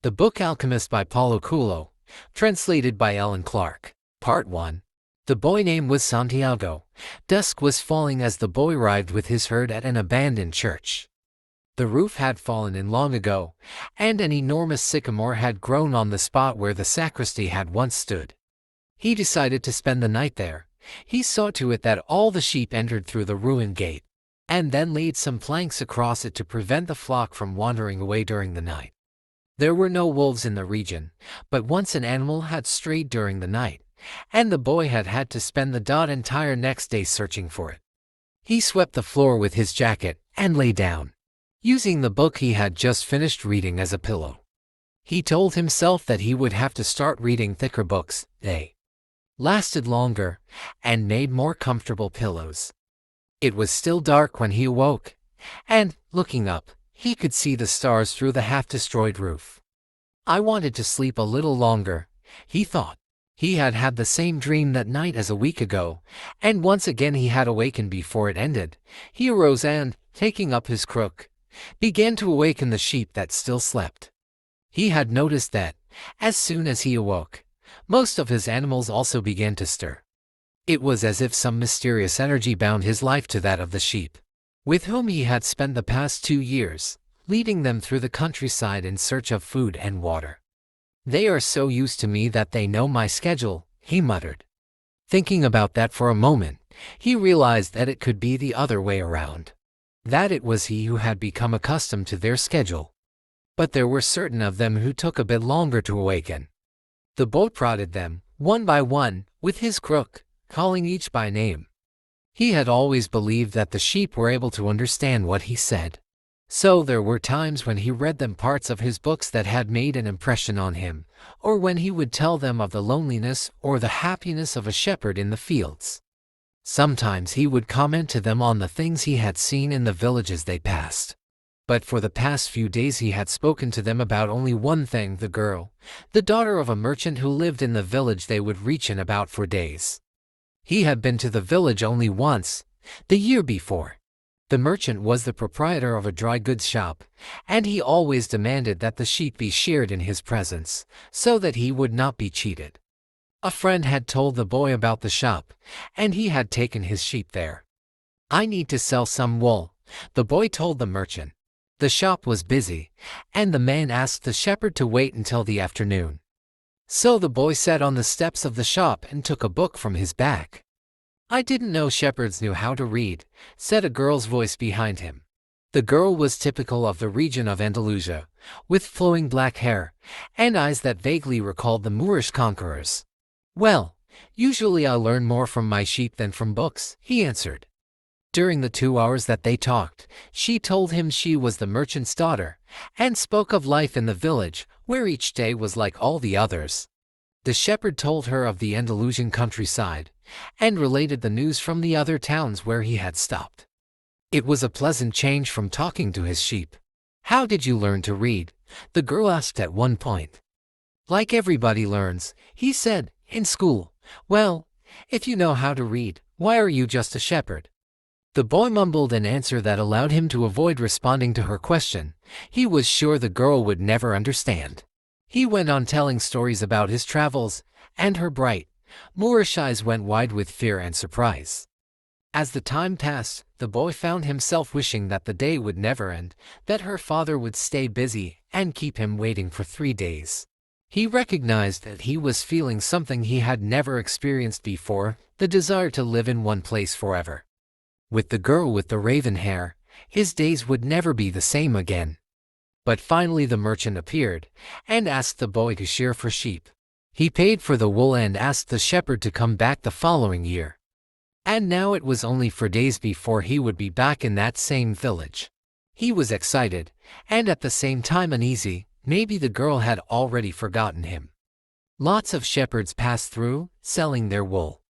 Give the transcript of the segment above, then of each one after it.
The book Alchemist by Paulo Coelho, translated by Ellen Clark. Part 1. The boy name was Santiago. Dusk was falling as the boy arrived with his herd at an abandoned church. The roof had fallen in long ago, and an enormous sycamore had grown on the spot where the sacristy had once stood. He decided to spend the night there. He saw to it that all the sheep entered through the ruined gate, and then laid some planks across it to prevent the flock from wandering away during the night. There were no wolves in the region, but once an animal had strayed during the night, and the boy had had to spend the entire next day searching for it. He swept the floor with his jacket and lay down, using the book he had just finished reading as a pillow. He told himself that he would have to start reading thicker books. They lasted longer and made more comfortable pillows. It was still dark when he awoke, and, looking up, he could see the stars through the half-destroyed roof. I wanted to sleep a little longer, he thought. He had had the same dream that night as a week ago, and once again he had awakened before it ended. He arose and, taking up his crook, began to awaken the sheep that still slept. He had noticed that, as soon as he awoke, most of his animals also began to stir. It was as if some mysterious energy bound his life to that of the sheep, with whom he had spent the past 2 years, leading them through the countryside in search of food and water. "They are so used to me that they know my schedule," he muttered. Thinking about that for a moment, he realized that it could be the other way around, that it was he who had become accustomed to their schedule. But there were certain of them who took a bit longer to awaken. The boy prodded them, one by one, with his crook, calling each by name. He had always believed that the sheep were able to understand what he said. So there were times when he read them parts of his books that had made an impression on him, or when he would tell them of the loneliness or the happiness of a shepherd in the fields. Sometimes he would comment to them on the things he had seen in the villages they passed. But for the past few days he had spoken to them about only one thing: the girl, the daughter of a merchant who lived in the village they would reach in about 4 days. He had been to the village only once, the year before. The merchant was the proprietor of a dry goods shop, and he always demanded that the sheep be sheared in his presence, so that he would not be cheated. A friend had told the boy about the shop, and he had taken his sheep there. "I need to sell some wool," the boy told the merchant. The shop was busy, and the man asked the shepherd to wait until the afternoon. So the boy sat on the steps of the shop and took a book from his bag. "I didn't know shepherds knew how to read," said a girl's voice behind him. The girl was typical of the region of Andalusia, with flowing black hair and eyes that vaguely recalled the Moorish conquerors. "Well, usually I learn more from my sheep than from books," he answered. During the 2 hours that they talked, she told him she was the merchant's daughter, and spoke of life in the village, where each day was like all the others. The shepherd told her of the Andalusian countryside, and related the news from the other towns where he had stopped. It was a pleasant change from talking to his sheep. "How did you learn to read?" the girl asked at one point. "Like everybody learns," he said, "in school." "Well, if you know how to read, why are you just a shepherd?" The boy mumbled an answer that allowed him to avoid responding to her question. He was sure the girl would never understand. He went on telling stories about his travels, and her bright, Moorish eyes went wide with fear and surprise. As the time passed, the boy found himself wishing that the day would never end, that her father would stay busy and keep him waiting for 3 days. He recognized that he was feeling something he had never experienced before, the desire to live in one place forever. With the girl with the raven hair, his days would never be the same again. But finally the merchant appeared, and asked the boy to shear for sheep. He paid for the wool and asked the shepherd to come back the following year. And now it was only 4 days before he would be back in that same village. He was excited, and at the same time uneasy. Maybe the girl had already forgotten him. Lots of shepherds passed through, selling their wool.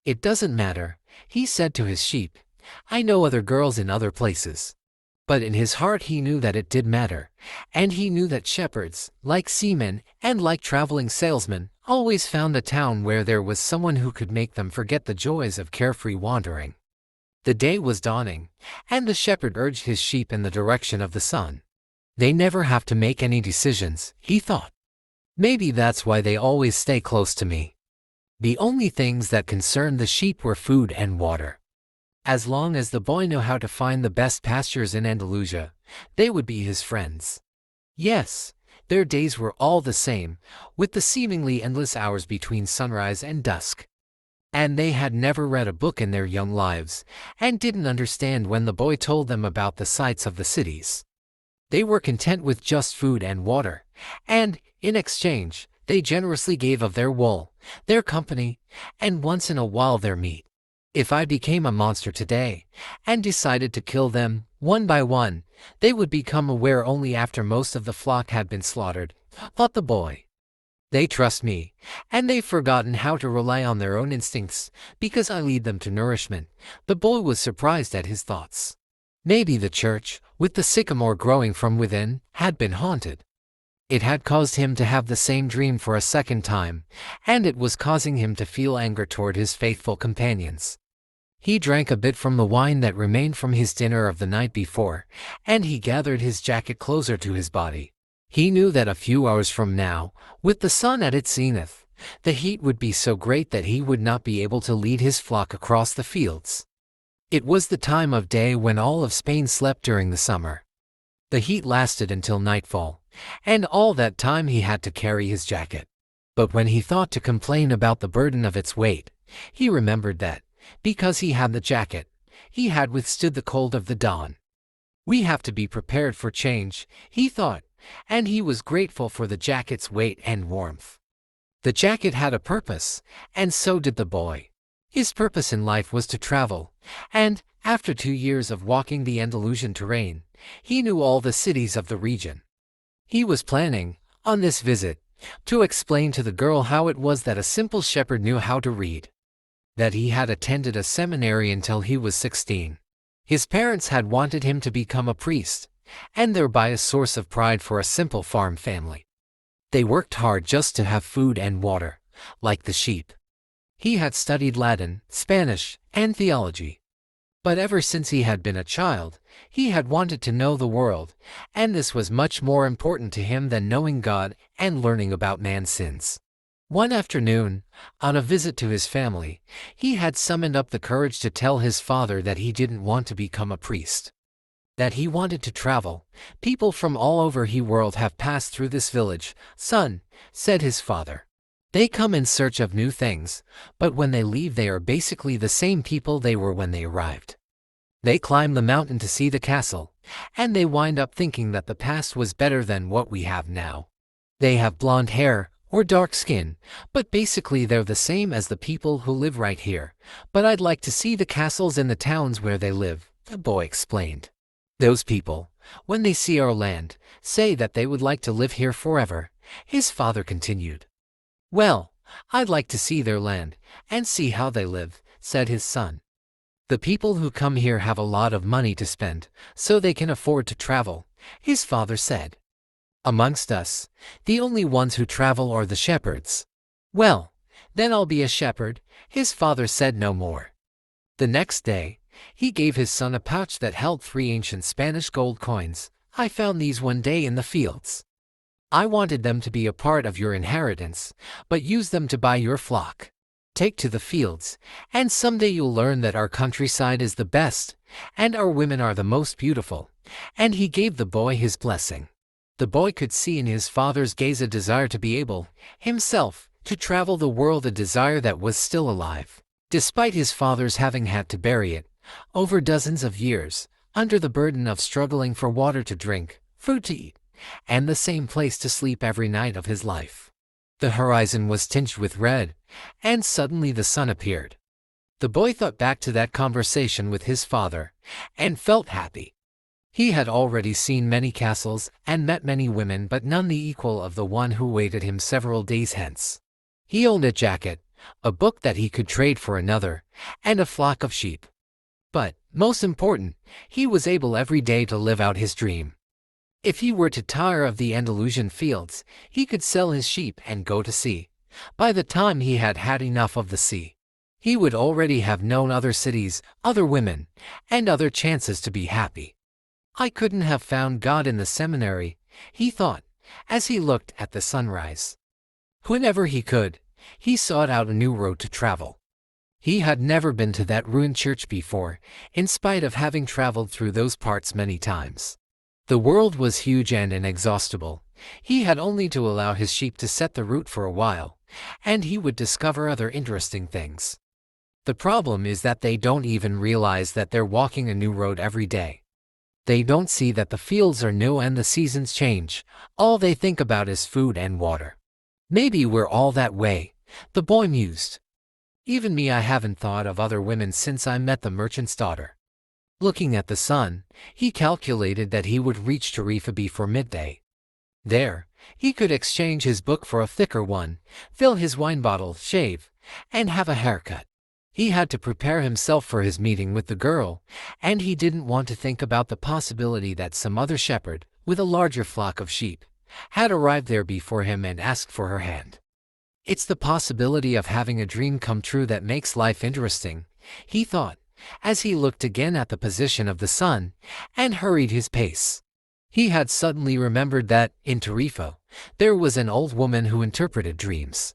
"It doesn't matter," he said to his sheep. "I know other girls in other places." But in his heart he knew that it did matter, and he knew that shepherds, like seamen and like traveling salesmen, always found a town where there was someone who could make them forget the joys of carefree wandering. The day was dawning, and the shepherd urged his sheep in the direction of the sun. They never have to make any decisions, he thought. Maybe that's why they always stay close to me. The only things that concerned the sheep were food and water. As long as the boy knew how to find the best pastures in Andalusia, they would be his friends. Yes, their days were all the same, with the seemingly endless hours between sunrise and dusk. And they had never read a book in their young lives, and didn't understand when the boy told them about the sights of the cities. They were content with just food and water, and, in exchange, they generously gave of their wool, their company, and once in a while their meat. If I became a monster today, and decided to kill them, one by one, they would become aware only after most of the flock had been slaughtered, thought the boy. They trust me, and they've forgotten how to rely on their own instincts, because I lead them to nourishment. The boy was surprised at his thoughts. Maybe the church, with the sycamore growing from within, had been haunted. It had caused him to have the same dream for a second time, and it was causing him to feel anger toward his faithful companions. He drank a bit from the wine that remained from his dinner of the night before, and he gathered his jacket closer to his body. He knew that a few hours from now, with the sun at its zenith, the heat would be so great that he would not be able to lead his flock across the fields. It was the time of day when all of Spain slept during the summer. The heat lasted until nightfall, and all that time he had to carry his jacket. But when he thought to complain about the burden of its weight, he remembered that, because he had the jacket, he had withstood the cold of the dawn. We have to be prepared for change, he thought, and he was grateful for the jacket's weight and warmth. The jacket had a purpose, and so did the boy. His purpose in life was to travel, and, after 2 years of walking the Andalusian terrain, he knew all the cities of the region. He was planning, on this visit, to explain to the girl how it was that a simple shepherd knew how to read. That he had attended a seminary until he was 16. His parents had wanted him to become a priest, and thereby a source of pride for a simple farm family. They worked hard just to have food and water, like the sheep. He had studied Latin, Spanish, and theology. But ever since he had been a child, he had wanted to know the world, and this was much more important to him than knowing God and learning about man's sins. One afternoon, on a visit to his family, he had summoned up the courage to tell his father that he didn't want to become a priest. That he wanted to travel. People from all over the world have passed through this village, son, said his father. They come in search of new things, but when they leave they are basically the same people they were when they arrived. They climb the mountain to see the castle, and they wind up thinking that the past was better than what we have now. They have blonde hair, or dark skin, but basically they're the same as the people who live right here. But I'd like to see the castles in the towns where they live, the boy explained. Those people, when they see our land, say that they would like to live here forever, his father continued. Well, I'd like to see their land, and see how they live, said his son. The people who come here have a lot of money to spend, so they can afford to travel, his father said. Amongst us, the only ones who travel are the shepherds. Well, then I'll be a shepherd, his father said no more. The next day, he gave his son a pouch that held 3 ancient Spanish gold coins. I found these one day in the fields. I wanted them to be a part of your inheritance, but use them to buy your flock. Take to the fields, and someday you'll learn that our countryside is the best, and our women are the most beautiful. And he gave the boy his blessing. The boy could see in his father's gaze a desire to be able, himself, to travel the world, a desire that was still alive, despite his father's having had to bury it, over dozens of years, under the burden of struggling for water to drink, food to eat, and the same place to sleep every night of his life. The horizon was tinged with red, and suddenly the sun appeared. The boy thought back to that conversation with his father, and felt happy. He had already seen many castles and met many women, but none the equal of the one who awaited him several days hence. He owned a jacket, a book that he could trade for another, and a flock of sheep. But, most important, he was able every day to live out his dream. If he were to tire of the Andalusian fields, he could sell his sheep and go to sea. By the time he had had enough of the sea, he would already have known other cities, other women, and other chances to be happy. I couldn't have found God in the seminary, he thought, as he looked at the sunrise. Whenever he could, he sought out a new road to travel. He had never been to that ruined church before, in spite of having traveled through those parts many times. The world was huge and inexhaustible. He had only to allow his sheep to set the route for a while, and he would discover other interesting things. The problem is that they don't even realize that they're walking a new road every day. They don't see that the fields are new and the seasons change. All they think about is food and water. Maybe we're all that way, the boy mused. Even me, I haven't thought of other women since I met the merchant's daughter. Looking at the sun, he calculated that he would reach Tarifa before midday. There, he could exchange his book for a thicker one, fill his wine bottle, shave, and have a haircut. He had to prepare himself for his meeting with the girl, and he didn't want to think about the possibility that some other shepherd, with a larger flock of sheep, had arrived there before him and asked for her hand. It's the possibility of having a dream come true that makes life interesting, he thought, as he looked again at the position of the sun, and hurried his pace. He had suddenly remembered that, in Tarifa, there was an old woman who interpreted dreams.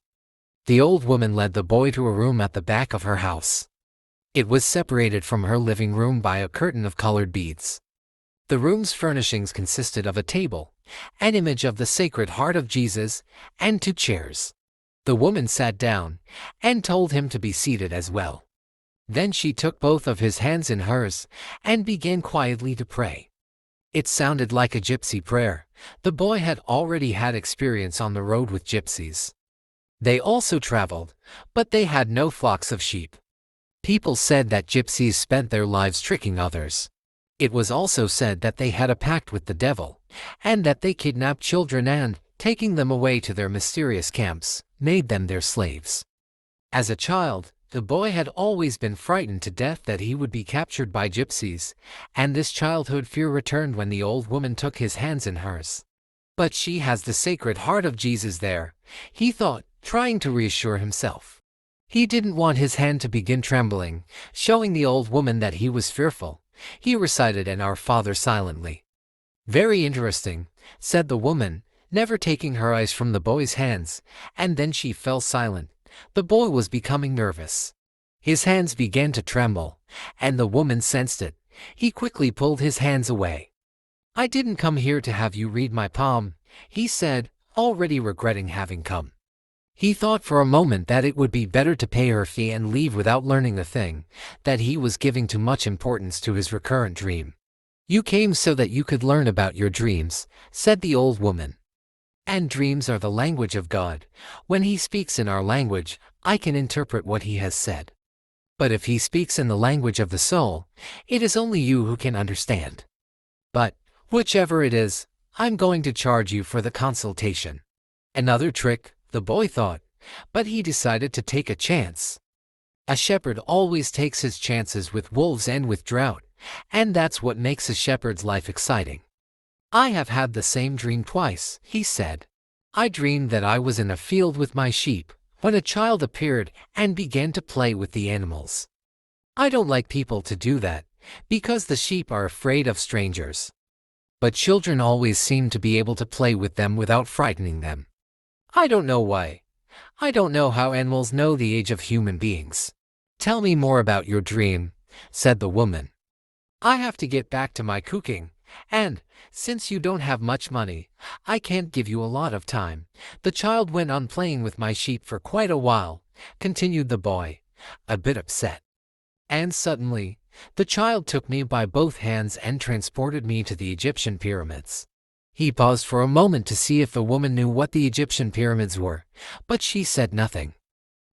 The old woman led the boy to a room at the back of her house. It was separated from her living room by a curtain of colored beads. The room's furnishings consisted of a table, an image of the Sacred Heart of Jesus, and 2 chairs. The woman sat down, and told him to be seated as well. Then she took both of his hands in hers, and began quietly to pray. It sounded like a gypsy prayer. The boy had already had experience on the road with gypsies. They also traveled, but they had no flocks of sheep. People said that gypsies spent their lives tricking others. It was also said that they had a pact with the devil, and that they kidnapped children and, taking them away to their mysterious camps, made them their slaves. As a child, the boy had always been frightened to death that he would be captured by gypsies, and this childhood fear returned when the old woman took his hands in hers. But she has the Sacred Heart of Jesus there, he thought, trying to reassure himself. He didn't want his hand to begin trembling, showing the old woman that he was fearful. He recited an Our Father silently. Very interesting, said the woman, never taking her eyes from the boy's hands, and then she fell silent. The boy was becoming nervous. His hands began to tremble, and the woman sensed it. He quickly pulled his hands away. I didn't come here to have you read my palm, he said, already regretting having come. He thought for a moment that it would be better to pay her fee and leave without learning the thing, that he was giving too much importance to his recurrent dream. You came so that you could learn about your dreams, said the old woman. And dreams are the language of God. When he speaks in our language, I can interpret what he has said. But if he speaks in the language of the soul, it is only you who can understand. But, whichever it is, I'm going to charge you for the consultation. Another trick, the boy thought, but he decided to take a chance. A shepherd always takes his chances with wolves and with drought, and that's what makes a shepherd's life exciting. I have had the same dream twice, he said. I dreamed that I was in a field with my sheep, when a child appeared and began to play with the animals. I don't like people to do that, because the sheep are afraid of strangers. But children always seem to be able to play with them without frightening them. I don't know why. I don't know how animals know the age of human beings. Tell me more about your dream, said the woman. I have to get back to my cooking, and, since you don't have much money, I can't give you a lot of time. The child went on playing with my sheep for quite a while, continued the boy, a bit upset. And suddenly, the child took me by both hands and transported me to the Egyptian pyramids. He paused for a moment to see if the woman knew what the Egyptian pyramids were, but she said nothing.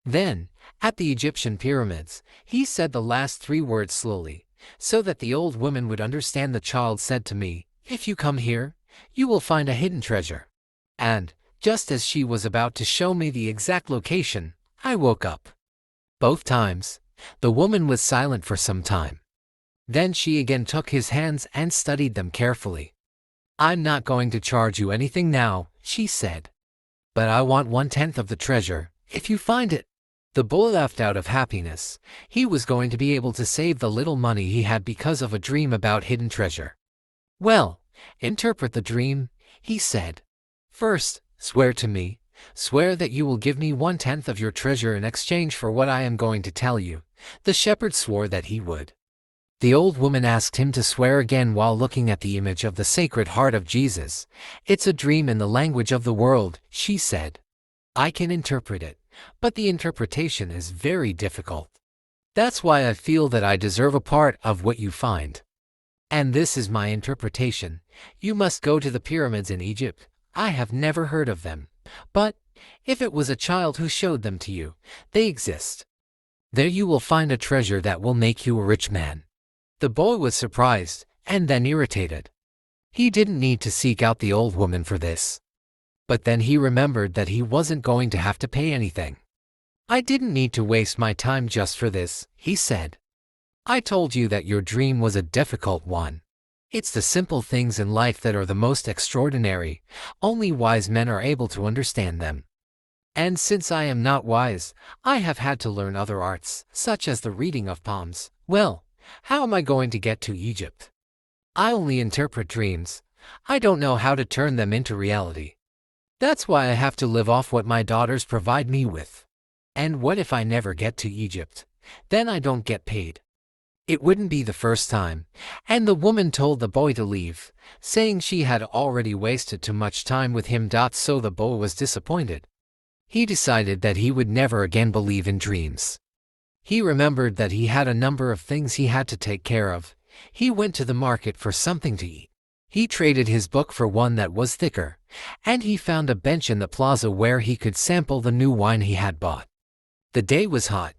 Then, at the Egyptian pyramids, he said the last 3 words slowly, so that the old woman would understand. The child said to me, if you come here, you will find a hidden treasure. And, just as she was about to show me the exact location, I woke up. Both times, the woman was silent for some time. Then she again took his hands and studied them carefully. I'm not going to charge you anything now, she said. But I want 1/10 of the treasure, if you find it. The boy laughed out of happiness. He was going to be able to save the little money he had because of a dream about hidden treasure. Well, interpret the dream, he said. First, swear to me. Swear that you will give me 1/10 of your treasure in exchange for what I am going to tell you. The shepherd swore that he would. The old woman asked him to swear again while looking at the image of the Sacred Heart of Jesus. It's a dream in the language of the world, she said. I can interpret it, but the interpretation is very difficult. That's why I feel that I deserve a part of what you find. And this is my interpretation. You must go to the pyramids in Egypt. I have never heard of them. But, if it was a child who showed them to you, they exist. There you will find a treasure that will make you a rich man. The boy was surprised, and then irritated. He didn't need to seek out the old woman for this. But then he remembered that he wasn't going to have to pay anything. I didn't need to waste my time just for this, he said. I told you that your dream was a difficult one. It's the simple things in life that are the most extraordinary. Only wise men are able to understand them. And since I am not wise, I have had to learn other arts, such as the reading of palms. Well, how am I going to get to Egypt? I only interpret dreams. I don't know how to turn them into reality. That's why I have to live off what my daughters provide me with. And what if I never get to Egypt? Then I don't get paid. It wouldn't be the first time, and the woman told the boy to leave, saying she had already wasted too much time with him. So the boy was disappointed. He decided that he would never again believe in dreams. He remembered that he had a number of things he had to take care of. He went to the market for something to eat. He traded his book for one that was thicker, and he found a bench in the plaza where he could sample the new wine he had bought. The day was hot,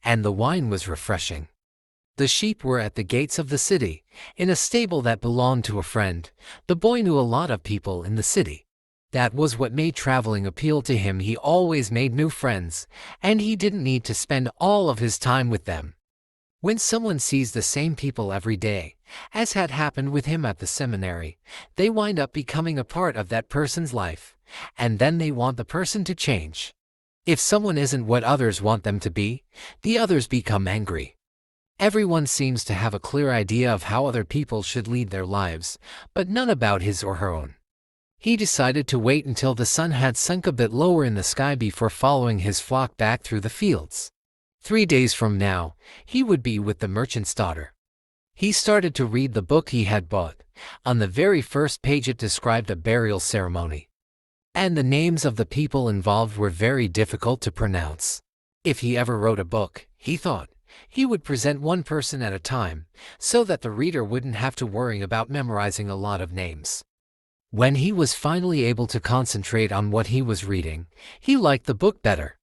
and the wine was refreshing. The sheep were at the gates of the city, in a stable that belonged to a friend. The boy knew a lot of people in the city. That was what made traveling appeal to him. He always made new friends, and he didn't need to spend all of his time with them. When someone sees the same people every day, as had happened with him at the seminary, they wind up becoming a part of that person's life, and then they want the person to change. If someone isn't what others want them to be, the others become angry. Everyone seems to have a clear idea of how other people should lead their lives, but none about his or her own. He decided to wait until the sun had sunk a bit lower in the sky before following his flock back through the fields. 3 days from now, he would be with the merchant's daughter. He started to read the book he had bought. On the very first page it described a burial ceremony. And the names of the people involved were very difficult to pronounce. If he ever wrote a book, he thought, he would present one person at a time, so that the reader wouldn't have to worry about memorizing a lot of names. When he was finally able to concentrate on what he was reading, he liked the book better.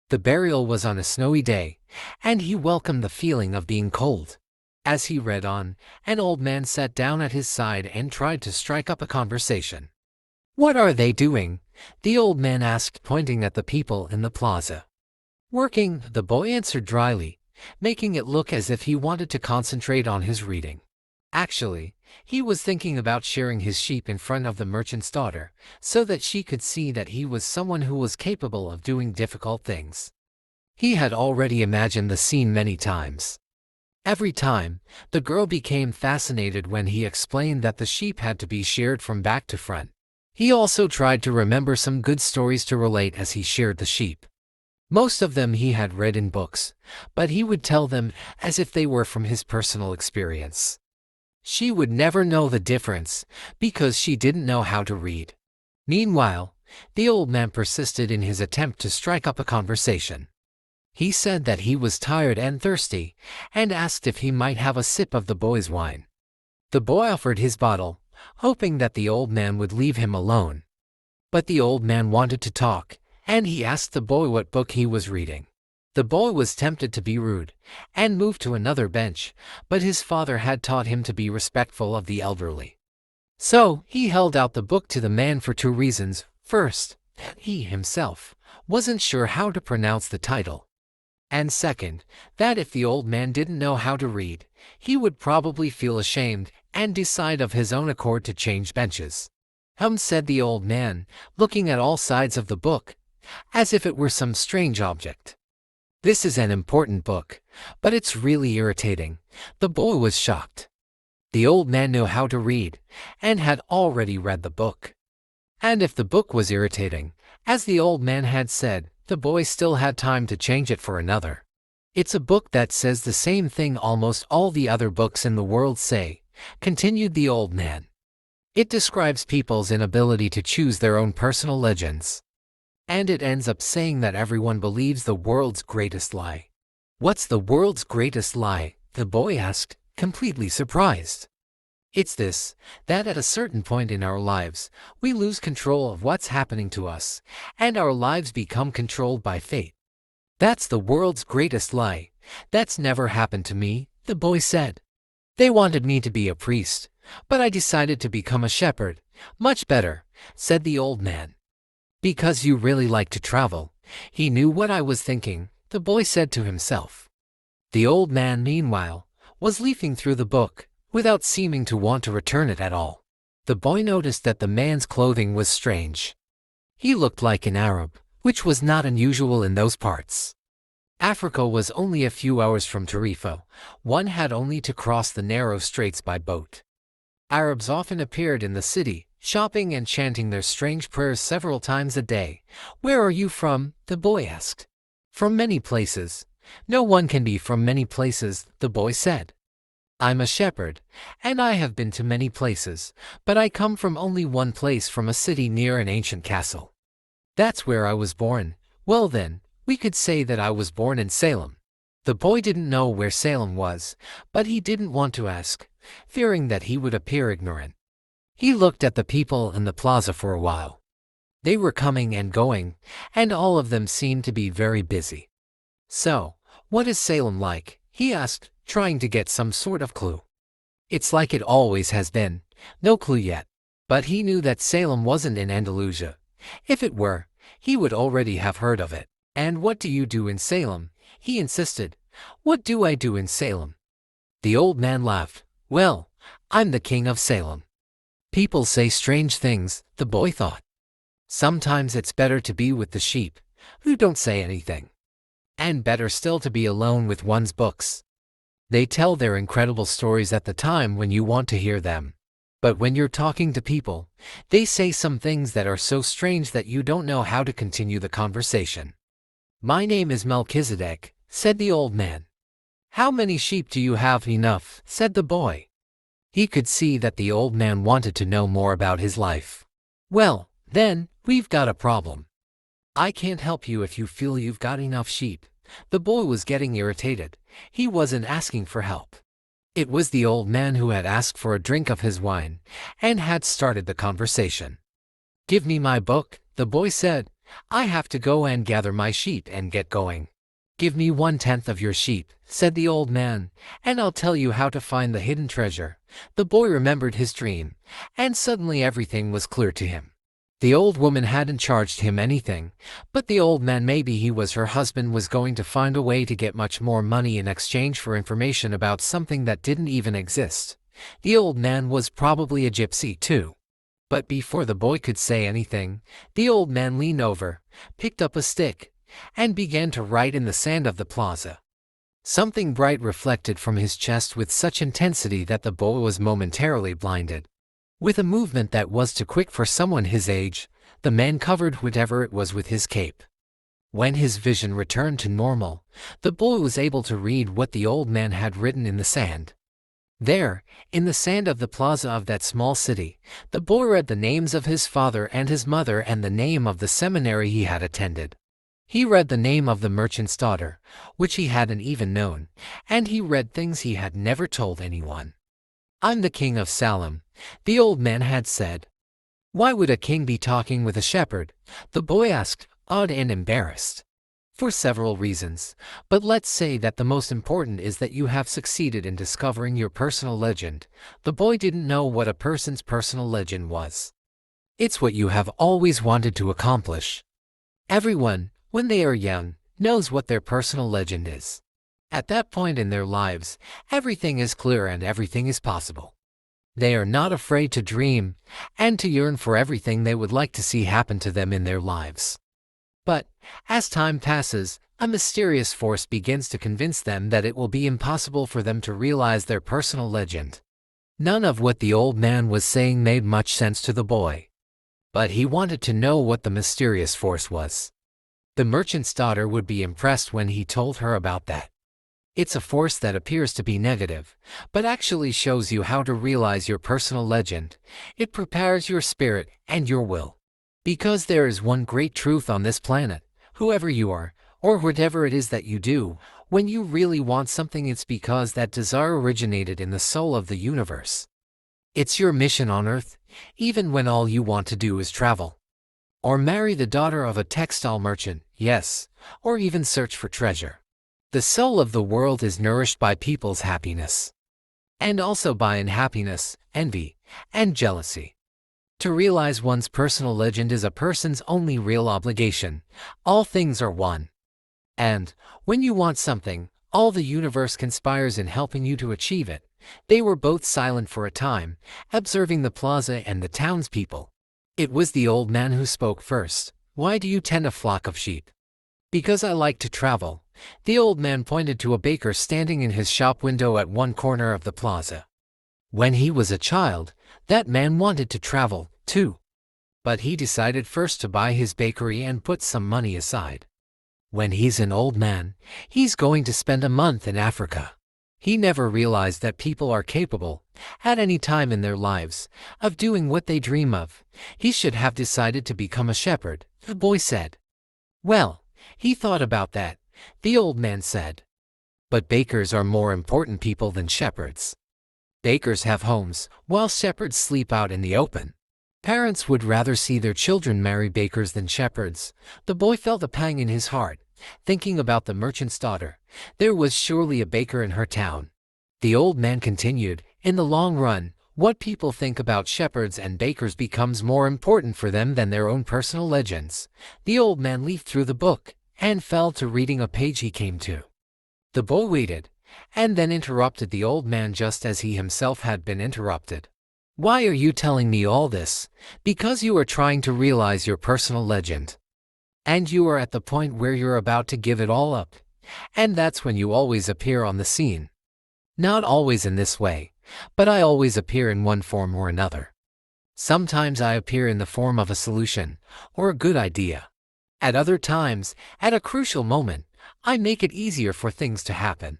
The burial was on a snowy day, and he welcomed the feeling of being cold. As he read on, an old man sat down at his side and tried to strike up a conversation. "What are they doing?" the old man asked, pointing at the people in the plaza. "Working," the boy answered dryly, making it look as if he wanted to concentrate on his reading. Actually, he was thinking about shearing his sheep in front of the merchant's daughter, so that she could see that he was someone who was capable of doing difficult things. He had already imagined the scene many times. Every time, the girl became fascinated when he explained that the sheep had to be sheared from back to front. He also tried to remember some good stories to relate as he sheared the sheep. Most of them he had read in books, but he would tell them as if they were from his personal experience. She would never know the difference, because she didn't know how to read. Meanwhile, the old man persisted in his attempt to strike up a conversation. He said that he was tired and thirsty, and asked if he might have a sip of the boy's wine. The boy offered his bottle, hoping that the old man would leave him alone. But the old man wanted to talk, and he asked the boy what book he was reading. The boy was tempted to be rude, and moved to another bench, but his father had taught him to be respectful of the elderly. So, he held out the book to the man for 2 reasons. First, he himself wasn't sure how to pronounce the title. And second, that if the old man didn't know how to read, he would probably feel ashamed and decide of his own accord to change benches. Said the old man, looking at all sides of the book, as if it were some strange object. "This is an important book, but it's really irritating." The boy was shocked. The old man knew how to read, and had already read the book. And if the book was irritating, as the old man had said, the boy still had time to change it for another. It's a book that says the same thing almost all the other books in the world say, continued the old man. It describes people's inability to choose their own personal legends. And it ends up saying that everyone believes the world's greatest lie. What's the world's greatest lie? The boy asked, completely surprised. It's this, that at a certain point in our lives, we lose control of what's happening to us, and our lives become controlled by fate. That's the world's greatest lie. That's never happened to me, the boy said. They wanted me to be a priest, but I decided to become a shepherd. Much better, said the old man. Because you really like to travel. He knew what I was thinking, the boy said to himself. The old man, meanwhile, was leafing through the book, without seeming to want to return it at all. The boy noticed that the man's clothing was strange. He looked like an Arab, which was not unusual in those parts. Africa was only a few hours from Tarifa. One had only to cross the narrow straits by boat. Arabs often appeared in the city, shopping and chanting their strange prayers several times a day. Where are you from? The boy asked. From many places. No one can be from many places, the boy said. I'm a shepherd, and I have been to many places, but I come from only one place, from a city near an ancient castle. That's where I was born. Well then, we could say that I was born in Salem. The boy didn't know where Salem was, but he didn't want to ask, fearing that he would appear ignorant. He looked at the people in the plaza for a while. They were coming and going, and all of them seemed to be very busy. So, what is Salem like? He asked, trying to get some sort of clue. It's like it always has been, no clue yet. But he knew that Salem wasn't in Andalusia. If it were, he would already have heard of it. And what do you do in Salem? He insisted. What do I do in Salem? The old man laughed. Well, I'm the king of Salem. People say strange things, the boy thought. Sometimes it's better to be with the sheep, who don't say anything. And better still to be alone with one's books. They tell their incredible stories at the time when you want to hear them. But when you're talking to people, they say some things that are so strange that you don't know how to continue the conversation. My name is Melchizedek, said the old man. How many sheep do you have? Enough, said the boy. He could see that the old man wanted to know more about his life. Well, then, we've got a problem. I can't help you if you feel you've got enough sheep. The boy was getting irritated. He wasn't asking for help. It was the old man who had asked for a drink of his wine, and had started the conversation. Give me my book, the boy said. I have to go and gather my sheep and get going. Give me 1/10 of your sheep, said the old man, and I'll tell you how to find the hidden treasure. The boy remembered his dream, and suddenly everything was clear to him. The old woman hadn't charged him anything, but the old man, maybe he was her husband, was going to find a way to get much more money in exchange for information about something that didn't even exist. The old man was probably a gypsy too. But before the boy could say anything, the old man leaned over, picked up a stick, and began to write in the sand of the plaza. Something bright reflected from his chest with such intensity that the boy was momentarily blinded. With a movement that was too quick for someone his age, the man covered whatever it was with his cape. When his vision returned to normal, the boy was able to read what the old man had written in the sand. There, in the sand of the plaza of that small city, the boy read the names of his father and his mother and the name of the seminary he had attended. He read the name of the merchant's daughter, which he hadn't even known, and he read things he had never told anyone. I'm the king of Salem, the old man had said. Why would a king be talking with a shepherd? The boy asked, awed and embarrassed. For several reasons, but let's say that the most important is that you have succeeded in discovering your personal legend. The boy didn't know what a person's personal legend was. It's what you have always wanted to accomplish. Everyone, when they are young, knows what their personal legend is. At that point in their lives, everything is clear and everything is possible. They are not afraid to dream and to yearn for everything they would like to see happen to them in their lives. But, as time passes, a mysterious force begins to convince them that it will be impossible for them to realize their personal legend. None of what the old man was saying made much sense to the boy. But he wanted to know what the mysterious force was. The merchant's daughter would be impressed when he told her about that. It's a force that appears to be negative, but actually shows you how to realize your personal legend. It prepares your spirit and your will. Because there is one great truth on this planet: whoever you are, or whatever it is that you do, when you really want something, it's because that desire originated in the soul of the universe. It's your mission on Earth, even when all you want to do is travel. Or marry the daughter of a textile merchant, yes, or even search for treasure. The soul of the world is nourished by people's happiness. And also by unhappiness, envy, and jealousy. To realize one's personal legend is a person's only real obligation. All things are one. And, when you want something, all the universe conspires in helping you to achieve it. They were both silent for a time, observing the plaza and the townspeople. It was the old man who spoke first. "Why do you tend a flock of sheep?" "Because I like to travel." The old man pointed to a baker standing in his shop window at one corner of the plaza. When he was a child, that man wanted to travel, too. But he decided first to buy his bakery and put some money aside. When he's an old man, he's going to spend a month in Africa. He never realized that people are capable, at any time in their lives, of doing what they dream of. He should have decided to become a shepherd, the boy said. Well, he thought about that, the old man said. But bakers are more important people than shepherds. Bakers have homes, while shepherds sleep out in the open. Parents would rather see their children marry bakers than shepherds. The boy felt a pang in his heart, thinking about the merchant's daughter. There was surely a baker in her town. The old man continued, "In the long run, what people think about shepherds and bakers becomes more important for them than their own personal legends." The old man leafed through the book and fell to reading a page he came to. The boy waited, and then interrupted the old man just as he himself had been interrupted. "Why are you telling me all this?" "Because you are trying to realize your personal legend. And you are at the point where you're about to give it all up. And that's when you always appear on the scene. Not always in this way, but I always appear in one form or another. Sometimes I appear in the form of a solution, or a good idea. At other times, at a crucial moment, I make it easier for things to happen.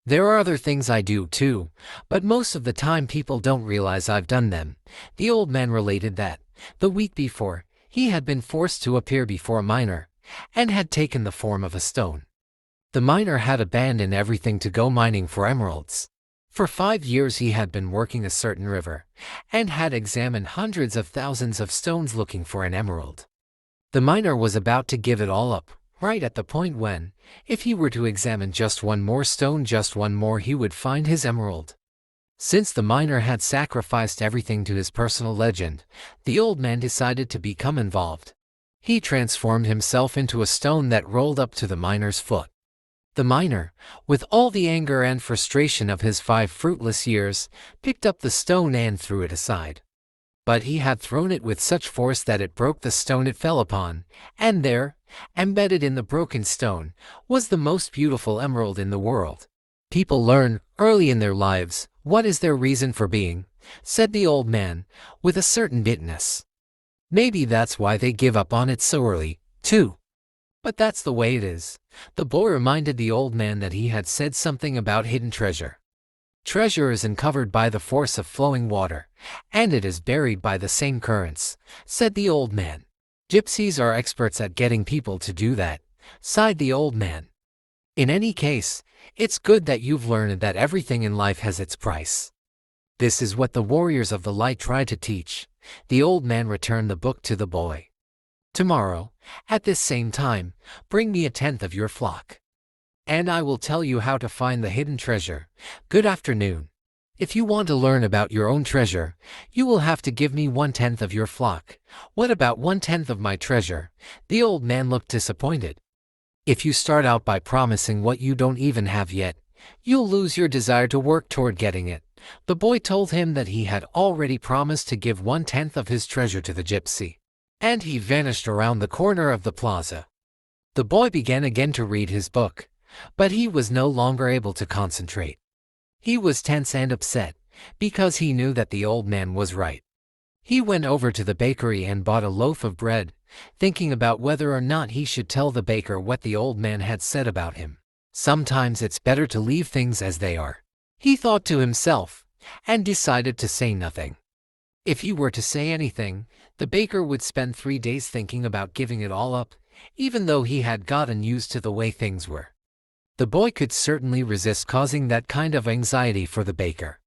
There are other things I do too, but most of the time people don't realize I've done them." The old man related that, the week before, he had been forced to appear before a miner, and had taken the form of a stone. The miner had abandoned everything to go mining for emeralds. For 5 years he had been working a certain river, and had examined hundreds of thousands of stones looking for an emerald. The miner was about to give it all up, right at the point when, if he were to examine just one more stone, just one more, he would find his emerald. Since the miner had sacrificed everything to his personal legend, the old man decided to become involved. He transformed himself into a stone that rolled up to the miner's foot. The miner, with all the anger and frustration of his 5 fruitless years, picked up the stone and threw it aside. But he had thrown it with such force that it broke the stone it fell upon, and there, embedded in the broken stone, was the most beautiful emerald in the world. "People learn, early in their lives, what is their reason for being," said the old man, with a certain bitterness. "Maybe that's why they give up on it so early, too. But that's the way it is." The boy reminded the old man that he had said something about hidden treasure. "Treasure is uncovered by the force of flowing water, and it is buried by the same currents," said the old man. "Gypsies are experts at getting people to do that," sighed the old man. "In any case, it's good that you've learned that everything in life has its price. This is what the warriors of the light try to teach." The old man returned the book to the boy. "Tomorrow, at this same time, bring me 1/10 of your flock, and I will tell you how to find the hidden treasure. Good afternoon. If you want to learn about your own treasure, you will have to give me 1/10 of your flock." "What about 1/10 of my treasure?" The old man looked disappointed. "If you start out by promising what you don't even have yet, you'll lose your desire to work toward getting it." The boy told him that he had already promised to give 1/10 of his treasure to the gypsy, and he vanished around the corner of the plaza. The boy began again to read his book, but he was no longer able to concentrate. He was tense and upset. because he knew that the old man was right. He went over to the bakery and bought a loaf of bread, thinking about whether or not he should tell the baker what the old man had said about him. Sometimes it's better to leave things as they are, he thought to himself, and decided to say nothing. If he were to say anything, the baker would spend 3 days thinking about giving it all up, even though he had gotten used to the way things were. The boy could certainly resist causing that kind of anxiety for the baker.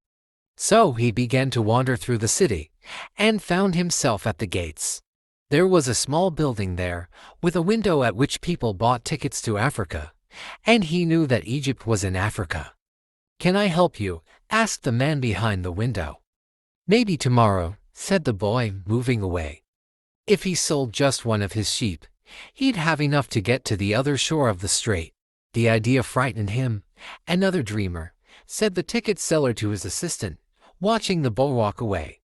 So he began to wander through the city, and found himself at the gates. There was a small building there, with a window at which people bought tickets to Africa, and he knew that Egypt was in Africa. "Can I help you?" asked the man behind the window. "Maybe tomorrow," said the boy, moving away. If he sold just one of his sheep, he'd have enough to get to the other shore of the strait. The idea frightened him. "Another dreamer," said the ticket seller to his assistant, watching the boy walk away.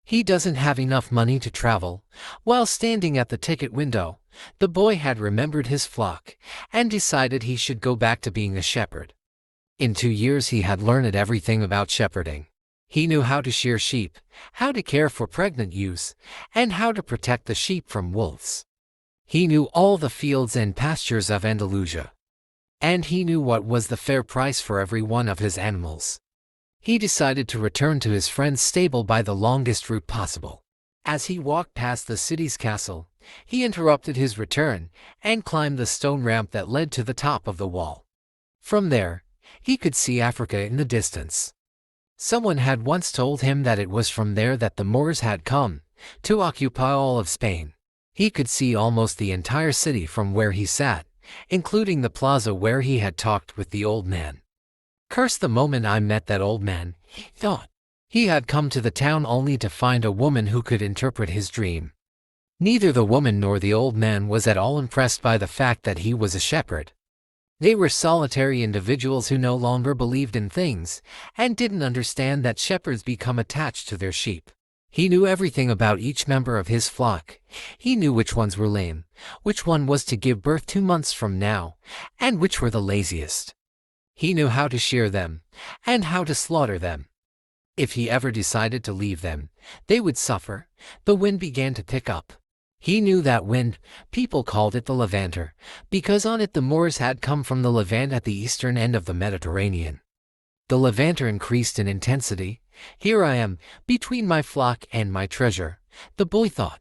"He doesn't have enough money to travel." While standing at the ticket window, the boy had remembered his flock, and decided he should go back to being a shepherd. In 2 years he had learned everything about shepherding. He knew how to shear sheep, how to care for pregnant ewes, and how to protect the sheep from wolves. He knew all the fields and pastures of Andalusia. And he knew what was the fair price for every one of his animals. He decided to return to his friend's stable by the longest route possible. As he walked past the city's castle, he interrupted his return and climbed the stone ramp that led to the top of the wall. From there, he could see Africa in the distance. Someone had once told him that it was from there that the Moors had come to occupy all of Spain. He could see almost the entire city from where he sat, including the plaza where he had talked with the old man. "Curse the moment I met that old man," he thought. He had come to the town only to find a woman who could interpret his dream. Neither the woman nor the old man was at all impressed by the fact that he was a shepherd. They were solitary individuals who no longer believed in things, and didn't understand that shepherds become attached to their sheep. He knew everything about each member of his flock. He knew which ones were lame, which one was to give birth 2 months from now, and which were the laziest. He knew how to shear them, and how to slaughter them. If he ever decided to leave them, they would suffer. The wind began to pick up. He knew that wind. People called it the Levanter, because on it the Moors had come from the Levant at the eastern end of the Mediterranean. The Levanter increased in intensity. "Here I am, between my flock and my treasure," the boy thought.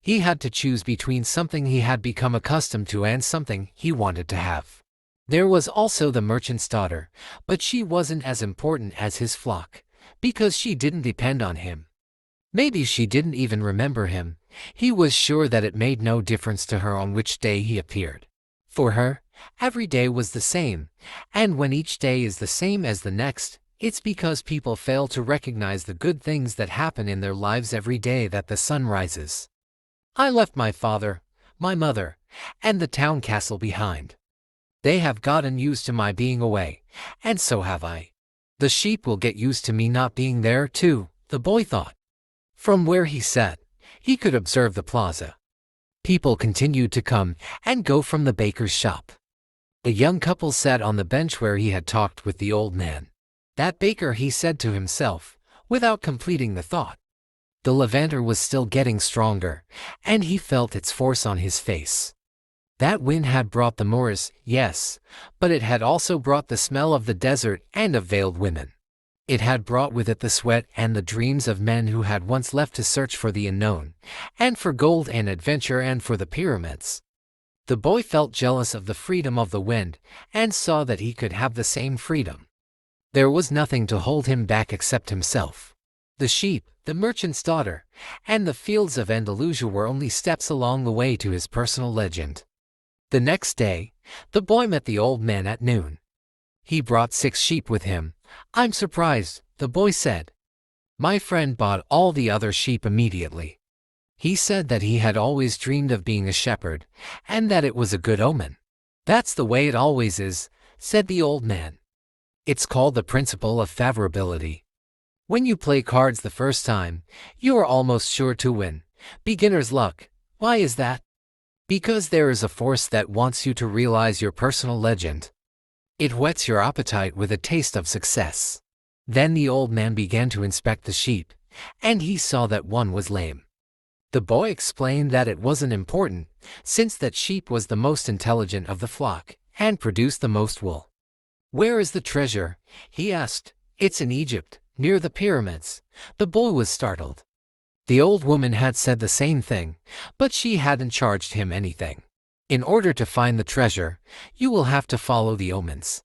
He had to choose between something he had become accustomed to and something he wanted to have. There was also the merchant's daughter, but she wasn't as important as his flock, because she didn't depend on him. Maybe she didn't even remember him. He was sure that it made no difference to her on which day he appeared. For her, every day was the same, and when each day is the same as the next, it's because people fail to recognize the good things that happen in their lives every day that the sun rises. "I left my father, my mother, and the town castle behind. They have gotten used to my being away, and so have I. The sheep will get used to me not being there too," the boy thought. From where he sat, he could observe the plaza. People continued to come and go from the baker's shop. A young couple sat on the bench where he had talked with the old man. "That baker," he said to himself, without completing the thought. The Levanter was still getting stronger, and he felt its force on his face. That wind had brought the Moors, yes, but it had also brought the smell of the desert and of veiled women. It had brought with it the sweat and the dreams of men who had once left to search for the unknown, and for gold and adventure and for the pyramids. The boy felt jealous of the freedom of the wind, and saw that he could have the same freedom. There was nothing to hold him back except himself. The sheep, the merchant's daughter, and the fields of Andalusia were only steps along the way to his personal legend. The next day, the boy met the old man at noon. He brought 6 sheep with him. "I'm surprised," the boy said. "My friend bought all the other sheep immediately. He said that he had always dreamed of being a shepherd, and that it was a good omen." "That's the way it always is," said the old man. "It's called the principle of favorability. When you play cards the first time, you are almost sure to win. Beginner's luck. Why is that? Because there is a force that wants you to realize your personal legend. It whets your appetite with a taste of success. Then the old man began to inspect the sheep, and he saw that one was lame. The boy explained that it wasn't important, since that sheep was the most intelligent of the flock, and produced the most wool. "Where is the treasure?" he asked. "It's in Egypt, near the pyramids." The boy was startled. The old woman had said the same thing, but she hadn't charged him anything. In order to find the treasure, you will have to follow the omens.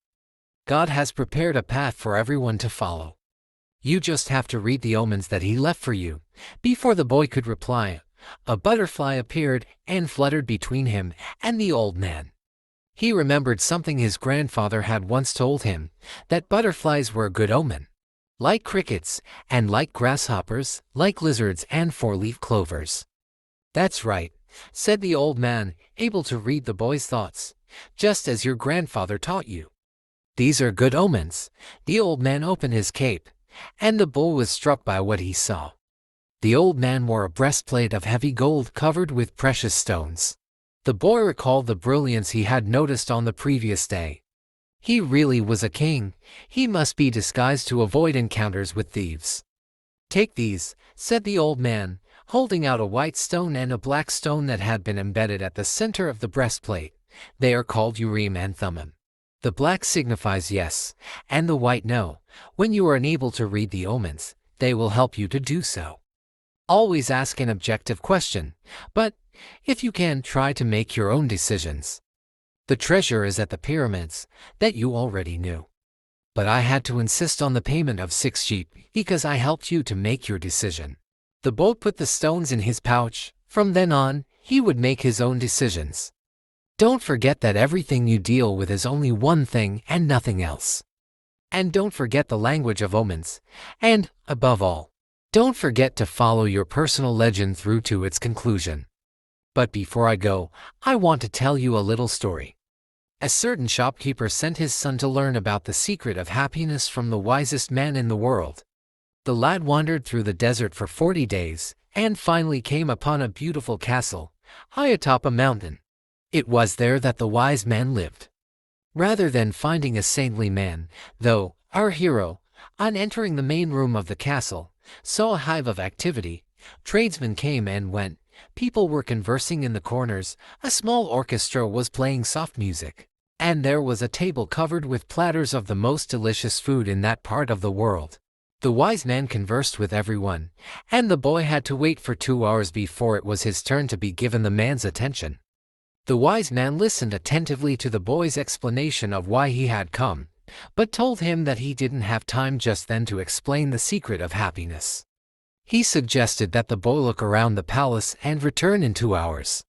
God has prepared a path for everyone to follow. You just have to read the omens that he left for you. Before the boy could reply, a butterfly appeared and fluttered between him and the old man. He remembered something his grandfather had once told him, that butterflies were a good omen. Like crickets, and like grasshoppers, like lizards and four-leaf clovers. "That's right," said the old man, able to read the boy's thoughts, "just as your grandfather taught you. These are good omens." The old man opened his cape, and the boy was struck by what he saw. The old man wore a breastplate of heavy gold covered with precious stones. The boy recalled the brilliance he had noticed on the previous day. He really was a king. He must be disguised to avoid encounters with thieves. "Take these," said the old man, holding out a white stone and a black stone that had been embedded at the center of the breastplate. "They are called Urim and Thummim. The black signifies yes, and the white no. When you are unable to read the omens, they will help you to do so. Always ask an objective question, but, if you can, try to make your own decisions. The treasure is at the pyramids, that you already knew. But I had to insist on the payment of 6 sheep, because I helped you to make your decision." The boy put the stones in his pouch. From then on, he would make his own decisions. Don't forget that everything you deal with is only one thing and nothing else. And don't forget the language of omens. And, above all, don't forget to follow your personal legend through to its conclusion. But before I go, I want to tell you a little story. A certain shopkeeper sent his son to learn about the secret of happiness from the wisest man in the world. The lad wandered through the desert for 40 days, and finally came upon a beautiful castle, high atop a mountain. It was there that the wise man lived. Rather than finding a saintly man, though, our hero, on entering the main room of the castle, saw a hive of activity. Tradesmen came and went. People were conversing in the corners, a small orchestra was playing soft music, and there was a table covered with platters of the most delicious food in that part of the world. The wise man conversed with everyone, and the boy had to wait for 2 hours before it was his turn to be given the man's attention. The wise man listened attentively to the boy's explanation of why he had come, but told him that he didn't have time just then to explain the secret of happiness. He suggested that the boy look around the palace and return in 2 hours.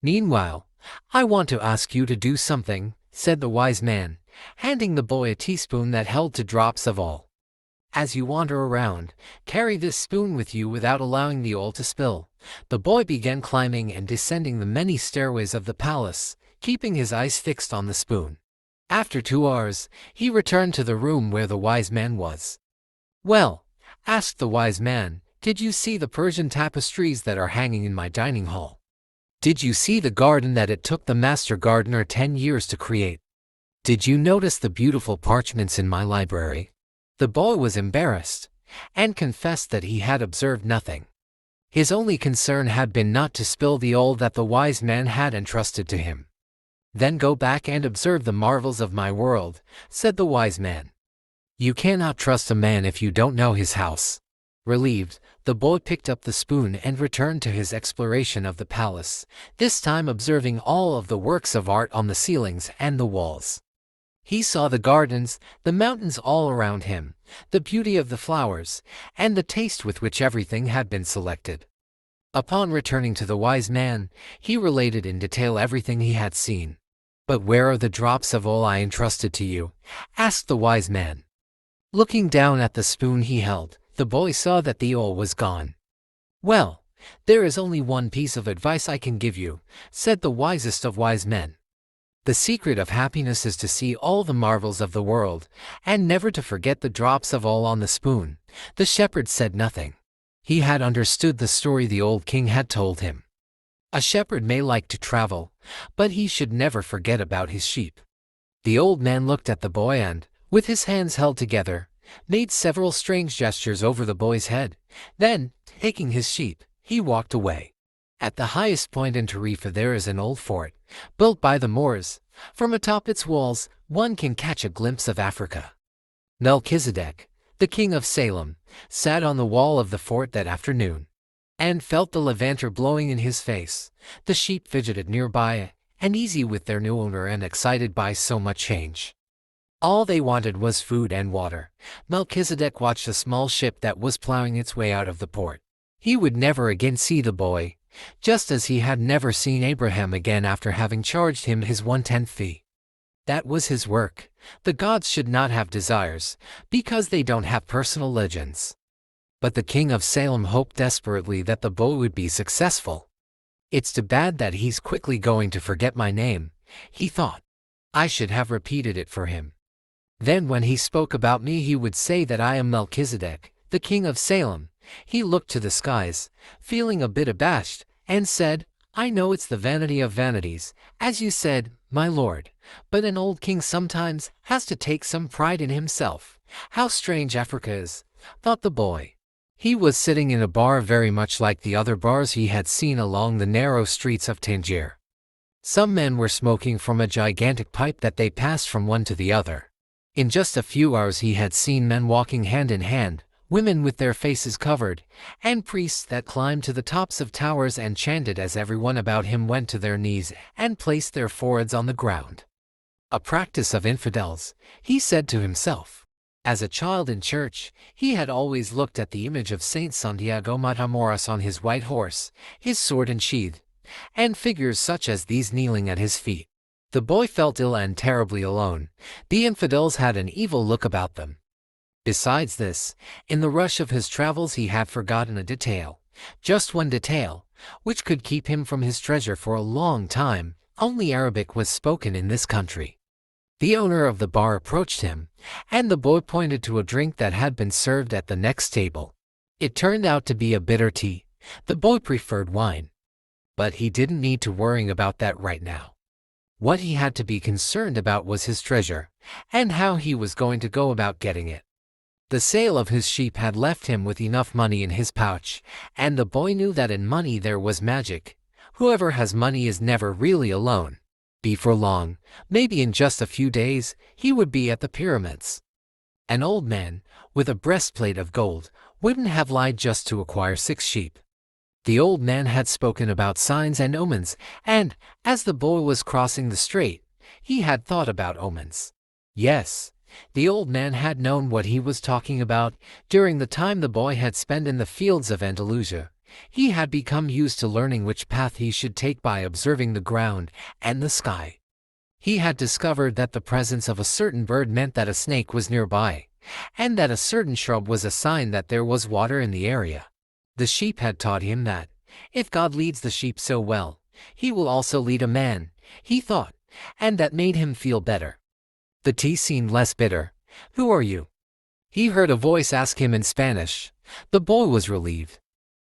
"Meanwhile, I want to ask you to do something," said the wise man, handing the boy a teaspoon that held 2 drops of oil. "As you wander around, carry this spoon with you without allowing the oil to spill." The boy began climbing and descending the many stairways of the palace, keeping his eyes fixed on the spoon. After 2 hours, he returned to the room where the wise man was. "Well," asked the wise man, "did you see the Persian tapestries that are hanging in my dining hall? Did you see the garden that it took the master gardener 10 years to create? Did you notice the beautiful parchments in my library?" The boy was embarrassed, and confessed that he had observed nothing. His only concern had been not to spill the oil that the wise man had entrusted to him. "Then go back and observe the marvels of my world," said the wise man. "You cannot trust a man if you don't know his house." Relieved, the boy picked up the spoon and returned to his exploration of the palace, this time observing all of the works of art on the ceilings and the walls. He saw the gardens, the mountains all around him, the beauty of the flowers, and the taste with which everything had been selected. Upon returning to the wise man, he related in detail everything he had seen. "But where are the drops of oil I entrusted to you?" asked the wise man. Looking down at the spoon he held, the boy saw that the oil was gone. "Well, there is only one piece of advice I can give you," said the wisest of wise men. "The secret of happiness is to see all the marvels of the world, and never to forget the drops of oil on the spoon." The shepherd said nothing. He had understood the story the old king had told him. A shepherd may like to travel, but he should never forget about his sheep. The old man looked at the boy and, with his hands held together, made several strange gestures over the boy's head. Then, taking his sheep, he walked away. At the highest point in Tarifa there is an old fort, built by the Moors. From atop its walls, one can catch a glimpse of Africa. Melchizedek, the king of Salem, sat on the wall of the fort that afternoon, and felt the levanter blowing in his face. The sheep fidgeted nearby, uneasy with their new owner and excited by so much change. All they wanted was food and water. Melchizedek watched a small ship that was plowing its way out of the port. He would never again see the boy, just as he had never seen Abraham again after having charged him his 1/10 fee. That was his work. The gods should not have desires, because they don't have personal legends. But the king of Salem hoped desperately that the boy would be successful. "It's too bad that he's quickly going to forget my name," he thought. "I should have repeated it for him. Then when he spoke about me he would say that I am Melchizedek, the king of Salem." He looked to the skies, feeling a bit abashed, and said, "I know it's the vanity of vanities, as you said, my lord, but an old king sometimes has to take some pride in himself." "How strange Africa is," thought the boy. He was sitting in a bar very much like the other bars he had seen along the narrow streets of Tangier. Some men were smoking from a gigantic pipe that they passed from one to the other. In just a few hours he had seen men walking hand in hand, women with their faces covered, and priests that climbed to the tops of towers and chanted as everyone about him went to their knees and placed their foreheads on the ground. A practice of infidels, he said to himself. As a child in church, he had always looked at the image of Saint Santiago Matamoros on his white horse, his sword unsheathed, and figures such as these kneeling at his feet. The boy felt ill and terribly alone. The infidels had an evil look about them. Besides this, in the rush of his travels he had forgotten a detail, just one detail, which could keep him from his treasure for a long time. Only Arabic was spoken in this country. The owner of the bar approached him, and the boy pointed to a drink that had been served at the next table. It turned out to be a bitter tea. The boy preferred wine. But he didn't need to worry about that right now. What he had to be concerned about was his treasure, and how he was going to go about getting it. The sale of his sheep had left him with enough money in his pouch, and the boy knew that in money there was magic. Whoever has money is never really alone. Before long, maybe in just a few days, he would be at the pyramids. An old man, with a breastplate of gold, wouldn't have lied just to acquire 6 sheep. The old man had spoken about signs and omens, and, as the boy was crossing the strait, he had thought about omens. Yes, the old man had known what he was talking about. During the time the boy had spent in the fields of Andalusia, he had become used to learning which path he should take by observing the ground and the sky. He had discovered that the presence of a certain bird meant that a snake was nearby, and that a certain shrub was a sign that there was water in the area. The sheep had taught him that, if God leads the sheep so well, he will also lead a man, he thought, and that made him feel better. The tea seemed less bitter. "Who are you?" he heard a voice ask him in Spanish. The boy was relieved.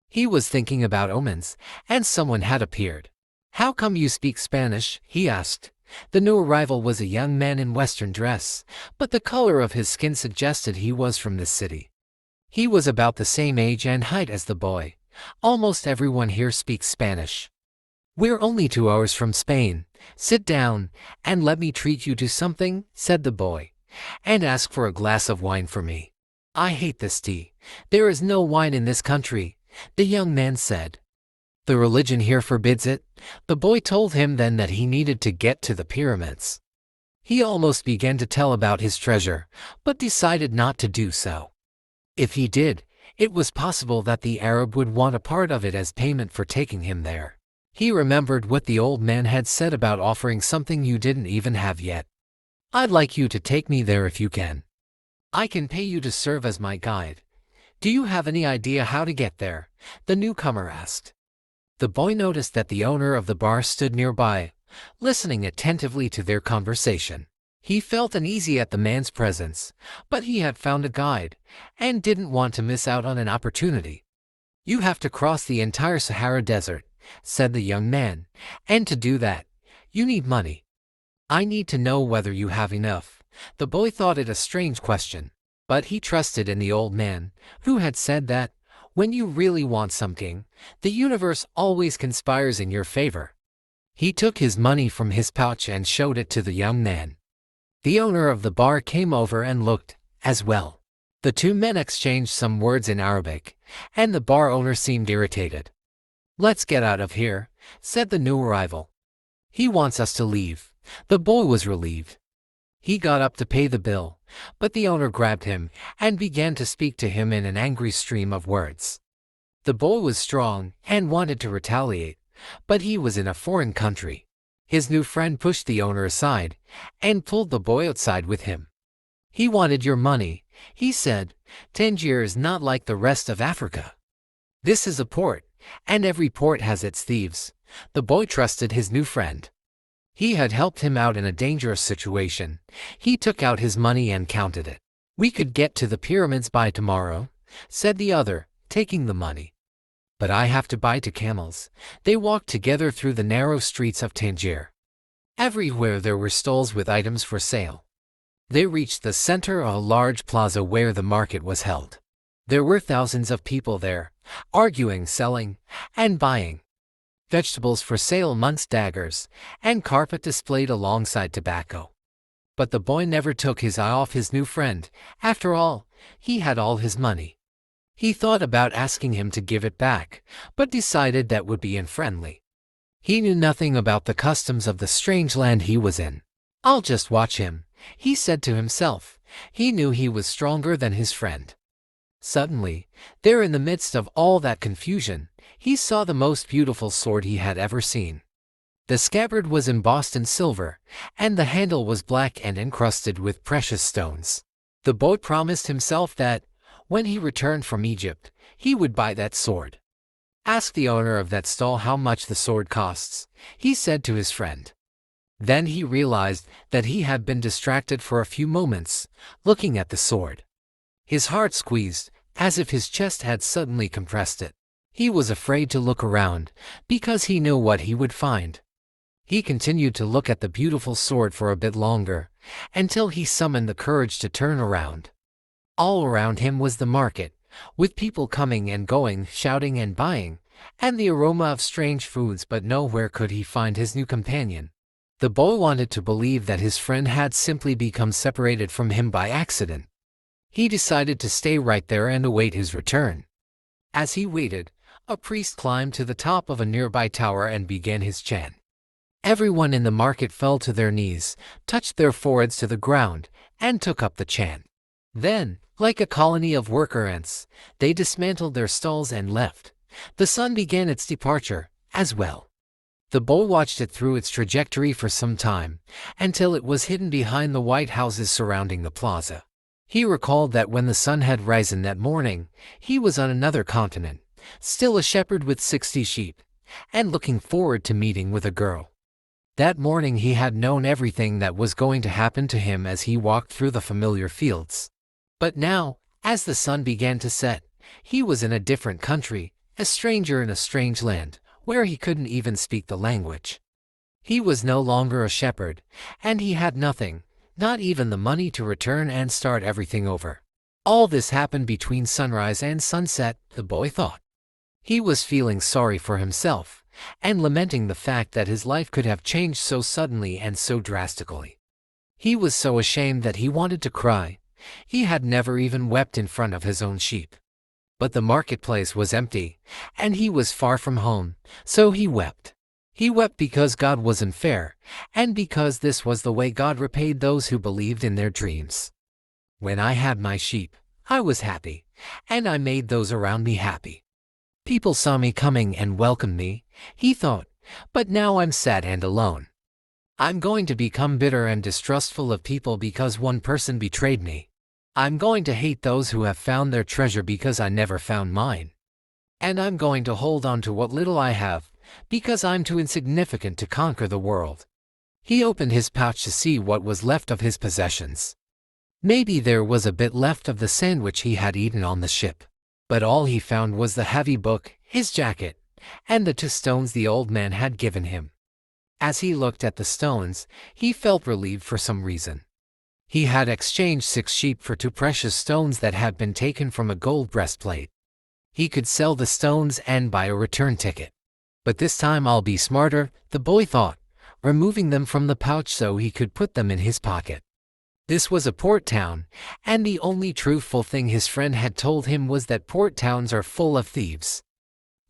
He was thinking about omens, and someone had appeared. "How come you speak Spanish?" he asked. The new arrival was a young man in Western dress, but the color of his skin suggested he was from this city. He was about the same age and height as the boy. "Almost everyone here speaks Spanish. We're only 2 hours from Spain. Sit down, and let me treat you to something," said the boy, "and ask for a glass of wine for me." "I hate this tea. There is no wine in this country," the young man said. "The religion here forbids it." The boy told him then that he needed to get to the pyramids. He almost began to tell about his treasure, but decided not to do so. If he did, it was possible that the Arab would want a part of it as payment for taking him there. He remembered what the old man had said about offering something you didn't even have yet. "I'd like you to take me there if you can. I can pay you to serve as my guide." "Do you have any idea how to get there?" the newcomer asked. The boy noticed that the owner of the bar stood nearby, listening attentively to their conversation. He felt uneasy at the man's presence, but he had found a guide, and didn't want to miss out on an opportunity. "You have to cross the entire Sahara Desert," said the young man, "and to do that, you need money." "I need to know whether you have enough." The boy thought it a strange question. But he trusted in the old man, who had said that, when you really want something, the universe always conspires in your favor. He took his money from his pouch and showed it to the young man. The owner of the bar came over and looked, as well. The two men exchanged some words in Arabic, and the bar owner seemed irritated. "Let's get out of here," said the new arrival. "He wants us to leave." The boy was relieved. He got up to pay the bill, but the owner grabbed him and began to speak to him in an angry stream of words. The boy was strong and wanted to retaliate, but he was in a foreign country. His new friend pushed the owner aside and pulled the boy outside with him. "He wanted your money," he said. "Tangier is not like the rest of Africa. This is a port, and every port has its thieves." The boy trusted his new friend. He had helped him out in a dangerous situation. He took out his money and counted it. "We could get to the pyramids by tomorrow," said the other, taking the money. "But I have to buy 2 camels." They walked together through the narrow streets of Tangier. Everywhere there were stalls with items for sale. They reached the center of a large plaza where the market was held. There were thousands of people there, arguing, selling, and buying. Vegetables for sale amongst daggers, and carpet displayed alongside tobacco. But the boy never took his eye off his new friend. After all, he had all his money. He thought about asking him to give it back, but decided that would be unfriendly. He knew nothing about the customs of the strange land he was in. "I'll just watch him," he said to himself. He knew he was stronger than his friend. Suddenly, there in the midst of all that confusion, he saw the most beautiful sword he had ever seen. The scabbard was embossed in silver, and the handle was black and encrusted with precious stones. The boy promised himself that, when he returned from Egypt, he would buy that sword. "Ask the owner of that stall how much the sword costs," he said to his friend. Then he realized that he had been distracted for a few moments, looking at the sword. His heart squeezed, as if his chest had suddenly compressed it. He was afraid to look around, because he knew what he would find. He continued to look at the beautiful sword for a bit longer, until he summoned the courage to turn around. All around him was the market, with people coming and going, shouting and buying, and the aroma of strange foods, but nowhere could he find his new companion. The boy wanted to believe that his friend had simply become separated from him by accident. He decided to stay right there and await his return. As he waited, a priest climbed to the top of a nearby tower and began his chant. Everyone in the market fell to their knees, touched their foreheads to the ground, and took up the chant. Then, like a colony of worker ants, they dismantled their stalls and left. The sun began its departure, as well. The boy watched it through its trajectory for some time, until it was hidden behind the white houses surrounding the plaza. He recalled that when the sun had risen that morning, he was on another continent, still a shepherd with 60 sheep, and looking forward to meeting with a girl. That morning he had known everything that was going to happen to him as he walked through the familiar fields. But now, as the sun began to set, he was in a different country, a stranger in a strange land, where he couldn't even speak the language. He was no longer a shepherd, and he had nothing, not even the money to return and start everything over. All this happened between sunrise and sunset, the boy thought. He was feeling sorry for himself, and lamenting the fact that his life could have changed so suddenly and so drastically. He was so ashamed that he wanted to cry. He had never even wept in front of his own sheep. But the marketplace was empty, and he was far from home, so he wept. He wept because God wasn't fair, and because this was the way God repaid those who believed in their dreams. "When I had my sheep, I was happy, and I made those around me happy. People saw me coming and welcomed me," he thought, "but now I'm sad and alone. I'm going to become bitter and distrustful of people because one person betrayed me. I'm going to hate those who have found their treasure because I never found mine. And I'm going to hold on to what little I have, because I'm too insignificant to conquer the world." He opened his pouch to see what was left of his possessions. Maybe there was a bit left of the sandwich he had eaten on the ship. But all he found was the heavy book, his jacket, and the 2 stones the old man had given him. As he looked at the stones, he felt relieved for some reason. He had exchanged 6 sheep for 2 precious stones that had been taken from a gold breastplate. He could sell the stones and buy a return ticket. But this time I'll be smarter, the boy thought, removing them from the pouch so he could put them in his pocket. This was a port town, and the only truthful thing his friend had told him was that port towns are full of thieves.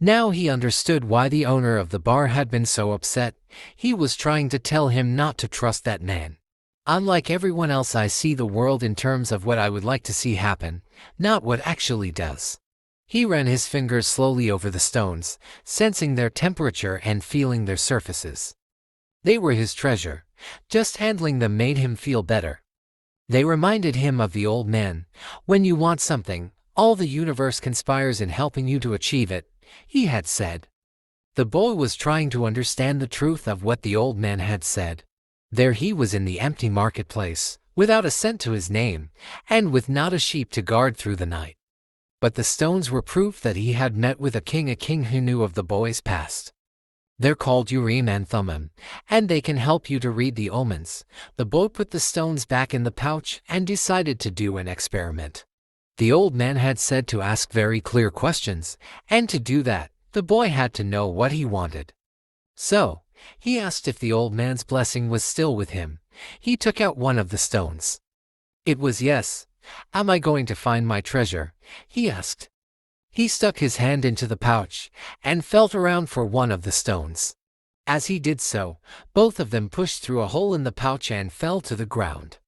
Now he understood why the owner of the bar had been so upset. He was trying to tell him not to trust that man. Unlike everyone else, I see the world in terms of what I would like to see happen, not what actually does. He ran his fingers slowly over the stones, sensing their temperature and feeling their surfaces. They were his treasure. Just handling them made him feel better. They reminded him of the old man. When you want something, all the universe conspires in helping you to achieve it, he had said. The boy was trying to understand the truth of what the old man had said. There he was in the empty marketplace, without a cent to his name, and with not a sheep to guard through the night. But the stones were proof that he had met with a king who knew of the boy's past. They're called Urim and Thummim, and they can help you to read the omens. The boy put the stones back in the pouch and decided to do an experiment. The old man had said to ask very clear questions, and to do that, the boy had to know what he wanted. So, he asked if the old man's blessing was still with him. He took out one of the stones. It was yes. Am I going to find my treasure? He asked. He stuck his hand into the pouch and felt around for one of the stones. As he did so, both of them pushed through a hole in the pouch and fell to the ground.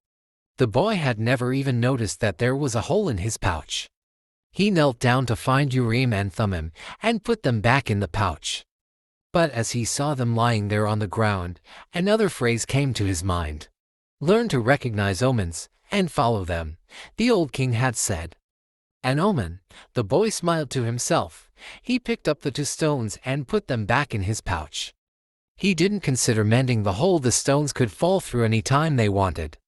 The boy had never even noticed that there was a hole in his pouch. He knelt down to find Urim and Thummim and put them back in the pouch. But as he saw them lying there on the ground, another phrase came to his mind. Learn to recognize omens and follow them, the old king had said. An omen, the boy smiled to himself. He picked up the 2 stones and put them back in his pouch. He didn't consider mending the hole the stones could fall through any time they wanted.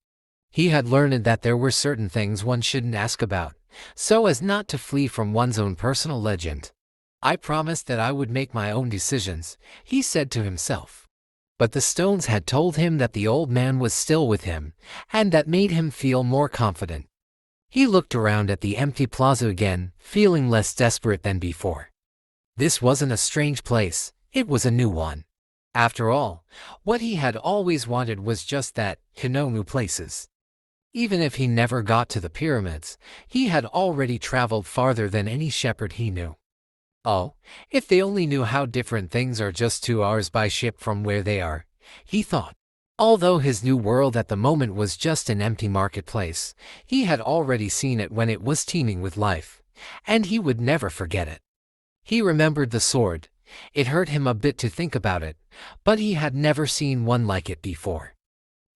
He had learned that there were certain things one shouldn't ask about, so as not to flee from one's own personal legend. I promised that I would make my own decisions, he said to himself. But the stones had told him that the old man was still with him, and that made him feel more confident. He looked around at the empty plaza again, feeling less desperate than before. This wasn't a strange place, it was a new one. After all, what he had always wanted was just that, to know new places. Even if he never got to the pyramids, he had already traveled farther than any shepherd he knew. Oh, if they only knew how different things are just 2 hours by ship from where they are, he thought. Although his new world at the moment was just an empty marketplace, he had already seen it when it was teeming with life, and he would never forget it. He remembered the sword. It hurt him a bit to think about it, but he had never seen one like it before.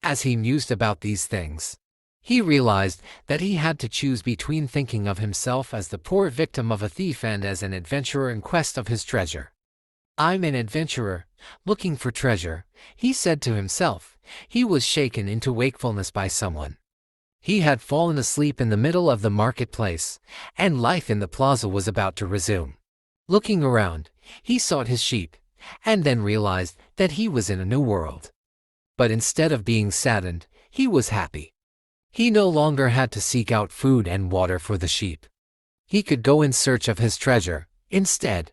As he mused about these things, he realized that he had to choose between thinking of himself as the poor victim of a thief and as an adventurer in quest of his treasure. I'm an adventurer, looking for treasure, he said to himself. He was shaken into wakefulness by someone. He had fallen asleep in the middle of the marketplace, and life in the plaza was about to resume. Looking around, he sought his sheep, and then realized that he was in a new world. But instead of being saddened, he was happy. He no longer had to seek out food and water for the sheep. He could go in search of his treasure, instead.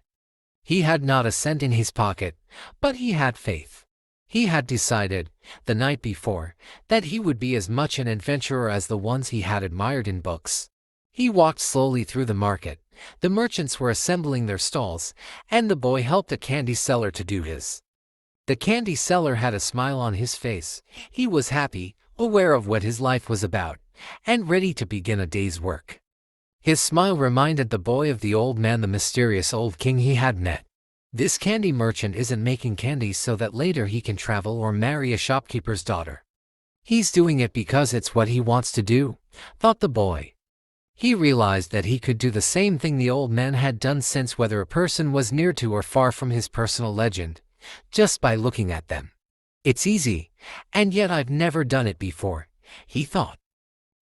He had not a cent in his pocket, but he had faith. He had decided, the night before, that he would be as much an adventurer as the ones he had admired in books. He walked slowly through the market. The merchants were assembling their stalls, and the boy helped a candy seller to do his. The candy seller had a smile on his face. He was happy, aware of what his life was about, and ready to begin a day's work. His smile reminded the boy of the old man, the mysterious old king he had met. This candy merchant isn't making candy so that later he can travel or marry a shopkeeper's daughter. He's doing it because it's what he wants to do, thought the boy. He realized that he could do the same thing the old man had done, since whether a person was near to or far from his personal legend, just by looking at them. It's easy, and yet I've never done it before, he thought.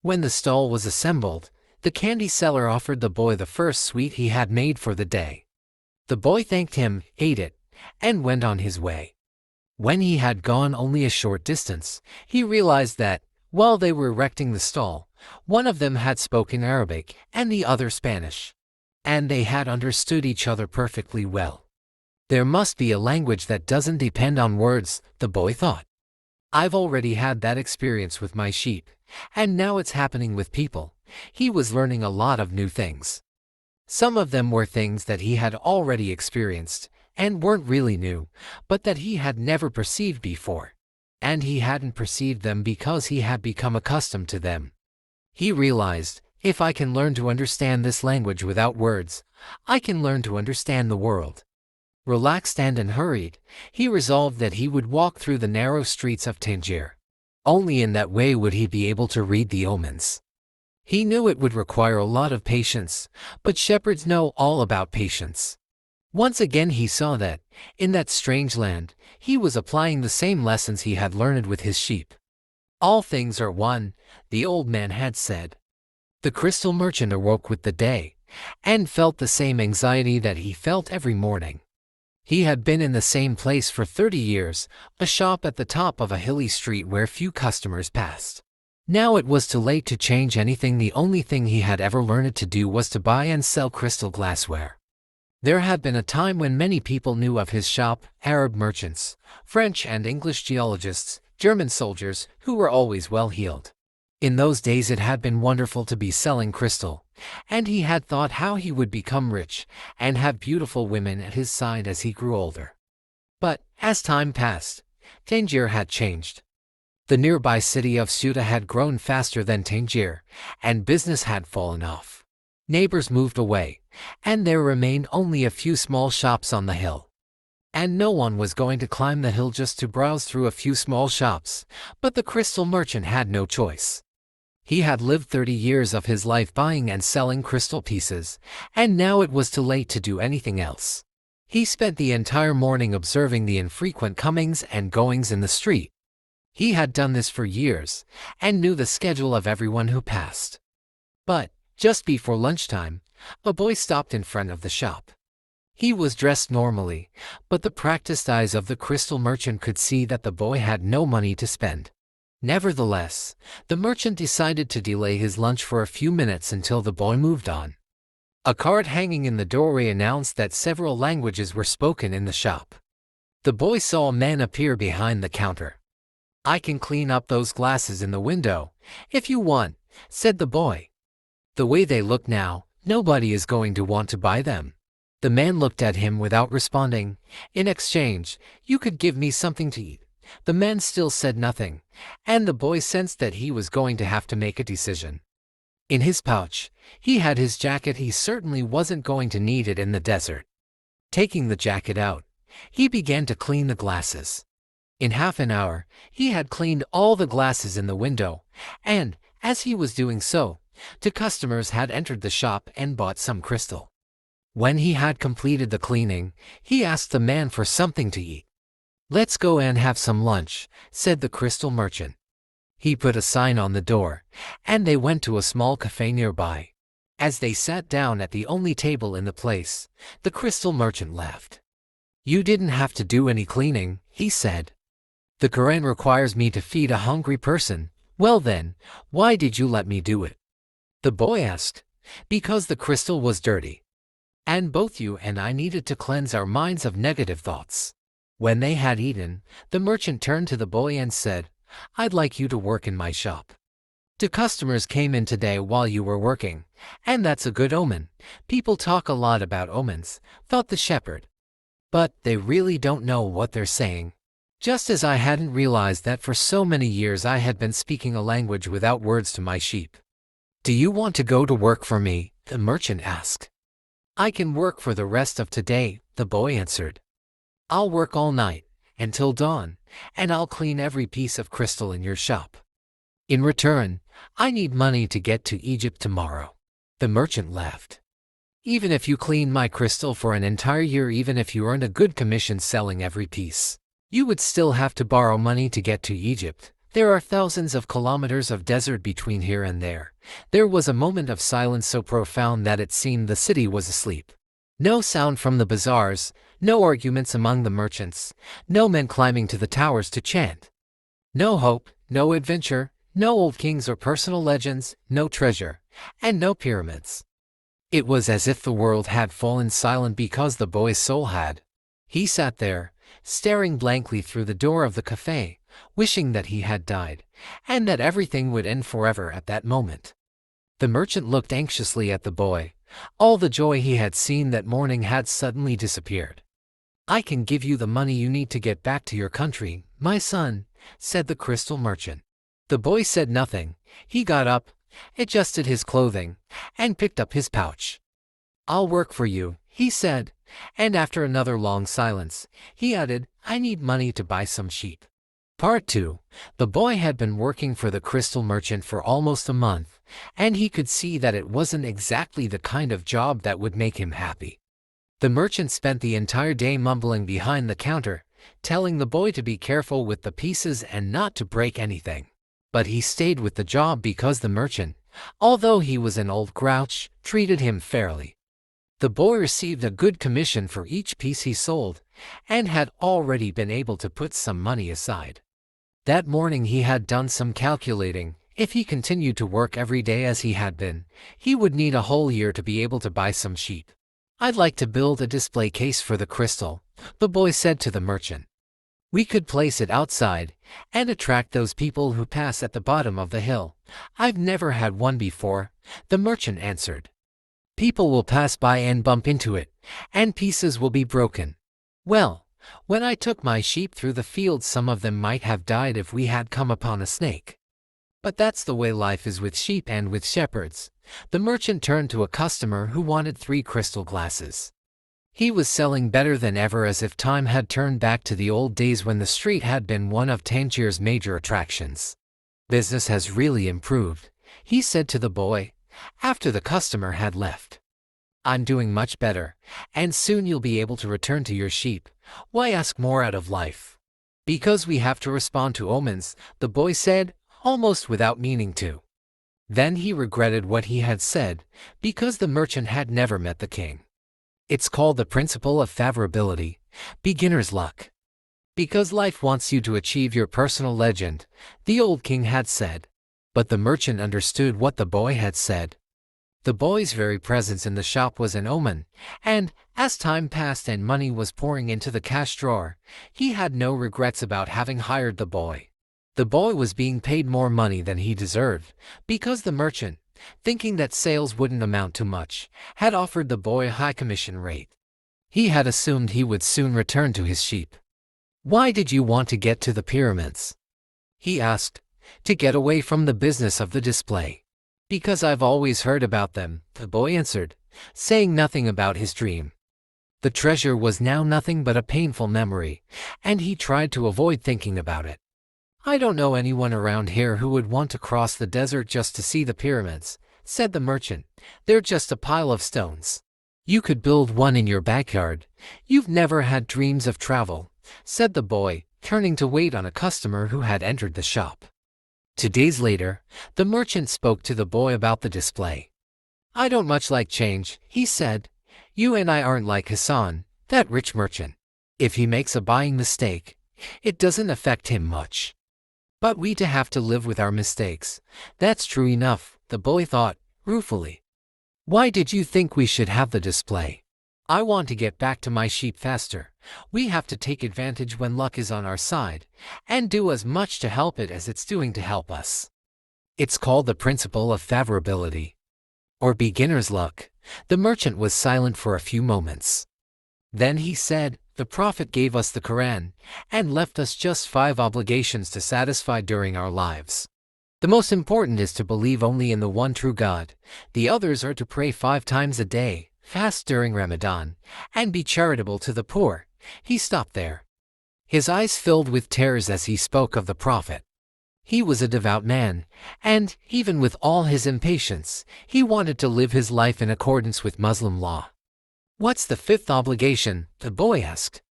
When the stall was assembled, the candy seller offered the boy the first sweet he had made for the day. The boy thanked him, ate it, and went on his way. When he had gone only a short distance, he realized that, While they were erecting the stall, one of them had spoken Arabic and the other Spanish, and they had understood each other perfectly well. There must be a language that doesn't depend on words, the boy thought. I've already had that experience with my sheep, and now it's happening with people. He was learning a lot of new things. Some of them were things that he had already experienced, and weren't really new, but that he had never perceived before. And he hadn't perceived them because he had become accustomed to them. He realized, if I can learn to understand this language without words, I can learn to understand the world. Relaxed and unhurried, he resolved that he would walk through the narrow streets of Tangier. Only in that way would he be able to read the omens. He knew it would require a lot of patience, but shepherds know all about patience. Once again he saw that, in that strange land, he was applying the same lessons he had learned with his sheep. All things are one, the old man had said. The crystal merchant awoke with the day, and felt the same anxiety that he felt every morning. He had been in the same place for 30 years, a shop at the top of a hilly street where few customers passed. Now it was too late to change anything. The only thing he had ever learned to do was to buy and sell crystal glassware. There had been a time when many people knew of his shop, Arab merchants, French and English geologists, German soldiers, who were always well-heeled. In those days it had been wonderful to be selling crystal, and he had thought how he would become rich and have beautiful women at his side as he grew older. But, as time passed, Tangier had changed. The nearby city of Ceuta had grown faster than Tangier, and business had fallen off. Neighbors moved away, and there remained only a few small shops on the hill. And no one was going to climb the hill just to browse through a few small shops, but the crystal merchant had no choice. He had lived 30 years of his life buying and selling crystal pieces, and now it was too late to do anything else. He spent the entire morning observing the infrequent comings and goings in the street. He had done this for years, and knew the schedule of everyone who passed. But, just before lunchtime, a boy stopped in front of the shop. He was dressed normally, but the practiced eyes of the crystal merchant could see that the boy had no money to spend. Nevertheless, the merchant decided to delay his lunch for a few minutes until the boy moved on. A card hanging in the doorway announced that several languages were spoken in the shop. The boy saw a man appear behind the counter. "I can clean up those glasses in the window, if you want," said the boy. "The way they look now, nobody is going to want to buy them." The man looked at him without responding. "In exchange, you could give me something to eat." The man still said nothing, and the boy sensed that he was going to have to make a decision. In his pouch, he had his jacket. He certainly wasn't going to need it in the desert. Taking the jacket out, he began to clean the glasses. In half an hour, he had cleaned all the glasses in the window, and, as he was doing so, two customers had entered the shop and bought some crystal. When he had completed the cleaning, he asked the man for something to eat. "Let's go and have some lunch," said the crystal merchant. He put a sign on the door, and they went to a small cafe nearby. As they sat down at the only table in the place, the crystal merchant laughed. "You didn't have to do any cleaning," he said. "The Quran requires me to feed a hungry person. Well then, why did you let me do it?" The boy asked. "Because the crystal was dirty. And both you and I needed to cleanse our minds of negative thoughts." When they had eaten, the merchant turned to the boy and said, "I'd like you to work in my shop. Two customers came in today while you were working, and that's a good omen. People talk a lot about omens," thought the shepherd. "But they really don't know what they're saying." Just as I hadn't realized that for so many years I had been speaking a language without words to my sheep. "Do you want to go to work for me?" the merchant asked. "I can work for the rest of today," the boy answered. "I'll work all night, until dawn, and I'll clean every piece of crystal in your shop. In return, I need money to get to Egypt tomorrow." The merchant laughed. "Even if you clean my crystal for an entire year, even if you earned a good commission selling every piece, you would still have to borrow money to get to Egypt. There are thousands of kilometers of desert between here and there." There was a moment of silence so profound that it seemed the city was asleep. No sound from the bazaars, no arguments among the merchants, no men climbing to the towers to chant. No hope, no adventure, No old kings or personal legends, no treasure, and no pyramids. It was as if the world had fallen silent because the boy's soul had. He sat there, staring blankly through the door of the cafe, wishing that he had died, and that everything would end forever at that moment. The merchant looked anxiously at the boy. All the joy he had seen that morning had suddenly disappeared. "I can give you the money you need to get back to your country, my son," said the crystal merchant. The boy said nothing. He got up, adjusted his clothing, and picked up his pouch. "I'll work for you," he said, and after another long silence, he added, "I need money to buy some sheep." Part 2. The boy had been working for the crystal merchant for almost a month, and he could see that it wasn't exactly the kind of job that would make him happy. The merchant spent the entire day mumbling behind the counter, telling the boy to be careful with the pieces and not to break anything. But he stayed with the job because the merchant, although he was an old grouch, treated him fairly. The boy received a good commission for each piece he sold, and had already been able to put some money aside. That morning he had done some calculating. If he continued to work every day as he had been, he would need a whole year to be able to buy some sheep. "I'd like to build a display case for the crystal," the boy said to the merchant. "We could place it outside and attract those people who pass at the bottom of the hill." "I've never had one before," the merchant answered. "People will pass by and bump into it, and pieces will be broken. Well, when I took my sheep through the fields, some of them might have died if we had come upon a snake. But that's the way life is with sheep and with shepherds." The merchant turned to a customer who wanted 3 crystal glasses. He was selling better than ever, as if time had turned back to the old days when the street had been one of Tangier's major attractions. "Business has really improved," he said to the boy, after the customer had left. "I'm doing much better, and soon you'll be able to return to your sheep. Why ask more out of life?" "Because we have to respond to omens," the boy said, almost without meaning to. Then he regretted what he had said, because the merchant had never met the king. "It's called the principle of favorability, beginner's luck. Because life wants you to achieve your personal legend," the old king had said. But the merchant understood what the boy had said. The boy's very presence in the shop was an omen, and, as time passed and money was pouring into the cash drawer, he had no regrets about having hired the boy. The boy was being paid more money than he deserved, because the merchant, thinking that sales wouldn't amount to much, had offered the boy a high commission rate. He had assumed he would soon return to his sheep. "Why did you want to get to the pyramids?" he asked. "To get away from the business of the display." "Because I've always heard about them," the boy answered, saying nothing about his dream. The treasure was now nothing but a painful memory, and he tried to avoid thinking about it. "I don't know anyone around here who would want to cross the desert just to see the pyramids," said the merchant. "They're just a pile of stones. You could build one in your backyard." "You've never had dreams of travel," said the boy, turning to wait on a customer who had entered the shop. 2 days later, the merchant spoke to the boy about the display. "I don't much like change," he said. "You and I aren't like Hassan, that rich merchant. If he makes a buying mistake, it doesn't affect him much. But we have to live with our mistakes." "That's true enough," the boy thought, ruefully. "Why did you think we should have the display?" "I want to get back to my sheep faster. We have to take advantage when luck is on our side, and do as much to help it as it's doing to help us. It's called the principle of favorability, or beginner's luck." The merchant was silent for a few moments. Then he said, "The Prophet gave us the Quran, and left us just 5 obligations to satisfy during our lives. The most important is to believe only in the one true God. The others are to pray 5 times a day, fast during Ramadan, and be charitable to the poor." He stopped there. His eyes filled with tears as he spoke of the Prophet. He was a devout man, and, even with all his impatience, he wanted to live his life in accordance with Muslim law. "What's the 5th obligation?" the boy asked.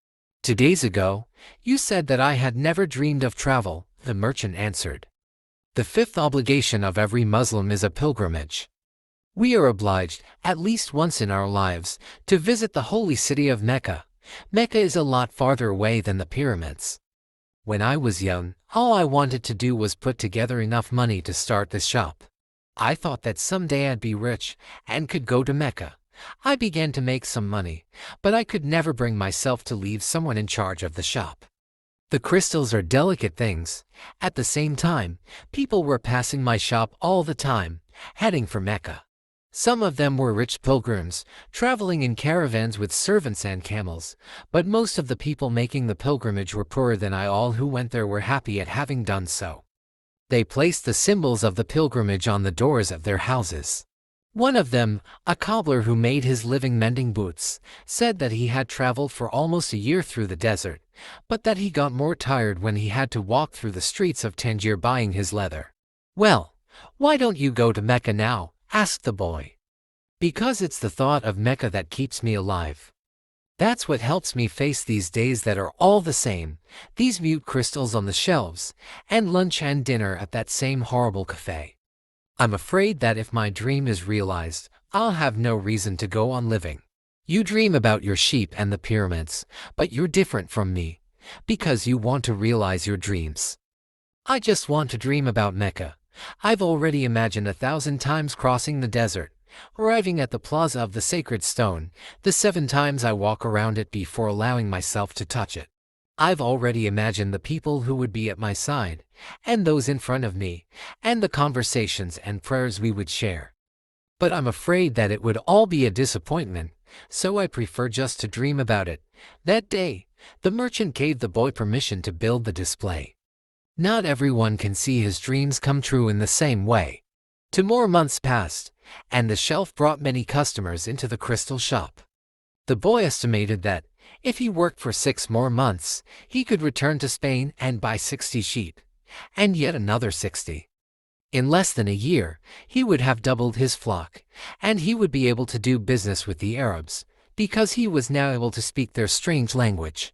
2 days ago, you said that I had never dreamed of travel," the merchant answered. "The 5th obligation of every Muslim is a pilgrimage. We are obliged, at least once in our lives, to visit the holy city of Mecca. Mecca is a lot farther away than the pyramids. When I was young, all I wanted to do was put together enough money to start this shop. I thought that someday I'd be rich and could go to Mecca. I began to make some money, but I could never bring myself to leave someone in charge of the shop. The crystals are delicate things. At the same time, people were passing my shop all the time, heading for Mecca. Some of them were rich pilgrims, traveling in caravans with servants and camels, but most of the people making the pilgrimage were poorer than I. All who went there were happy at having done so. They placed the symbols of the pilgrimage on the doors of their houses. One of them, a cobbler who made his living mending boots, said that he had traveled for almost a year through the desert, but that he got more tired when he had to walk through the streets of Tangier buying his leather. "Well, why don't you go to Mecca now?" asked the boy. "Because it's the thought of Mecca that keeps me alive. That's what helps me face these days that are all the same, these mute crystals on the shelves, and lunch and dinner at that same horrible cafe. I'm afraid that if my dream is realized, I'll have no reason to go on living. You dream about your sheep and the pyramids, but you're different from me, because you want to realize your dreams. I just want to dream about Mecca. I've already imagined 1,000 times crossing the desert, arriving at the plaza of the sacred stone, the 7 times I walk around it before allowing myself to touch it. I've already imagined the people who would be at my side, and those in front of me, and the conversations and prayers we would share. But I'm afraid that it would all be a disappointment, so I prefer just to dream about it." That day, the merchant gave the boy permission to build the display. Not everyone can see his dreams come true in the same way. 2 more months passed, and the shelf brought many customers into the crystal shop. The boy estimated that, if he worked for 6 more months, he could return to Spain and buy 60 sheep, and yet another 60. In less than a year, he would have doubled his flock, and he would be able to do business with the Arabs, because he was now able to speak their strange language.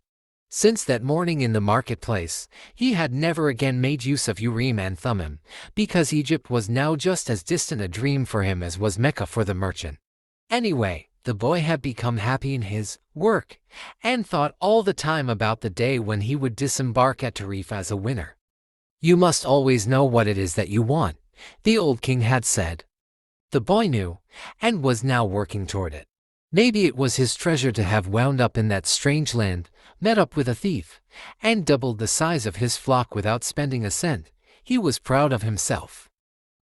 Since that morning in the marketplace, he had never again made use of Urim and Thummim, because Egypt was now just as distant a dream for him as was Mecca for the merchant. Anyway, the boy had become happy in his work, and thought all the time about the day when he would disembark at Tarif as a winner. "You must always know what it is that you want," the old king had said. The boy knew, and was now working toward it. Maybe it was his treasure to have wound up in that strange land, met up with a thief, and doubled the size of his flock without spending a cent. He was proud of himself.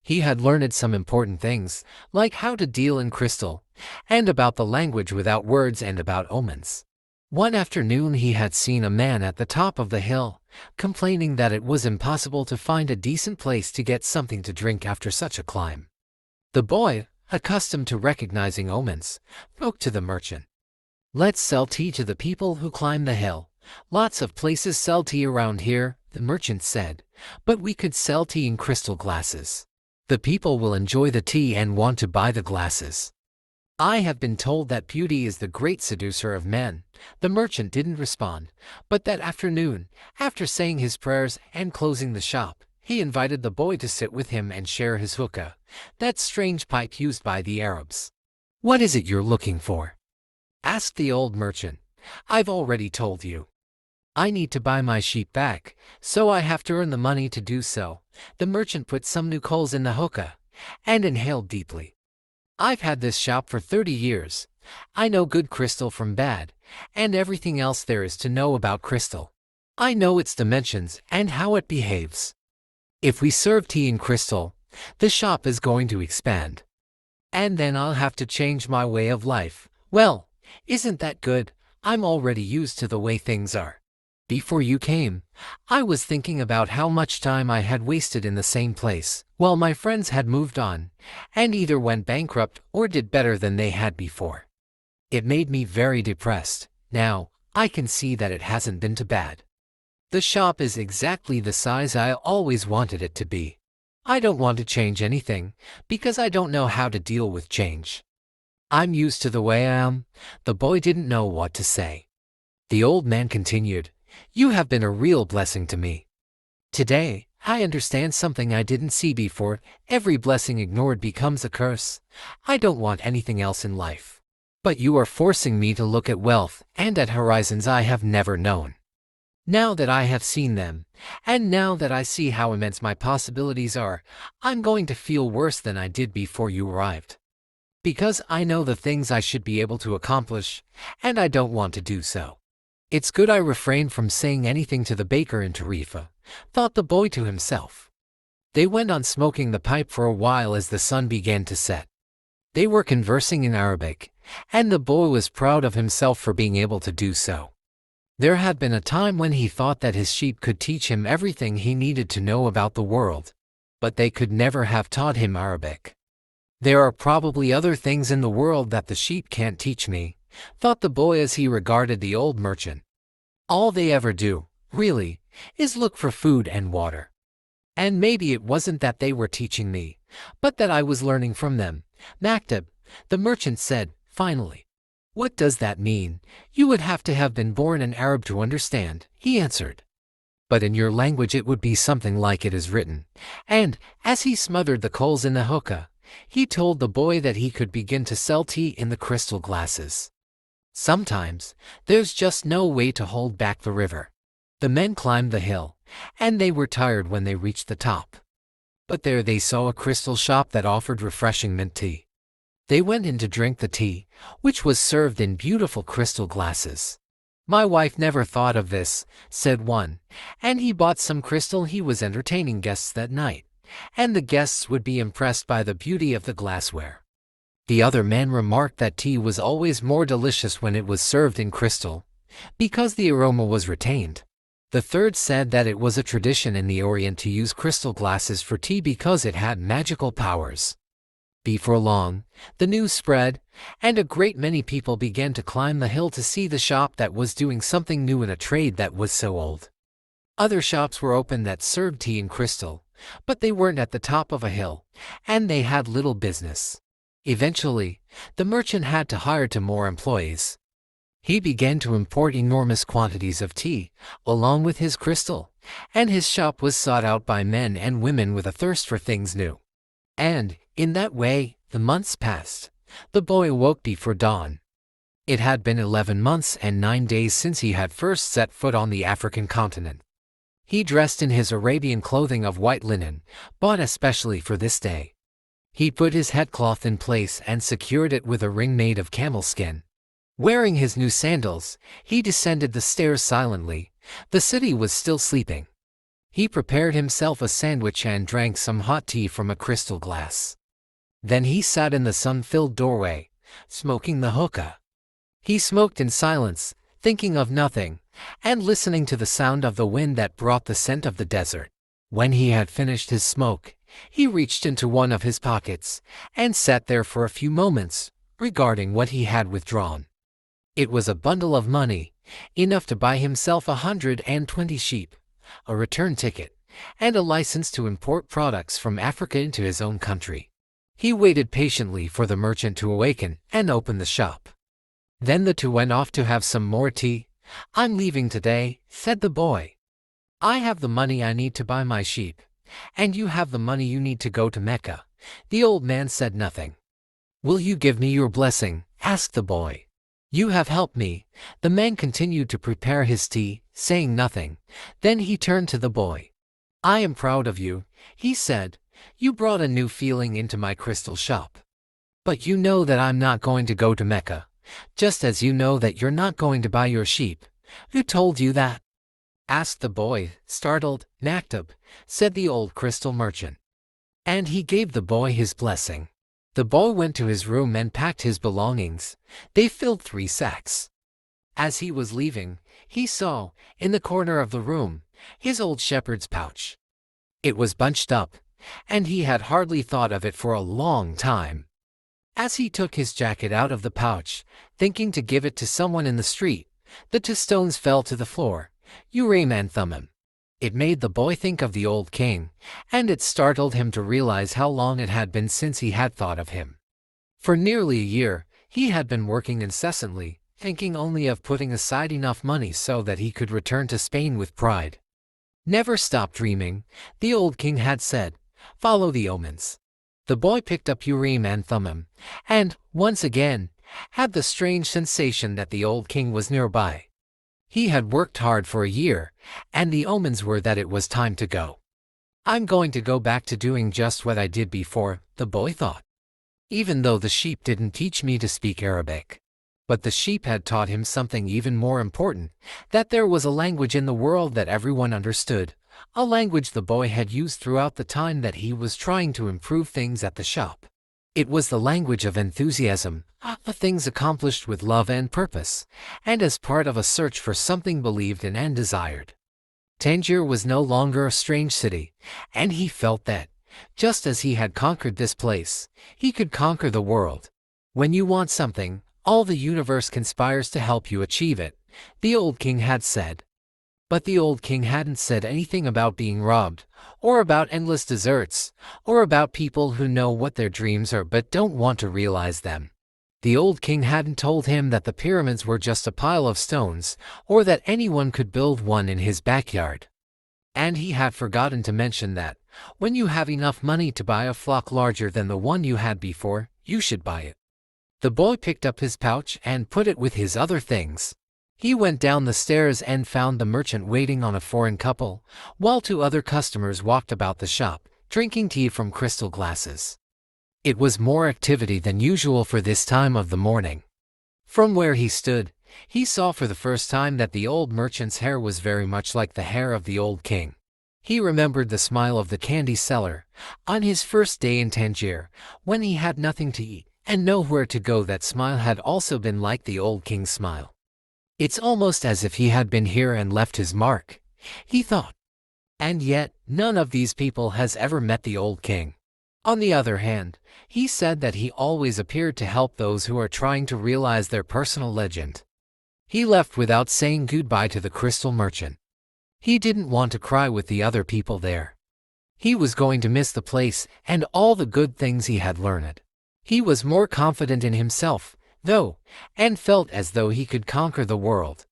He had learned some important things, like how to deal in crystal, and about the language without words and about omens. One afternoon he had seen a man at the top of the hill, complaining that it was impossible to find a decent place to get something to drink after such a climb. The boy, accustomed to recognizing omens, spoke to the merchant. "Let's sell tea to the people who climb the hill. Lots of places sell tea around here," the merchant said, "but we could sell tea in crystal glasses. The people will enjoy the tea and want to buy the glasses." "I have been told that beauty is the great seducer of men." The merchant didn't respond, but that afternoon, after saying his prayers and closing the shop, he invited the boy to sit with him and share his hookah, that strange pipe used by the Arabs. "What is it you're looking for?" asked the old merchant. "I've already told you. I need to buy my sheep back, so I have to earn the money to do so." The merchant put some new coals in the hookah, and inhaled deeply. "I've had this shop for 30 years. I know good crystal from bad, and everything else there is to know about crystal. I know its dimensions and how it behaves. If we serve tea in crystal, the shop is going to expand. And then I'll have to change my way of life. Well, isn't that good? I'm already used to the way things are. Before you came, I was thinking about how much time I had wasted in the same place, while my friends had moved on, and either went bankrupt or did better than they had before. It made me very depressed. Now, I can see that it hasn't been too bad. The shop is exactly the size I always wanted it to be. I don't want to change anything, because I don't know how to deal with change. I'm used to the way I am." The boy didn't know what to say. The old man continued, "You have been a real blessing to me. Today, I understand something I didn't see before. Every blessing ignored becomes a curse. I don't want anything else in life. But you are forcing me to look at wealth and at horizons I have never known. Now that I have seen them, and now that I see how immense my possibilities are, I'm going to feel worse than I did before you arrived. Because I know the things I should be able to accomplish, and I don't want to do so. It's good I refrained from saying anything to the baker in Tarifa, thought the boy to himself. They went on smoking the pipe for a while as the sun began to set. They were conversing in Arabic, and the boy was proud of himself for being able to do so. There had been a time when he thought that his sheep could teach him everything he needed to know about the world, but they could never have taught him Arabic. There are probably other things in the world that the sheep can't teach me, thought the boy as he regarded the old merchant. All they ever do, really, is look for food and water. And maybe it wasn't that they were teaching me, but that I was learning from them. Maktab, the merchant said, finally. What does that mean? You would have to have been born an Arab to understand, he answered. But in your language it would be something like it is written. And, as he smothered the coals in the hookah, he told the boy that he could begin to sell tea in the crystal glasses. Sometimes, there's just no way to hold back the river. The men climbed the hill, and they were tired when they reached the top. But there they saw a crystal shop that offered refreshing mint tea. They went in to drink the tea, which was served in beautiful crystal glasses. My wife never thought of this, said one, and he bought some crystal. He was entertaining guests that night, and the guests would be impressed by the beauty of the glassware. The other man remarked that tea was always more delicious when it was served in crystal, because the aroma was retained. The third said that it was a tradition in the Orient to use crystal glasses for tea because it had magical powers. Before long, the news spread, and a great many people began to climb the hill to see the shop that was doing something new in a trade that was so old. Other shops were open that served tea in crystal, but they weren't at the top of a hill, and they had little business. Eventually, the merchant had to hire more employees. He began to import enormous quantities of tea, along with his crystal, and his shop was sought out by men and women with a thirst for things new. And, in that way, the months passed. The boy awoke before dawn. It had been 11 months and 9 days since he had first set foot on the African continent. He dressed in his Arabian clothing of white linen, bought especially for this day. He put his headcloth in place and secured it with a ring made of camel skin. Wearing his new sandals, he descended the stairs silently. The city was still sleeping. He prepared himself a sandwich and drank some hot tea from a crystal glass. Then he sat in the sun-filled doorway, smoking the hookah. He smoked in silence, thinking of nothing, and listening to the sound of the wind that brought the scent of the desert. When he had finished his smoke, he reached into one of his pockets, and sat there for a few moments, regarding what he had withdrawn. It was a bundle of money, enough to buy himself 120 sheep, a return ticket, and a license to import products from Africa into his own country. He waited patiently for the merchant to awaken and open the shop. Then the two went off to have some more tea. I'm leaving today, said the boy. I have the money I need to buy my sheep, and you have the money you need to go to Mecca. The old man said nothing. Will you give me your blessing? Asked the boy. You have helped me. The man continued to prepare his tea, saying nothing. Then he turned to the boy. I am proud of you, he said. You brought a new feeling into my crystal shop. But you know that I'm not going to go to Mecca, just as you know that you're not going to buy your sheep. Who told you that? Asked the boy, startled. Maktab, said the old crystal merchant. And he gave the boy his blessing. The boy went to his room and packed his belongings. They filled 3 sacks. As he was leaving, he saw, in the corner of the room, his old shepherd's pouch. It was bunched up, and he had hardly thought of it for a long time. As he took his jacket out of the pouch, thinking to give it to someone in the street, the 2 stones fell to the floor. Urim and Thummim. It made the boy think of the old king, and it startled him to realize how long it had been since he had thought of him. For nearly a year, he had been working incessantly, thinking only of putting aside enough money so that he could return to Spain with pride. Never stop dreaming, the old king had said. Follow the omens. The boy picked up Urim and Thummim, and, once again, had the strange sensation that the old king was nearby. He had worked hard for a year, and the omens were that it was time to go. I'm going to go back to doing just what I did before, the boy thought. Even though the sheep didn't teach me to speak Arabic. But the sheep had taught him something even more important, that there was a language in the world that everyone understood, a language the boy had used throughout the time that he was trying to improve things at the shop. It was the language of enthusiasm, of things accomplished with love and purpose, and as part of a search for something believed in and desired. Tangier was no longer a strange city, and he felt that, just as he had conquered this place, he could conquer the world. When you want something, all the universe conspires to help you achieve it, the old king had said. But the old king hadn't said anything about being robbed, or about endless deserts, or about people who know what their dreams are but don't want to realize them. The old king hadn't told him that the pyramids were just a pile of stones, or that anyone could build one in his backyard. And he had forgotten to mention that, when you have enough money to buy a flock larger than the one you had before, you should buy it. The boy picked up his pouch and put it with his other things. He went down the stairs and found the merchant waiting on a foreign couple, while two other customers walked about the shop, drinking tea from crystal glasses. It was more activity than usual for this time of the morning. From where he stood, he saw for the first time that the old merchant's hair was very much like the hair of the old king. He remembered the smile of the candy seller, on his first day in Tangier, when he had nothing to eat and nowhere to go. That smile had also been like the old king's smile. It's almost as if he had been here and left his mark, he thought. And yet, none of these people has ever met the old king. On the other hand, he said that he always appeared to help those who are trying to realize their personal legend. He left without saying goodbye to the crystal merchant. He didn't want to cry with the other people there. He was going to miss the place and all the good things he had learned. He was more confident in himself, though, and felt as though he could conquer the world.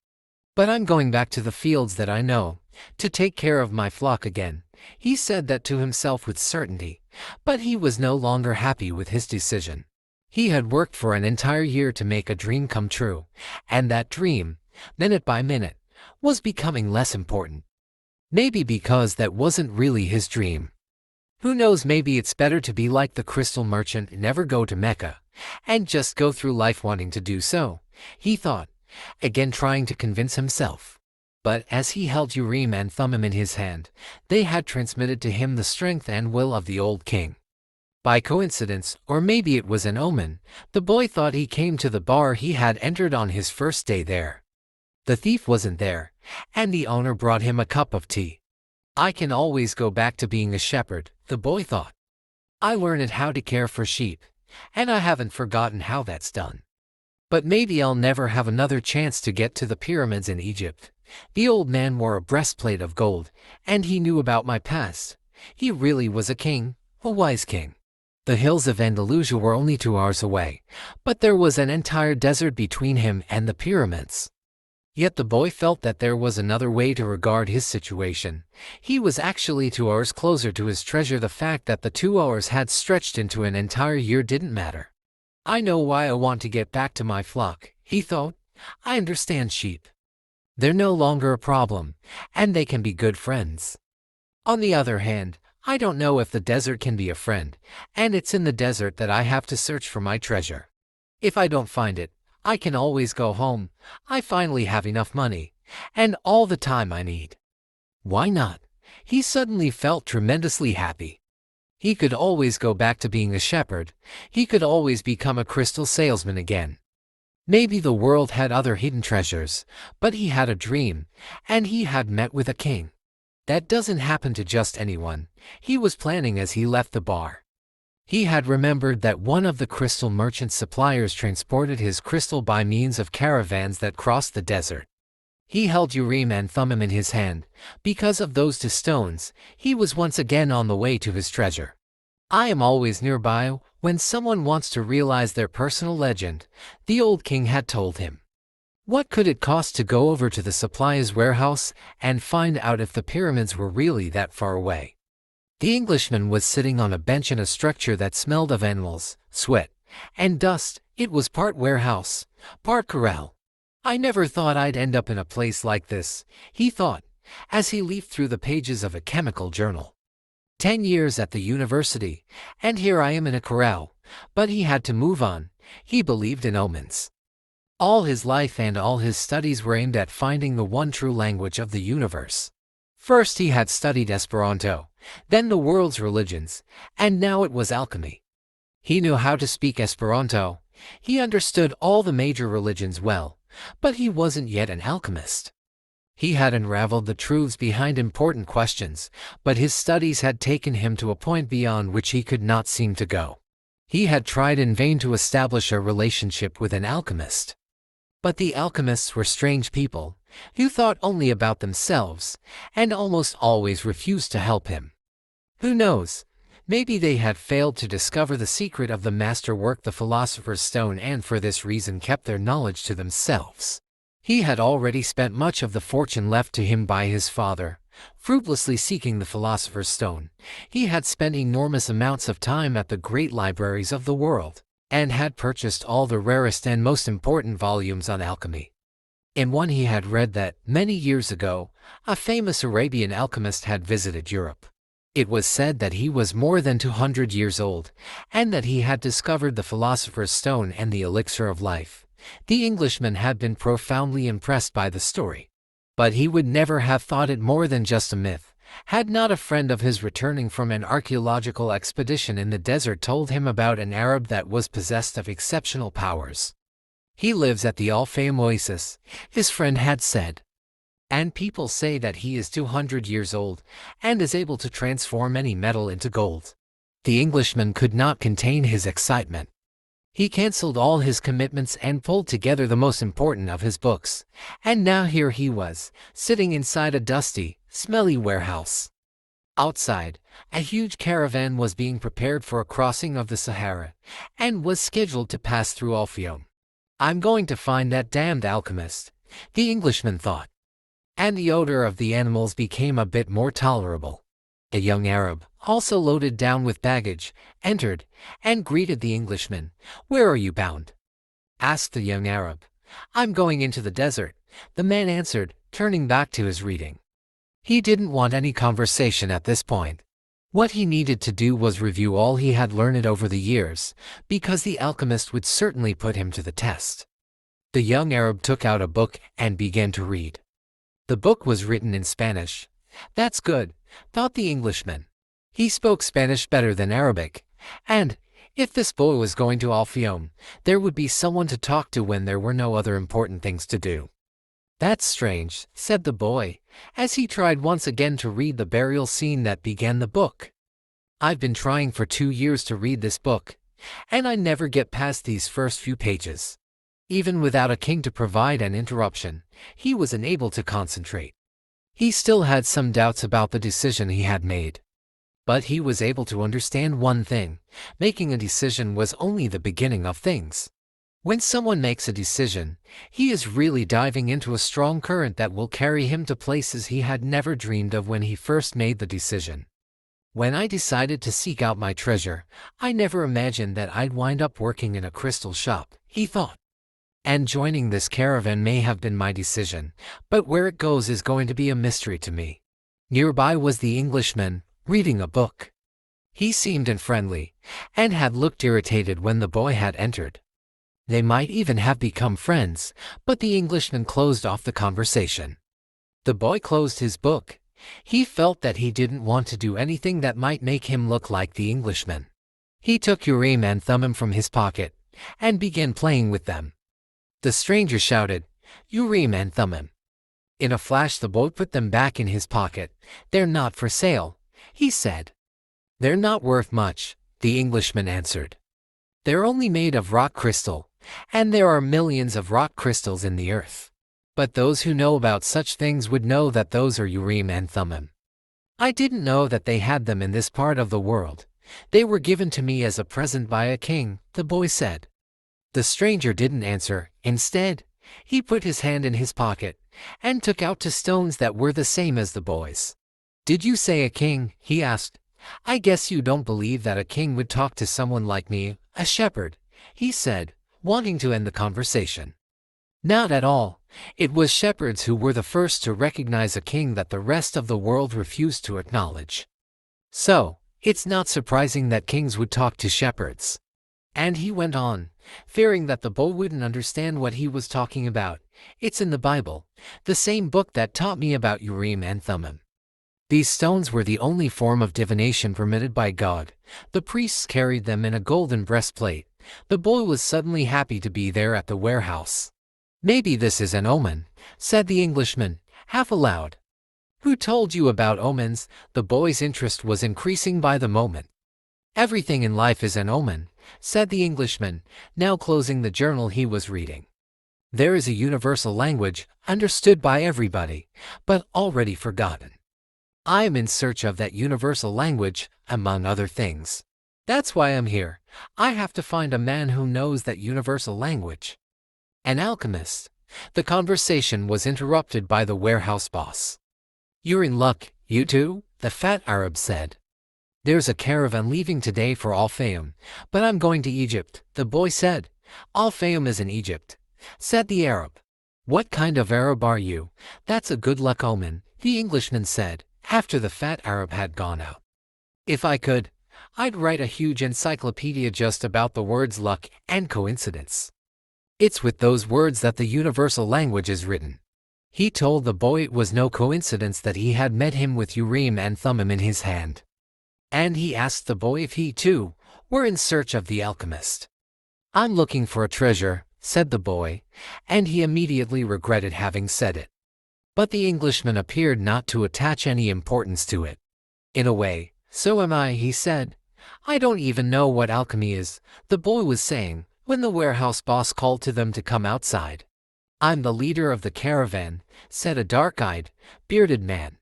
But I'm going back to the fields that I know, to take care of my flock again. He said that to himself with certainty, but he was no longer happy with his decision. He had worked for an entire year to make a dream come true, and that dream, minute by minute, was becoming less important. Maybe because that wasn't really his dream. Who knows, maybe it's better to be like the crystal merchant and never go to Mecca, and just go through life wanting to do so, he thought, again trying to convince himself. But as he held Urim and Thummim in his hand, they had transmitted to him the strength and will of the old king. By coincidence, or maybe it was an omen, the boy thought he came to the bar he had entered on his first day there. The thief wasn't there, and the owner brought him a cup of tea. I can always go back to being a shepherd, the boy thought. I learned how to care for sheep, and I haven't forgotten how that's done. But maybe I'll never have another chance to get to the pyramids in Egypt. The old man wore a breastplate of gold, and he knew about my past. He really was a king, a wise king. The hills of Andalusia were only 2 hours away, but there was an entire desert between him and the pyramids. Yet the boy felt that there was another way to regard his situation. He was actually 2 hours closer to his treasure. The fact that the 2 hours had stretched into an entire year didn't matter. I know why I want to get back to my flock, he thought. I understand sheep. They're no longer a problem, and they can be good friends. On the other hand, I don't know if the desert can be a friend, and it's in the desert that I have to search for my treasure. If I don't find it, I can always go home. I finally have enough money, and all the time I need. Why not? He suddenly felt tremendously happy. He could always go back to being a shepherd. He could always become a crystal salesman again. Maybe the world had other hidden treasures, but he had a dream, and he had met with a king. That doesn't happen to just anyone, he was planning as he left the bar. He had remembered that one of the crystal merchant's suppliers transported his crystal by means of caravans that crossed the desert. He held Urim and Thummim in his hand. Because of those 2 stones, he was once again on the way to his treasure. I am always nearby when someone wants to realize their personal legend, the old king had told him. What could it cost to go over to the supplier's warehouse and find out if the pyramids were really that far away? The Englishman was sitting on a bench in a structure that smelled of animals, sweat, and dust. It was part warehouse, part corral. I never thought I'd end up in a place like this, he thought, as he leafed through the pages of a chemical journal. 10 years at the university, and here I am in a corral. But he had to move on. He believed in omens. All his life and all his studies were aimed at finding the one true language of the universe. First he had studied Esperanto, then the world's religions, and now it was alchemy. He knew how to speak Esperanto. He understood all the major religions well, but he wasn't yet an alchemist. He had unraveled the truths behind important questions, but his studies had taken him to a point beyond which he could not seem to go. He had tried in vain to establish a relationship with an alchemist. But the alchemists were strange people, who thought only about themselves, and almost always refused to help him. Who knows? Maybe they had failed to discover the secret of the masterwork, the Philosopher's Stone, and for this reason kept their knowledge to themselves. He had already spent much of the fortune left to him by his father, fruitlessly seeking the Philosopher's Stone. He had spent enormous amounts of time at the great libraries of the world, and had purchased all the rarest and most important volumes on alchemy. In one he had read that, many years ago, a famous Arabian alchemist had visited Europe. It was said that he was more than 200 years old, and that he had discovered the Philosopher's Stone and the elixir of life. The Englishman had been profoundly impressed by the story. But he would never have thought it more than just a myth, had not a friend of his returning from an archaeological expedition in the desert told him about an Arab that was possessed of exceptional powers. He lives at the Al-Fayoum oasis, his friend had said. And people say that he is 200 years old, and is able to transform any metal into gold. The Englishman could not contain his excitement. He cancelled all his commitments and pulled together the most important of his books, and now here he was, sitting inside a dusty, smelly warehouse. Outside, a huge caravan was being prepared for a crossing of the Sahara, and was scheduled to pass through Al-Fayoum. I'm going to find that damned alchemist, the Englishman thought. And the odor of the animals became a bit more tolerable. A young Arab, also loaded down with baggage, entered, and greeted the Englishman. "Where are you bound?" asked the young Arab. "I'm going into the desert," the man answered, turning back to his reading. He didn't want any conversation at this point. What he needed to do was review all he had learned over the years, because the alchemist would certainly put him to the test. The young Arab took out a book and began to read. The book was written in Spanish. "That's good," thought the Englishman. He spoke Spanish better than Arabic, and, if this boy was going to Al-Fayoum, there would be someone to talk to when there were no other important things to do. "That's strange," said the boy, as he tried once again to read the burial scene that began the book. "I've been trying for 2 years to read this book, and I never get past these first few pages." Even without a king to provide an interruption, he was unable to concentrate. He still had some doubts about the decision he had made. But he was able to understand one thing: making a decision was only the beginning of things. When someone makes a decision, he is really diving into a strong current that will carry him to places he had never dreamed of when he first made the decision. "When I decided to seek out my treasure, I never imagined that I'd wind up working in a crystal shop," he thought. "And joining this caravan may have been my decision, but where it goes is going to be a mystery to me." Nearby was the Englishman, reading a book. He seemed unfriendly, and had looked irritated when the boy had entered. They might even have become friends, but the Englishman closed off the conversation. The boy closed his book. He felt that he didn't want to do anything that might make him look like the Englishman. He took Urim and Thummim from his pocket, and began playing with them. The stranger shouted, "Urim and Thummim." In a flash the boy put them back in his pocket. "They're not for sale," he said. "They're not worth much," the Englishman answered. "They're only made of rock crystal, and there are millions of rock crystals in the earth. But those who know about such things would know that those are Urim and Thummim. I didn't know that they had them in this part of the world. They were given to me as a present by a king," the boy said. The stranger didn't answer. Instead, he put his hand in his pocket, and took out 2 stones that were the same as the boy's. "Did you say a king?" he asked. "I guess you don't believe that a king would talk to someone like me, a shepherd," he said, wanting to end the conversation. Not at all. It was shepherds who were the first to recognize a king that the rest of the world refused to acknowledge. So, it's not surprising that kings would talk to shepherds. And he went on, fearing that the boy wouldn't understand what he was talking about. It's in the Bible, the same book that taught me about Urim and Thummim. These stones were the only form of divination permitted by God. The priests carried them in a golden breastplate. The boy was suddenly happy to be there at the warehouse. Maybe this is an omen, said the Englishman, half aloud. Who told you about omens? The boy's interest was increasing by the moment. Everything in life is an omen, said the Englishman, now closing the journal he was reading. There is a universal language, understood by everybody, but already forgotten. I am in search of that universal language, among other things. That's why I'm here. I have to find a man who knows that universal language. An alchemist. The conversation was interrupted by the warehouse boss. You're in luck, you two, the fat Arab said. There's a caravan leaving today for Al-Fayum, but I'm going to Egypt, the boy said. Al-Fayum is in Egypt, said the Arab. What kind of Arab are you? That's a good luck omen, the Englishman said, after the fat Arab had gone out. If I could, I'd write a huge encyclopedia just about the words luck and coincidence. It's with those words that the universal language is written. He told the boy it was no coincidence that he had met him with Urim and Thummim in his hand. And he asked the boy if he, too, were in search of the alchemist. I'm looking for a treasure, said the boy, and he immediately regretted having said it. But the Englishman appeared not to attach any importance to it. In a way, so am I, he said. I don't even know what alchemy is, the boy was saying, when the warehouse boss called to them to come outside. I'm the leader of the caravan, said a dark-eyed, bearded man.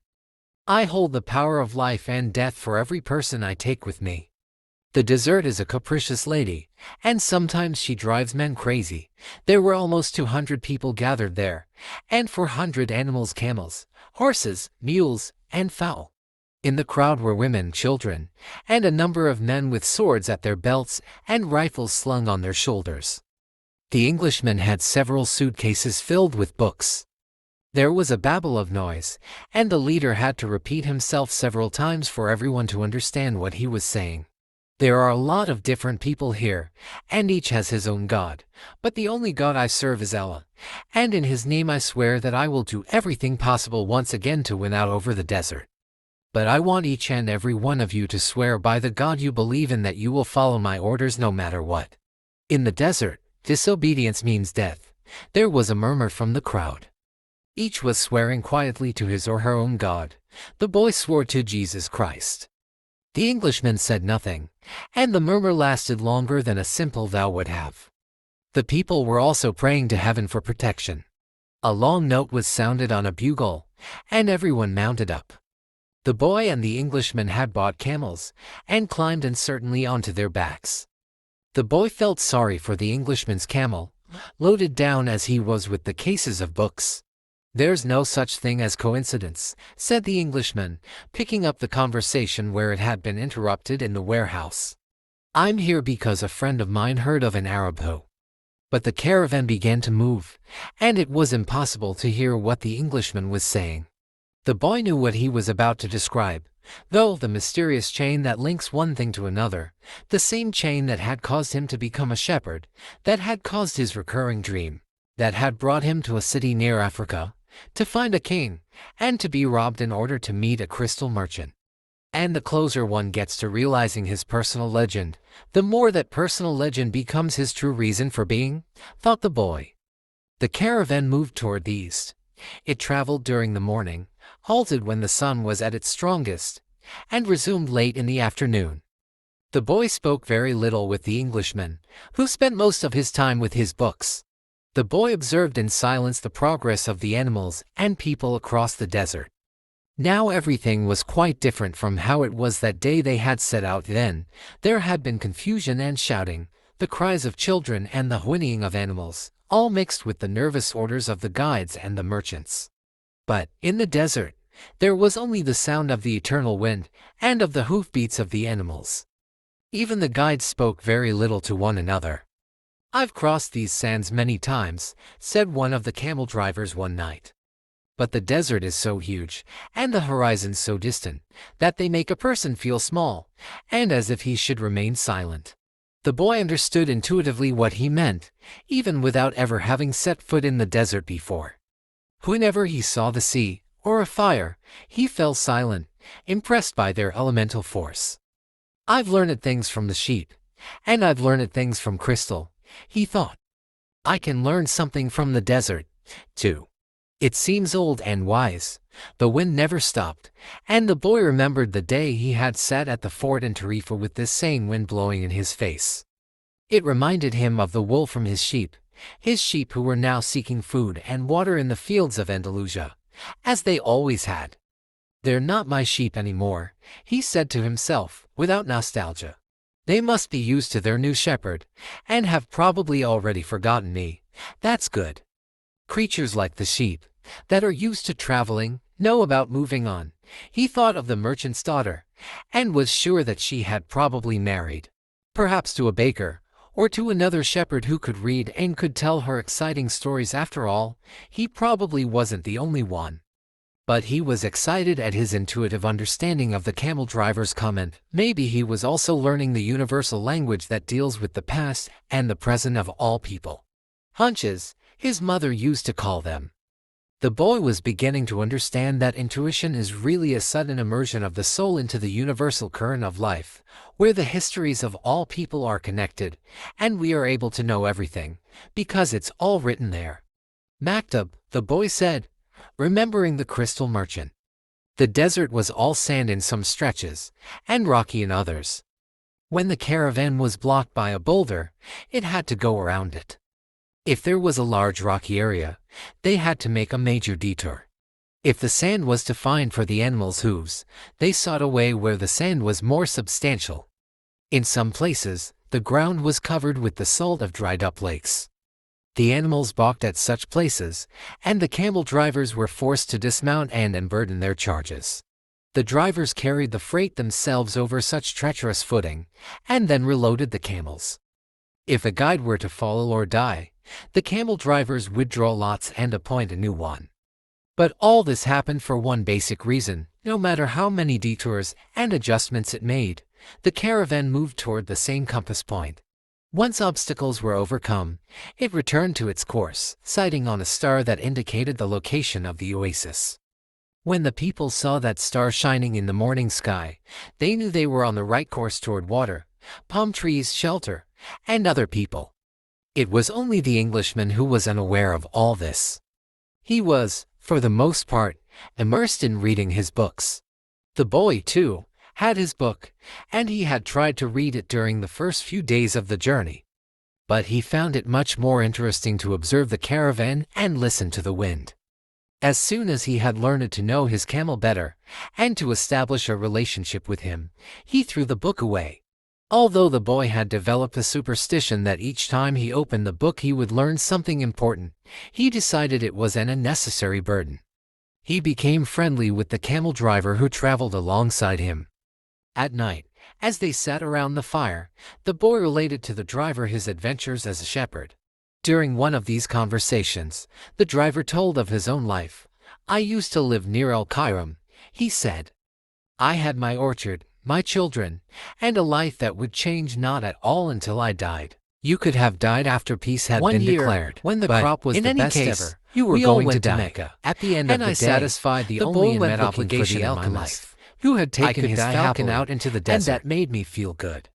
I hold the power of life and death for every person I take with me. The desert is a capricious lady, and sometimes she drives men crazy. There were almost 200 people gathered there, and 400 animals, camels, horses, mules, and fowl. In the crowd were women, children, and a number of men with swords at their belts and rifles slung on their shoulders. The Englishman had several suitcases filled with books. There was a babble of noise, and the leader had to repeat himself several times for everyone to understand what he was saying. There are a lot of different people here, and each has his own God, but the only God I serve is Allah, and in His name I swear that I will do everything possible once again to win out over the desert. But I want each and every one of you to swear by the God you believe in that you will follow my orders no matter what. In the desert, disobedience means death. There was a murmur from the crowd. Each was swearing quietly to his or her own God. The boy swore to Jesus Christ. The Englishman said nothing, and the murmur lasted longer than a simple vow would have. The people were also praying to heaven for protection. A long note was sounded on a bugle, and everyone mounted up. The boy and the Englishman had bought camels, and climbed uncertainly onto their backs. The boy felt sorry for the Englishman's camel, loaded down as he was with the cases of books. There's no such thing as coincidence, said the Englishman, picking up the conversation where it had been interrupted in the warehouse. I'm here because a friend of mine heard of an Arab who. But the caravan began to move, and it was impossible to hear what the Englishman was saying. The boy knew what he was about to describe, though the mysterious chain that links one thing to another, the same chain that had caused him to become a shepherd, that had caused his recurring dream, that had brought him to a city near Africa, to find a king, and to be robbed in order to meet a crystal merchant. And the closer one gets to realizing his personal legend, the more that personal legend becomes his true reason for being, thought the boy. The caravan moved toward the east. It traveled during the morning, halted when the sun was at its strongest, and resumed late in the afternoon. The boy spoke very little with the Englishman, who spent most of his time with his books. The boy observed in silence the progress of the animals and people across the desert. Now everything was quite different from how it was that day they had set out. Then there had been confusion and shouting, the cries of children and the whinnying of animals, all mixed with the nervous orders of the guides and the merchants. But, in the desert, there was only the sound of the eternal wind and of the hoofbeats of the animals. Even the guides spoke very little to one another. "I've crossed these sands many times," said one of the camel drivers one night. "But the desert is so huge, and the horizon so distant, that they make a person feel small, and as if he should remain silent." The boy understood intuitively what he meant, even without ever having set foot in the desert before. Whenever he saw the sea, or a fire, he fell silent, impressed by their elemental force. "I've learned things from the sheep, and I've learned things from crystal," he thought. "I can learn something from the desert, too. It seems old and wise." The wind never stopped, and the boy remembered the day he had sat at the fort in Tarifa with this same wind blowing in his face. It reminded him of the wool from his sheep who were now seeking food and water in the fields of Andalusia, as they always had. "They're not my sheep anymore," he said to himself, without nostalgia. "They must be used to their new shepherd, and have probably already forgotten me. That's good. Creatures like the sheep, that are used to traveling, know about moving on." He thought of the merchant's daughter, and was sure that she had probably married, perhaps to a baker, or to another shepherd who could read and could tell her exciting stories. After all, he probably wasn't the only one. But he was excited at his intuitive understanding of the camel driver's comment. Maybe he was also learning the universal language that deals with the past and the present of all people. Hunches, his mother used to call them. The boy was beginning to understand that intuition is really a sudden immersion of the soul into the universal current of life, where the histories of all people are connected, and we are able to know everything, because it's all written there. "Maktab," the boy said, remembering the crystal merchant. The desert was all sand in some stretches, and rocky in others. When the caravan was blocked by a boulder, it had to go around it. If there was a large rocky area, they had to make a major detour. If the sand was to find for the animals' hooves, they sought a way where the sand was more substantial. In some places, the ground was covered with the salt of dried-up lakes. The animals balked at such places, and the camel drivers were forced to dismount and unburden their charges. The drivers carried the freight themselves over such treacherous footing, and then reloaded the camels. If a guide were to fall or die, the camel drivers would draw lots and appoint a new one. But all this happened for one basic reason: no matter how many detours and adjustments it made, the caravan moved toward the same compass point. Once obstacles were overcome, it returned to its course, sighting on a star that indicated the location of the oasis. When the people saw that star shining in the morning sky, they knew they were on the right course toward water, palm trees, shelter, and other people. It was only the Englishman who was unaware of all this. He was, for the most part, immersed in reading his books. The boy, too, had his book, and he had tried to read it during the first few days of the journey. But he found it much more interesting to observe the caravan and listen to the wind. As soon as he had learned to know his camel better, and to establish a relationship with him, he threw the book away. Although the boy had developed a superstition that each time he opened the book he would learn something important, he decided it was an unnecessary burden. He became friendly with the camel driver who traveled alongside him. At night, as they sat around the fire, the boy related to the driver his adventures as a shepherd. During one of these conversations, the driver told of his own life. "I used to live near Al-Khairam," he said. "I had my orchard, my children, and a life that would change not at all until I died." You could have died after peace had been declared, when the crop was the best ever. You were going to die. Mecca. At the end of the day, satisfied the only met obligation in my life, who had taken his falcon out into the desert, and that made me feel good.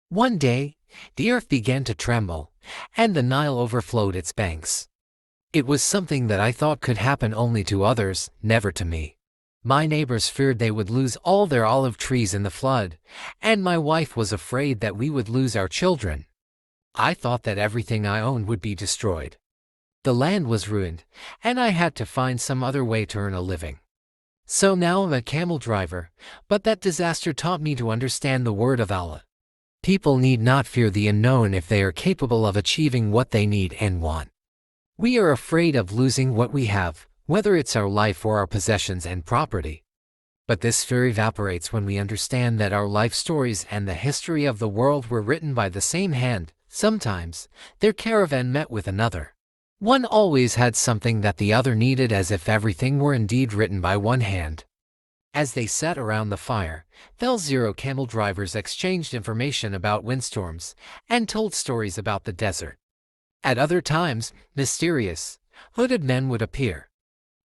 One day, the earth began to tremble, and the Nile overflowed its banks. It was something that I thought could happen only to others, never to me. My neighbors feared they would lose all their olive trees in the flood, and my wife was afraid that we would lose our children. I thought that everything I owned would be destroyed. The land was ruined, and I had to find some other way to earn a living. So now I'm a camel driver, but that disaster taught me to understand the word of Allah. People need not fear the unknown if they are capable of achieving what they need and want. We are afraid of losing what we have, whether it's our life or our possessions and property. But this fear evaporates when we understand that our life stories and the history of the world were written by the same hand, Sometimes, their caravan met with another. One always had something that the other needed, as if everything were indeed written by one hand. As they sat around the fire, zero camel drivers exchanged information about windstorms and told stories about the desert. At other times, mysterious, hooded men would appear.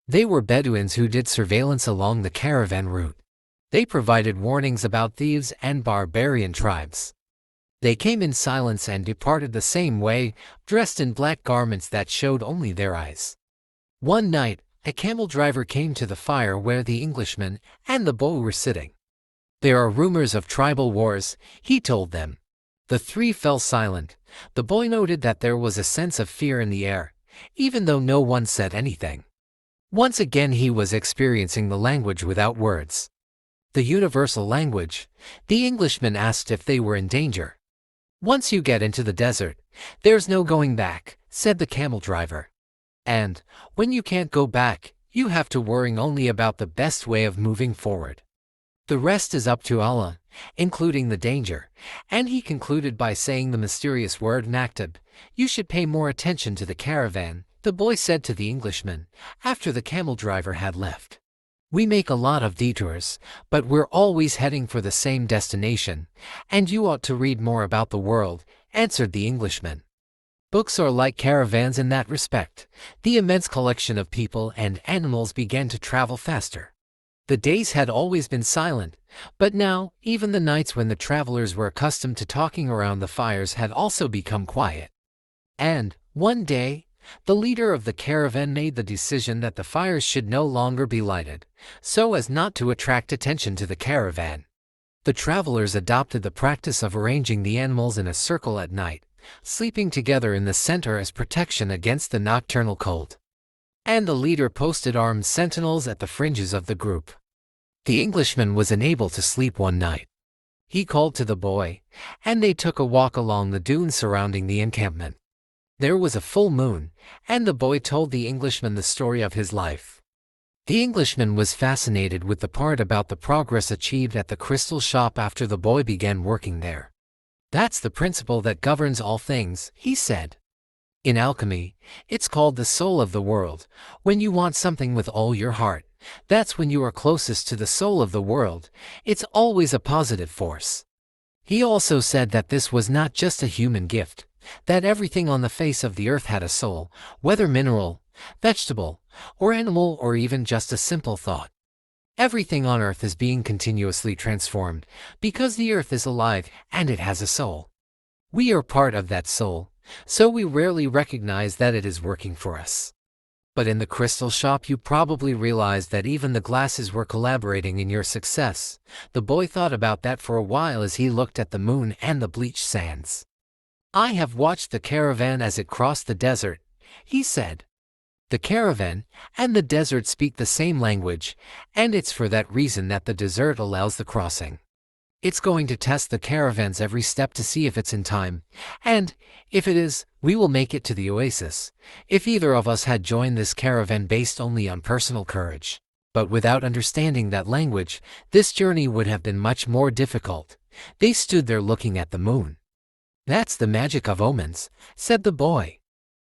They were Bedouins who did surveillance along the caravan route. They provided warnings about thieves and barbarian tribes. They came in silence and departed the same way, dressed in black garments that showed only their eyes. One night, a camel driver came to the fire where the Englishman and the boy were sitting. "There are rumors of tribal wars," he told them. The three fell silent. The boy noted that there was a sense of fear in the air, even though no one said anything. Once again he was experiencing the language without words. The universal language. The Englishman asked if they were in danger. "Once you get into the desert, there's no going back," said the camel driver. "And, when you can't go back, you have to worry only about the best way of moving forward. The rest is up to Allah, including the danger." And he concluded by saying the mysterious word "maktub." "You should pay more attention to the caravan," the boy said to the Englishman, after the camel driver had left. "We make a lot of detours, but we're always heading for the same destination, and you ought to read more about the world," answered the Englishman. Books are like caravans in that respect. The immense collection of people and animals began to travel faster. The days had always been silent, but now, even the nights when the travelers were accustomed to talking around the fires had also become quiet. And, one day, the leader of the caravan made the decision that the fires should no longer be lighted, so as not to attract attention to the caravan. The travelers adopted the practice of arranging the animals in a circle at night, sleeping together in the center as protection against the nocturnal cold. And the leader posted armed sentinels at the fringes of the group. The Englishman was unable to sleep one night. He called to the boy, and they took a walk along the dunes surrounding the encampment. There was a full moon, and the boy told the Englishman the story of his life. The Englishman was fascinated with the part about the progress achieved at the crystal shop after the boy began working there. "That's the principle that governs all things," he said. "In alchemy, it's called the soul of the world. When you want something with all your heart, that's when you are closest to the soul of the world. It's always a positive force." He also said that this was not just a human gift, that everything on the face of the earth had a soul, whether mineral, vegetable, or animal, or even just a simple thought. Everything on earth is being continuously transformed, because the earth is alive and it has a soul. We are part of that soul, so we rarely recognize that it is working for us. But in the crystal shop you probably realized that even the glasses were collaborating in your success. The boy thought about that for a while as he looked at the moon and the bleached sands. "I have watched the caravan as it crossed the desert," he said. "The caravan and the desert speak the same language, and it's for that reason that the desert allows the crossing. It's going to test the caravans every step to see if it's in time, and, if it is, we will make it to the oasis. If either of us had joined this caravan based only on personal courage, but without understanding that language, this journey would have been much more difficult." They stood there looking at the moon. "That's the magic of omens," said the boy.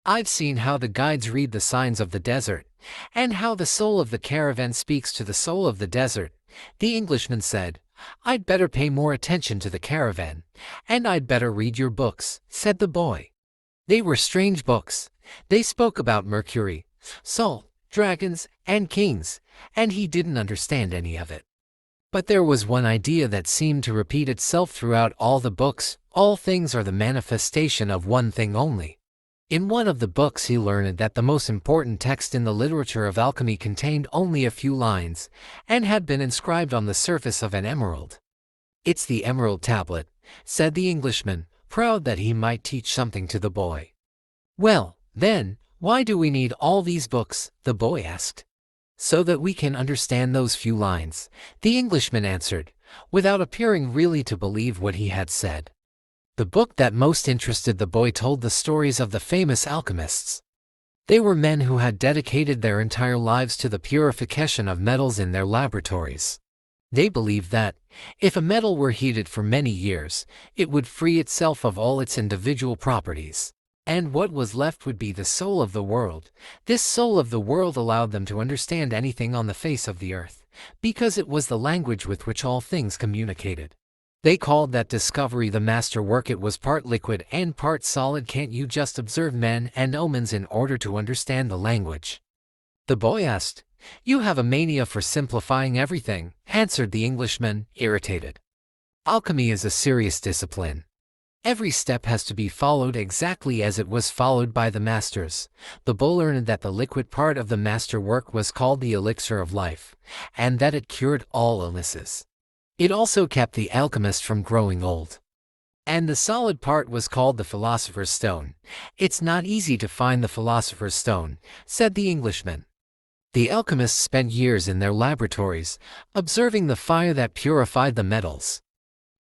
"I've seen how the guides read the signs of the desert, and how the soul of the caravan speaks to the soul of the desert." The Englishman said, "I'd better pay more attention to the caravan, and I'd better read your books," said the boy. They were strange books. They spoke about Mercury, salt, dragons, and kings, and he didn't understand any of it. But there was one idea that seemed to repeat itself throughout all the books: all things are the manifestation of one thing only. In one of the books he learned that the most important text in the literature of alchemy contained only a few lines, and had been inscribed on the surface of an emerald. "It's the emerald tablet," said the Englishman, proud that he might teach something to the boy. "Well, then, why do we need all these books?" the boy asked. "So that we can understand those few lines," the Englishman answered, without appearing really to believe what he had said. The book that most interested the boy told the stories of the famous alchemists. They were men who had dedicated their entire lives to the purification of metals in their laboratories. They believed that, if a metal were heated for many years, it would free itself of all its individual properties. And what was left would be the soul of the world. This soul of the world allowed them to understand anything on the face of the earth, because it was the language with which all things communicated. They called that discovery the masterwork. It was part liquid and part solid. Can't you just observe men and omens in order to understand the language? The boy asked. You have a mania for simplifying everything, answered the Englishman, irritated. Alchemy is a serious discipline. Every step has to be followed exactly as it was followed by the masters. The boy learned that the liquid part of the masterwork was called the elixir of life, and that it cured all illnesses. It also kept the alchemist from growing old. And the solid part was called the philosopher's stone. It's not easy to find the philosopher's stone, said the Englishman. The alchemists spent years in their laboratories, observing the fire that purified the metals.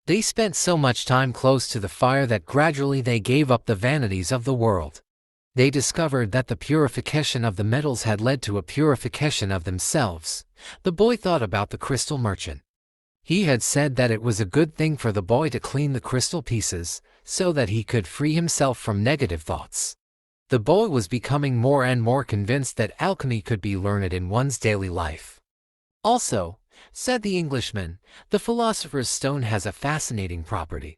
They spent so much time close to the fire that gradually they gave up the vanities of the world. They discovered that the purification of the metals had led to a purification of themselves. The boy thought about the crystal merchant. He had said that it was a good thing for the boy to clean the crystal pieces, so that he could free himself from negative thoughts. The boy was becoming more and more convinced that alchemy could be learned in one's daily life. Also, said the Englishman, the philosopher's stone has a fascinating property.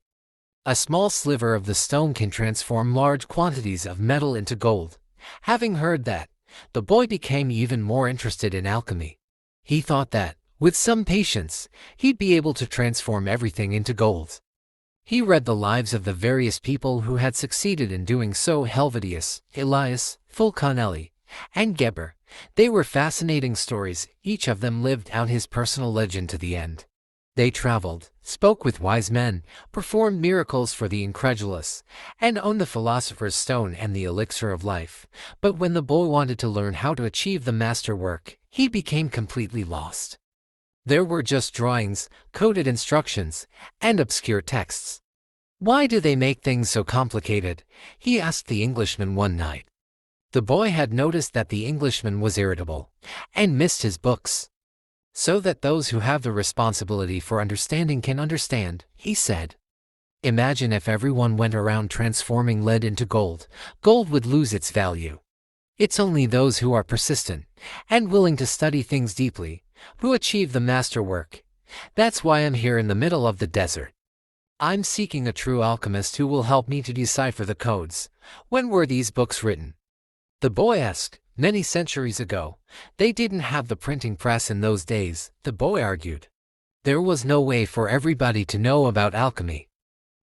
A small sliver of the stone can transform large quantities of metal into gold. Having heard that, the boy became even more interested in alchemy. He thought that, with some patience, he'd be able to transform everything into gold. He read the lives of the various people who had succeeded in doing so: Helvetius, Elias, Fulcanelli, and Geber. They were fascinating stories. Each of them lived out his personal legend to the end. They traveled, spoke with wise men, performed miracles for the incredulous, and owned the philosopher's stone and the elixir of life. But when the boy wanted to learn how to achieve the masterwork, he became completely lost. There were just drawings, coded instructions, and obscure texts. Why do they make things so complicated? He asked the Englishman one night. The boy had noticed that the Englishman was irritable and missed his books. So that those who have the responsibility for understanding can understand, he said. Imagine if everyone went around transforming lead into gold. Gold would lose its value. It's only those who are persistent and willing to study things deeply who achieve the masterwork. That's why I'm here in the middle of the desert. I'm seeking a true alchemist who will help me to decipher the codes. When were these books written? The boy asked. Many centuries ago. They didn't have the printing press in those days, the boy argued. There was no way for everybody to know about alchemy.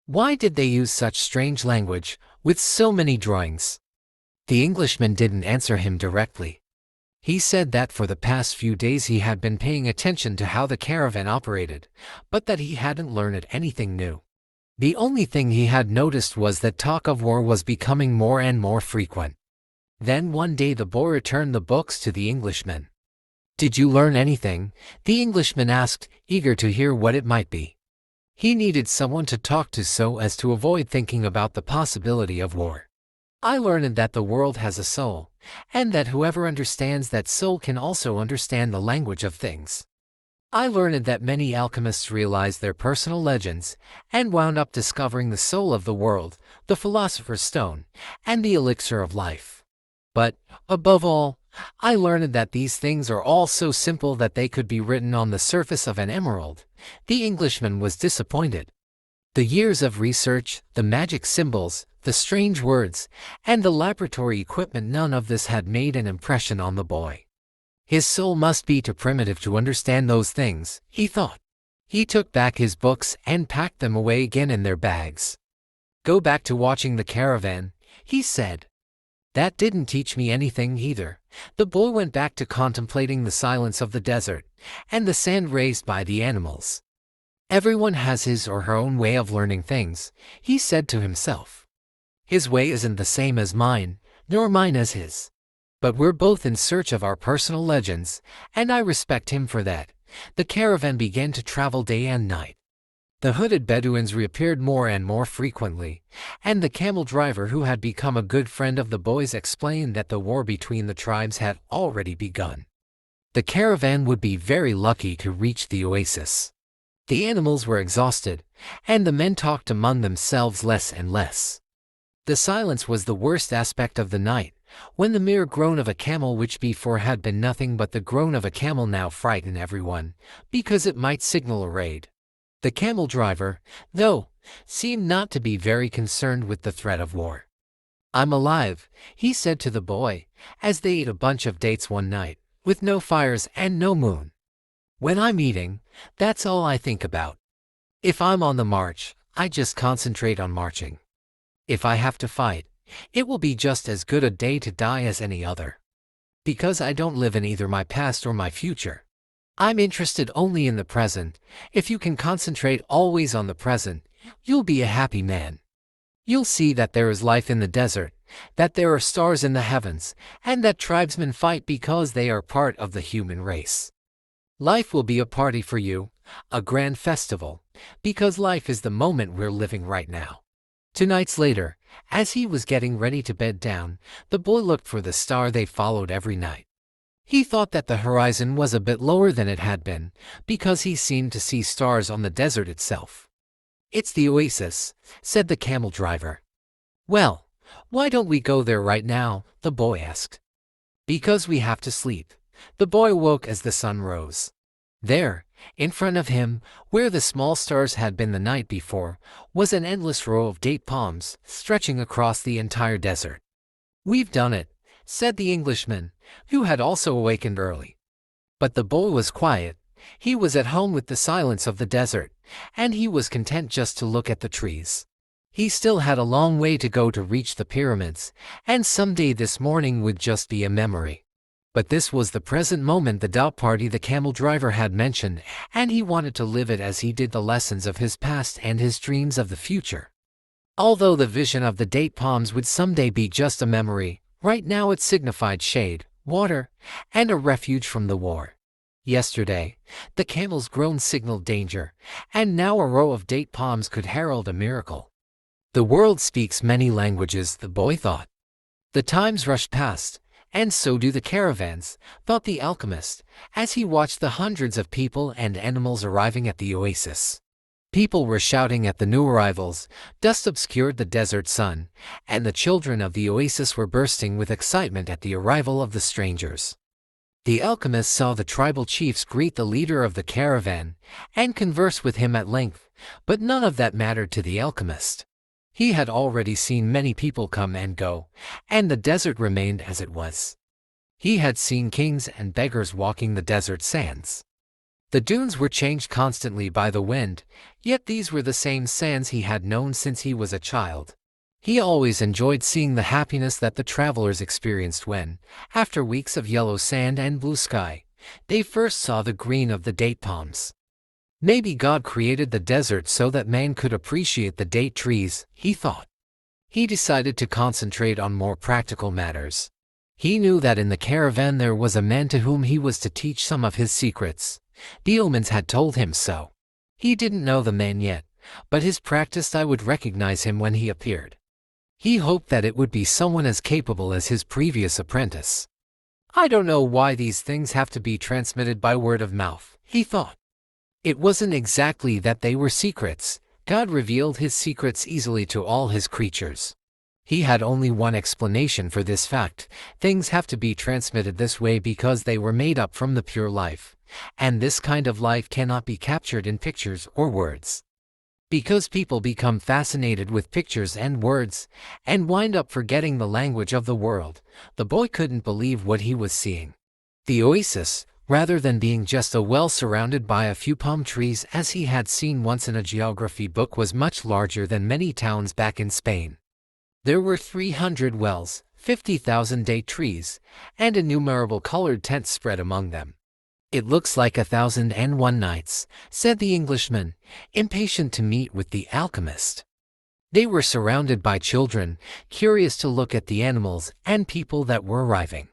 Why did they use such strange language, with so many drawings? The Englishman didn't answer him directly. He said that for the past few days he had been paying attention to how the caravan operated, but that he hadn't learned anything new. The only thing he had noticed was that talk of war was becoming more and more frequent. Then one day the boy returned the books to the Englishman. Did you learn anything? The Englishman asked, eager to hear what it might be. He needed someone to talk to so as to avoid thinking about the possibility of war. I learned that the world has a soul, and that whoever understands that soul can also understand the language of things. I learned that many alchemists realized their personal legends and wound up discovering the soul of the world, the philosopher's stone, and the elixir of life. But, above all, I learned that these things are all so simple that they could be written on the surface of an emerald. The Englishman was disappointed. The years of research, the magic symbols, the strange words, and the laboratory equipment, none of this had made an impression on the boy. His soul must be too primitive to understand those things, he thought. He took back his books and packed them away again in their bags. Go back to watching the caravan, he said. That didn't teach me anything either. The boy went back to contemplating the silence of the desert and the sand raised by the animals. Everyone has his or her own way of learning things, he said to himself. His way isn't the same as mine, nor mine as his. But we're both in search of our personal legends, and I respect him for that. The caravan began to travel day and night. The hooded Bedouins reappeared more and more frequently, and the camel driver, who had become a good friend of the boys, explained that the war between the tribes had already begun. The caravan would be very lucky to reach the oasis. The animals were exhausted, and the men talked among themselves less and less. The silence was the worst aspect of the night, when the mere groan of a camel, which before had been nothing but the groan of a camel, now frightened everyone, because it might signal a raid. The camel driver, though, seemed not to be very concerned with the threat of war. "I'm alive," he said to the boy, as they ate a bunch of dates one night, with no fires and no moon. "When I'm eating, that's all I think about. If I'm on the march, I just concentrate on marching. If I have to fight, it will be just as good a day to die as any other. Because I don't live in either my past or my future. I'm interested only in the present. If you can concentrate always on the present, you'll be a happy man. You'll see that there is life in the desert, that there are stars in the heavens, and that tribesmen fight because they are part of the human race. Life will be a party for you, a grand festival, because life is the moment we're living right now." 2 nights later, as he was getting ready to bed down, the boy looked for the star they followed every night. He thought that the horizon was a bit lower than it had been, because he seemed to see stars on the desert itself. "It's the oasis," said the camel driver. "Well, why don't we go there right now?" the boy asked. "Because we have to sleep." The boy woke as the sun rose. There, in front of him, where the small stars had been the night before, was an endless row of date palms, stretching across the entire desert. "We've done it," said the Englishman, who had also awakened early. But the boy was quiet. He was at home with the silence of the desert, and he was content just to look at the trees. He still had a long way to go to reach the pyramids, and someday this morning would just be a memory. But this was the present moment, the dot party the camel driver had mentioned, and he wanted to live it as he did the lessons of his past and his dreams of the future. Although the vision of the date palms would someday be just a memory, right now it signified shade, water, and a refuge from the war. Yesterday, the camel's groan signaled danger, and now a row of date palms could herald a miracle. The world speaks many languages, the boy thought. The times rush past, and so do the caravans, thought the alchemist, as he watched the hundreds of people and animals arriving at the oasis. People were shouting at the new arrivals, dust obscured the desert sun, and the children of the oasis were bursting with excitement at the arrival of the strangers. The alchemist saw the tribal chiefs greet the leader of the caravan, and converse with him at length, but none of that mattered to the alchemist. He had already seen many people come and go, and the desert remained as it was. He had seen kings and beggars walking the desert sands. The dunes were changed constantly by the wind, yet these were the same sands he had known since he was a child. He always enjoyed seeing the happiness that the travelers experienced when, after weeks of yellow sand and blue sky, they first saw the green of the date palms. Maybe God created the desert so that man could appreciate the date trees, he thought. He decided to concentrate on more practical matters. He knew that in the caravan there was a man to whom he was to teach some of his secrets. The omens had told him so. He didn't know the man yet, but his practiced eye would recognize him when he appeared. He hoped that it would be someone as capable as his previous apprentice. "I don't know why these things have to be transmitted by word of mouth," he thought. It wasn't exactly that they were secrets. God revealed his secrets easily to all his creatures. He had only one explanation for this fact: things have to be transmitted this way because they were made up from the pure life, and this kind of life cannot be captured in pictures or words. Because people become fascinated with pictures and words, and wind up forgetting the language of the world, the boy couldn't believe what he was seeing. The oasis, rather than being just a well surrounded by a few palm trees as he had seen once in a geography book, was much larger than many towns back in Spain. There were 300 wells, 50,000 date trees, and innumerable colored tents spread among them. "It looks like 1,001 nights," said the Englishman, impatient to meet with the alchemist. They were surrounded by children, curious to look at the animals and people that were arriving.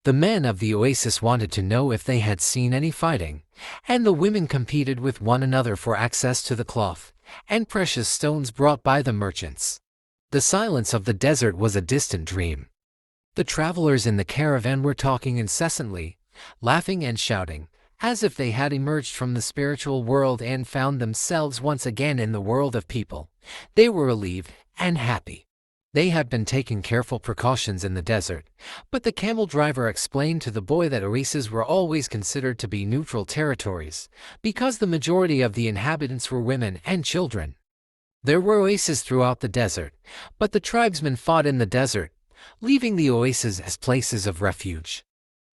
The men of the oasis wanted to know if they had seen any fighting, and the women competed with one another for access to the cloth and precious stones brought by the merchants. The silence of the desert was a distant dream. The travelers in the caravan were talking incessantly, laughing and shouting, as if they had emerged from the spiritual world and found themselves once again in the world of people. They were relieved and happy. They had been taking careful precautions in the desert, but the camel driver explained to the boy that oases were always considered to be neutral territories, because the majority of the inhabitants were women and children. There were oases throughout the desert, but the tribesmen fought in the desert, leaving the oases as places of refuge.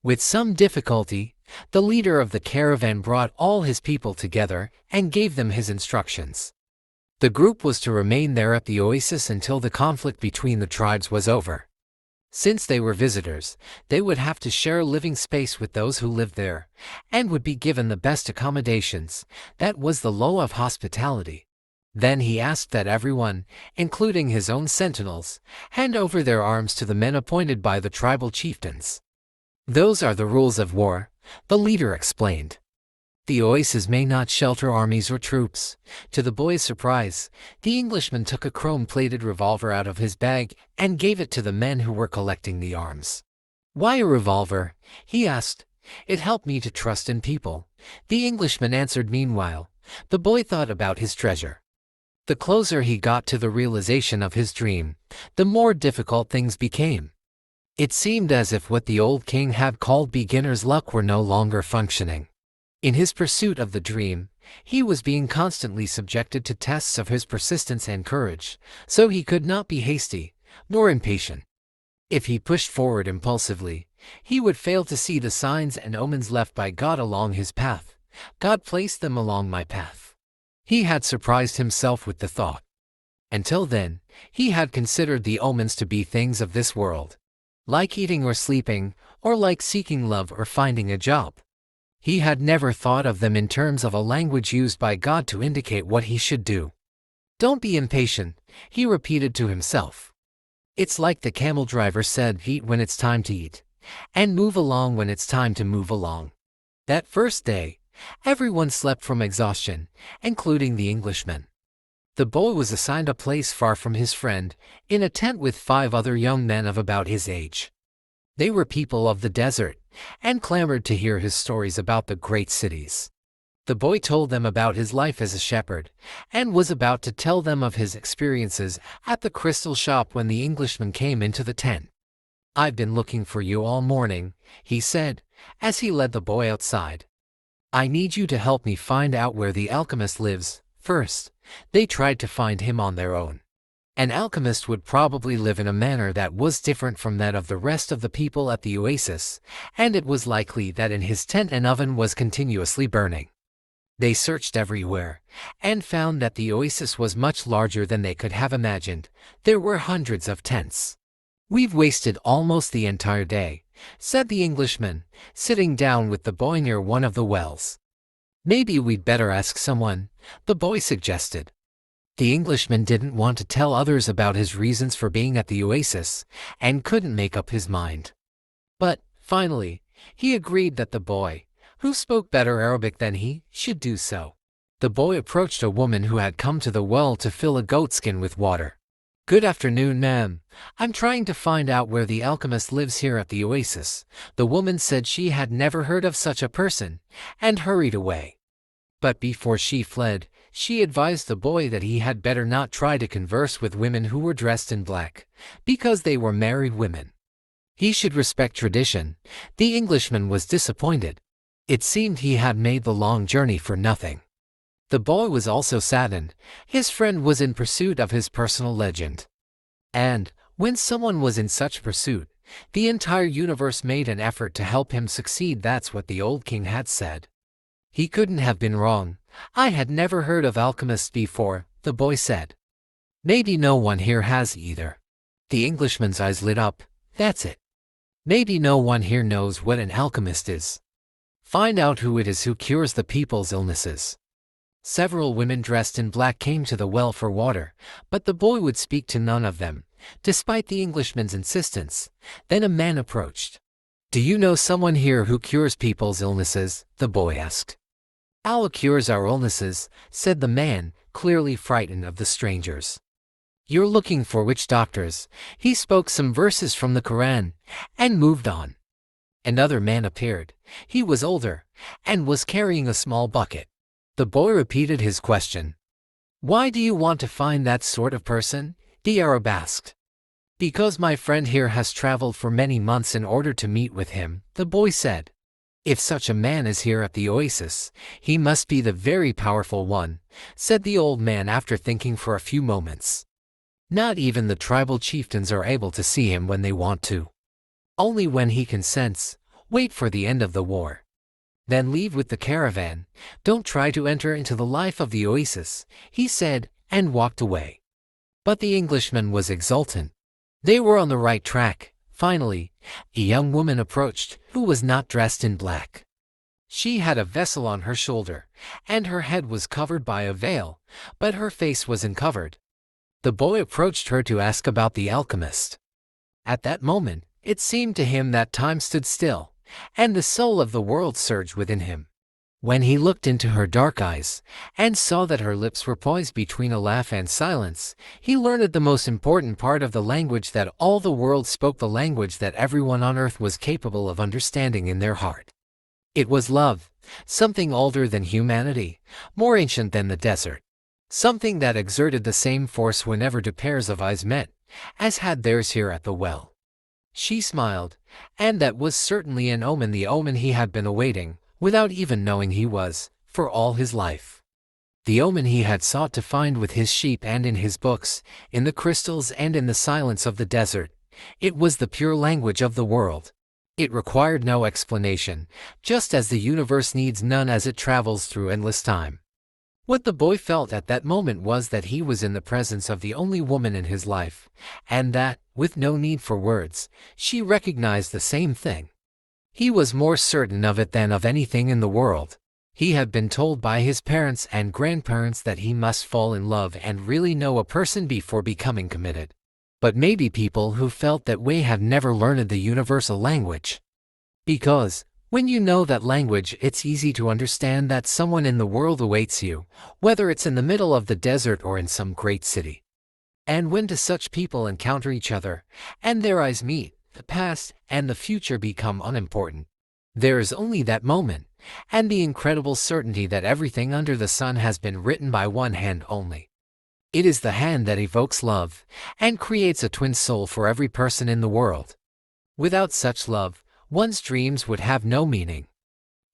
With some difficulty, the leader of the caravan brought all his people together and gave them his instructions. The group was to remain there at the oasis until the conflict between the tribes was over. Since they were visitors, they would have to share living space with those who lived there, and would be given the best accommodations. That was the law of hospitality. Then he asked that everyone, including his own sentinels, hand over their arms to the men appointed by the tribal chieftains. Those are the rules of war, the leader explained. The oasis may not shelter armies or troops. To the boy's surprise, the Englishman took a chrome-plated revolver out of his bag and gave it to the men who were collecting the arms. "Why a revolver?" he asked. "It helped me to trust in people," the Englishman answered. Meanwhile, the boy thought about his treasure. The closer he got to the realization of his dream, the more difficult things became. It seemed as if what the old king had called beginner's luck were no longer functioning. In his pursuit of the dream, he was being constantly subjected to tests of his persistence and courage, so he could not be hasty, nor impatient. If he pushed forward impulsively, he would fail to see the signs and omens left by God along his path. God placed them along my path. He had surprised himself with the thought. Until then, he had considered the omens to be things of this world, like eating or sleeping, or like seeking love or finding a job. He had never thought of them in terms of a language used by God to indicate what he should do. "Don't be impatient," he repeated to himself. "It's like the camel driver said, eat when it's time to eat, and move along when it's time to move along." That first day, everyone slept from exhaustion, including the Englishman. The boy was assigned a place far from his friend, in a tent with 5 other young men of about his age. They were people of the desert, and clamored to hear his stories about the great cities. The boy told them about his life as a shepherd, and was about to tell them of his experiences at the crystal shop when the Englishman came into the tent. "I've been looking for you all morning," he said, as he led the boy outside. "I need you to help me find out where the alchemist lives." First, they tried to find him on their own. An alchemist would probably live in a manner that was different from that of the rest of the people at the oasis, and it was likely that in his tent an oven was continuously burning. They searched everywhere, and found that the oasis was much larger than they could have imagined. There were hundreds of tents. "We've wasted almost the entire day," said the Englishman, sitting down with the boy near one of the wells. "Maybe we'd better ask someone," the boy suggested. The Englishman didn't want to tell others about his reasons for being at the oasis, and couldn't make up his mind. But, finally, he agreed that the boy, who spoke better Arabic than he, should do so. The boy approached a woman who had come to the well to fill a goatskin with water. "Good afternoon, ma'am. I'm trying to find out where the alchemist lives here at the oasis." The woman said she had never heard of such a person, and hurried away. But before she fled, she advised the boy that he had better not try to converse with women who were dressed in black, because they were married women. He should respect tradition. The Englishman was disappointed. It seemed he had made the long journey for nothing. The boy was also saddened. His friend was in pursuit of his personal legend. And, when someone was in such pursuit, the entire universe made an effort to help him succeed. That's what the old king had said. He couldn't have been wrong. "I had never heard of alchemists before," the boy said. "Maybe no one here has either." The Englishman's eyes lit up. "That's it. Maybe no one here knows what an alchemist is. Find out who it is who cures the people's illnesses." Several women dressed in black came to the well for water, but the boy would speak to none of them, despite the Englishman's insistence. Then a man approached. "Do you know someone here who cures people's illnesses?" the boy asked. "Allah cures our illnesses," said the man, clearly frightened of the strangers. "You're looking for witch doctors." He spoke some verses from the Quran, and moved on. Another man appeared. He was older, and was carrying a small bucket. The boy repeated his question. "Why do you want to find that sort of person?" the Arab asked. "Because my friend here has traveled for many months in order to meet with him," the boy said. "If such a man is here at the oasis, he must be the very powerful one," said the old man after thinking for a few moments. "Not even the tribal chieftains are able to see him when they want to. Only when he consents. Wait for the end of the war. Then leave with the caravan. Don't try to enter into the life of the oasis," he said, and walked away. But the Englishman was exultant. They were on the right track. Finally, a young woman approached, who was not dressed in black. She had a vessel on her shoulder, and her head was covered by a veil, but her face was uncovered. The boy approached her to ask about the alchemist. At that moment, it seemed to him that time stood still, and the soul of the world surged within him. When he looked into her dark eyes, and saw that her lips were poised between a laugh and silence, he learned the most important part of the language that all the world spoke, the language that everyone on earth was capable of understanding in their heart. It was love, something older than humanity, more ancient than the desert. Something that exerted the same force whenever two pairs of eyes met, as had theirs here at the well. She smiled, and that was certainly an omen, the omen he had been awaiting, without even knowing he was, for all his life. The omen he had sought to find with his sheep and in his books, in the crystals and in the silence of the desert. It was the pure language of the world. It required no explanation, just as the universe needs none as it travels through endless time. What the boy felt at that moment was that he was in the presence of the only woman in his life, and that, with no need for words, she recognized the same thing. He was more certain of it than of anything in the world. He had been told by his parents and grandparents that he must fall in love and really know a person before becoming committed. But maybe people who felt that way have never learned the universal language. Because, when you know that language, it's easy to understand that someone in the world awaits you, whether it's in the middle of the desert or in some great city. And when two such people encounter each other, and their eyes meet, the past and the future become unimportant. There is only that moment, and the incredible certainty that everything under the sun has been written by one hand only. It is the hand that evokes love, and creates a twin soul for every person in the world. Without such love, one's dreams would have no meaning.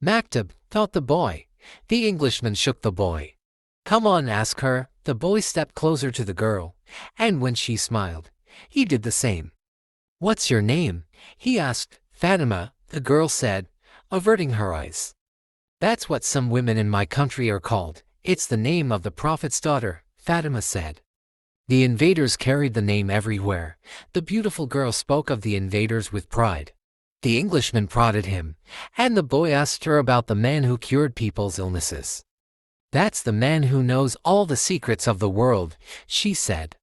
"Maktub," thought the boy. The Englishman shook the boy. "Come on, ask her." The boy stepped closer to the girl, and when she smiled, he did the same. "What's your name?" he asked. "Fatima," the girl said, averting her eyes. "That's what some women in my country are called. It's the name of the Prophet's daughter," Fatima said. The invaders carried the name everywhere. The beautiful girl spoke of the invaders with pride. The Englishman prodded him, and the boy asked her about the man who cured people's illnesses. "That's the man who knows all the secrets of the world," she said.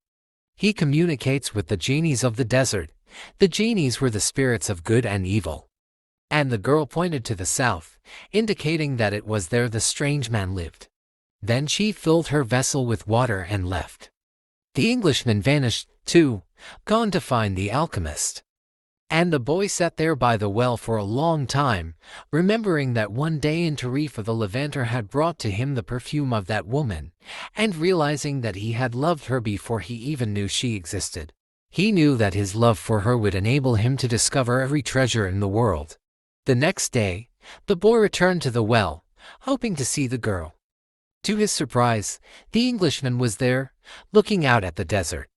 "He communicates with the genies of the desert." The genies were the spirits of good and evil. And the girl pointed to the south, indicating that it was there the strange man lived. Then she filled her vessel with water and left. The Englishman vanished, too, gone to find the alchemist. And the boy sat there by the well for a long time, remembering that one day in Tarifa the Levanter had brought to him the perfume of that woman, and realizing that he had loved her before he even knew she existed. He knew that his love for her would enable him to discover every treasure in the world. The next day, the boy returned to the well, hoping to see the girl. To his surprise, the Englishman was there, looking out at the desert.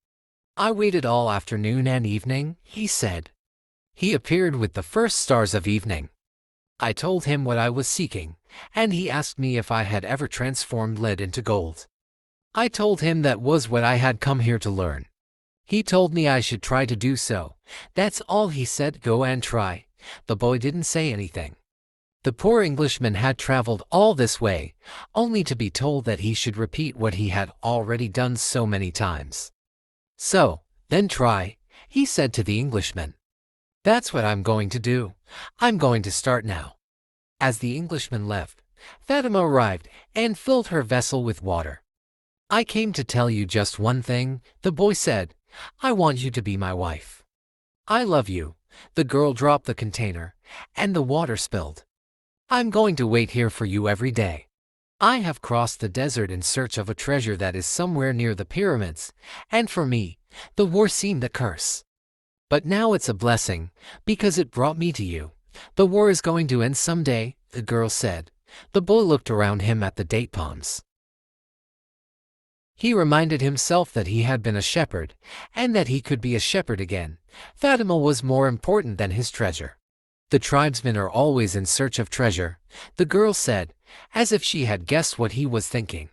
"I waited all afternoon and evening," he said. He appeared with the first stars of evening. I told him what I was seeking, and he asked me if I had ever transformed lead into gold. I told him that was what I had come here to learn. He told me I should try to do so. That's all he said. Go and try. The boy didn't say anything. The poor Englishman had traveled all this way, only to be told that he should repeat what he had already done so many times. "So, then try," he said to the Englishman. "That's what I'm going to do. I'm going to start now." As the Englishman left, Fatima arrived and filled her vessel with water. "I came to tell you just one thing," the boy said. "I want you to be my wife. I love you, the girl dropped the container, and the water spilled. I'm going to wait here for you every day. I have crossed the desert in search of a treasure that is somewhere near the pyramids, and for me, the war seemed a curse. But now it's a blessing, because it brought me to you. The war is going to end someday, the girl said. The boy looked around him at the date palms. He reminded himself that he had been a shepherd, and that he could be a shepherd again. Fatima was more important than his treasure. The tribesmen are always in search of treasure, the girl said, as if she had guessed what he was thinking.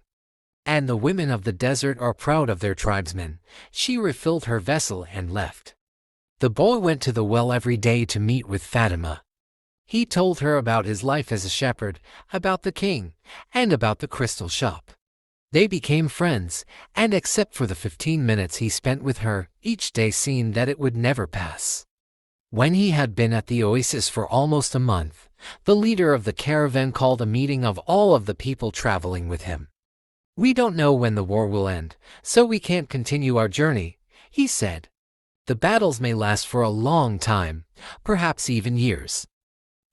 And the women of the desert are proud of their tribesmen. She refilled her vessel and left. The boy went to the well every day to meet with Fatima. He told her about his life as a shepherd, about the king, and about the crystal shop. They became friends, and except for the 15 minutes he spent with her, each day seemed that it would never pass. When he had been at the oasis for almost a month, the leader of the caravan called a meeting of all of the people traveling with him. We don't know when the war will end, so we can't continue our journey, he said. The battles may last for a long time, perhaps even years.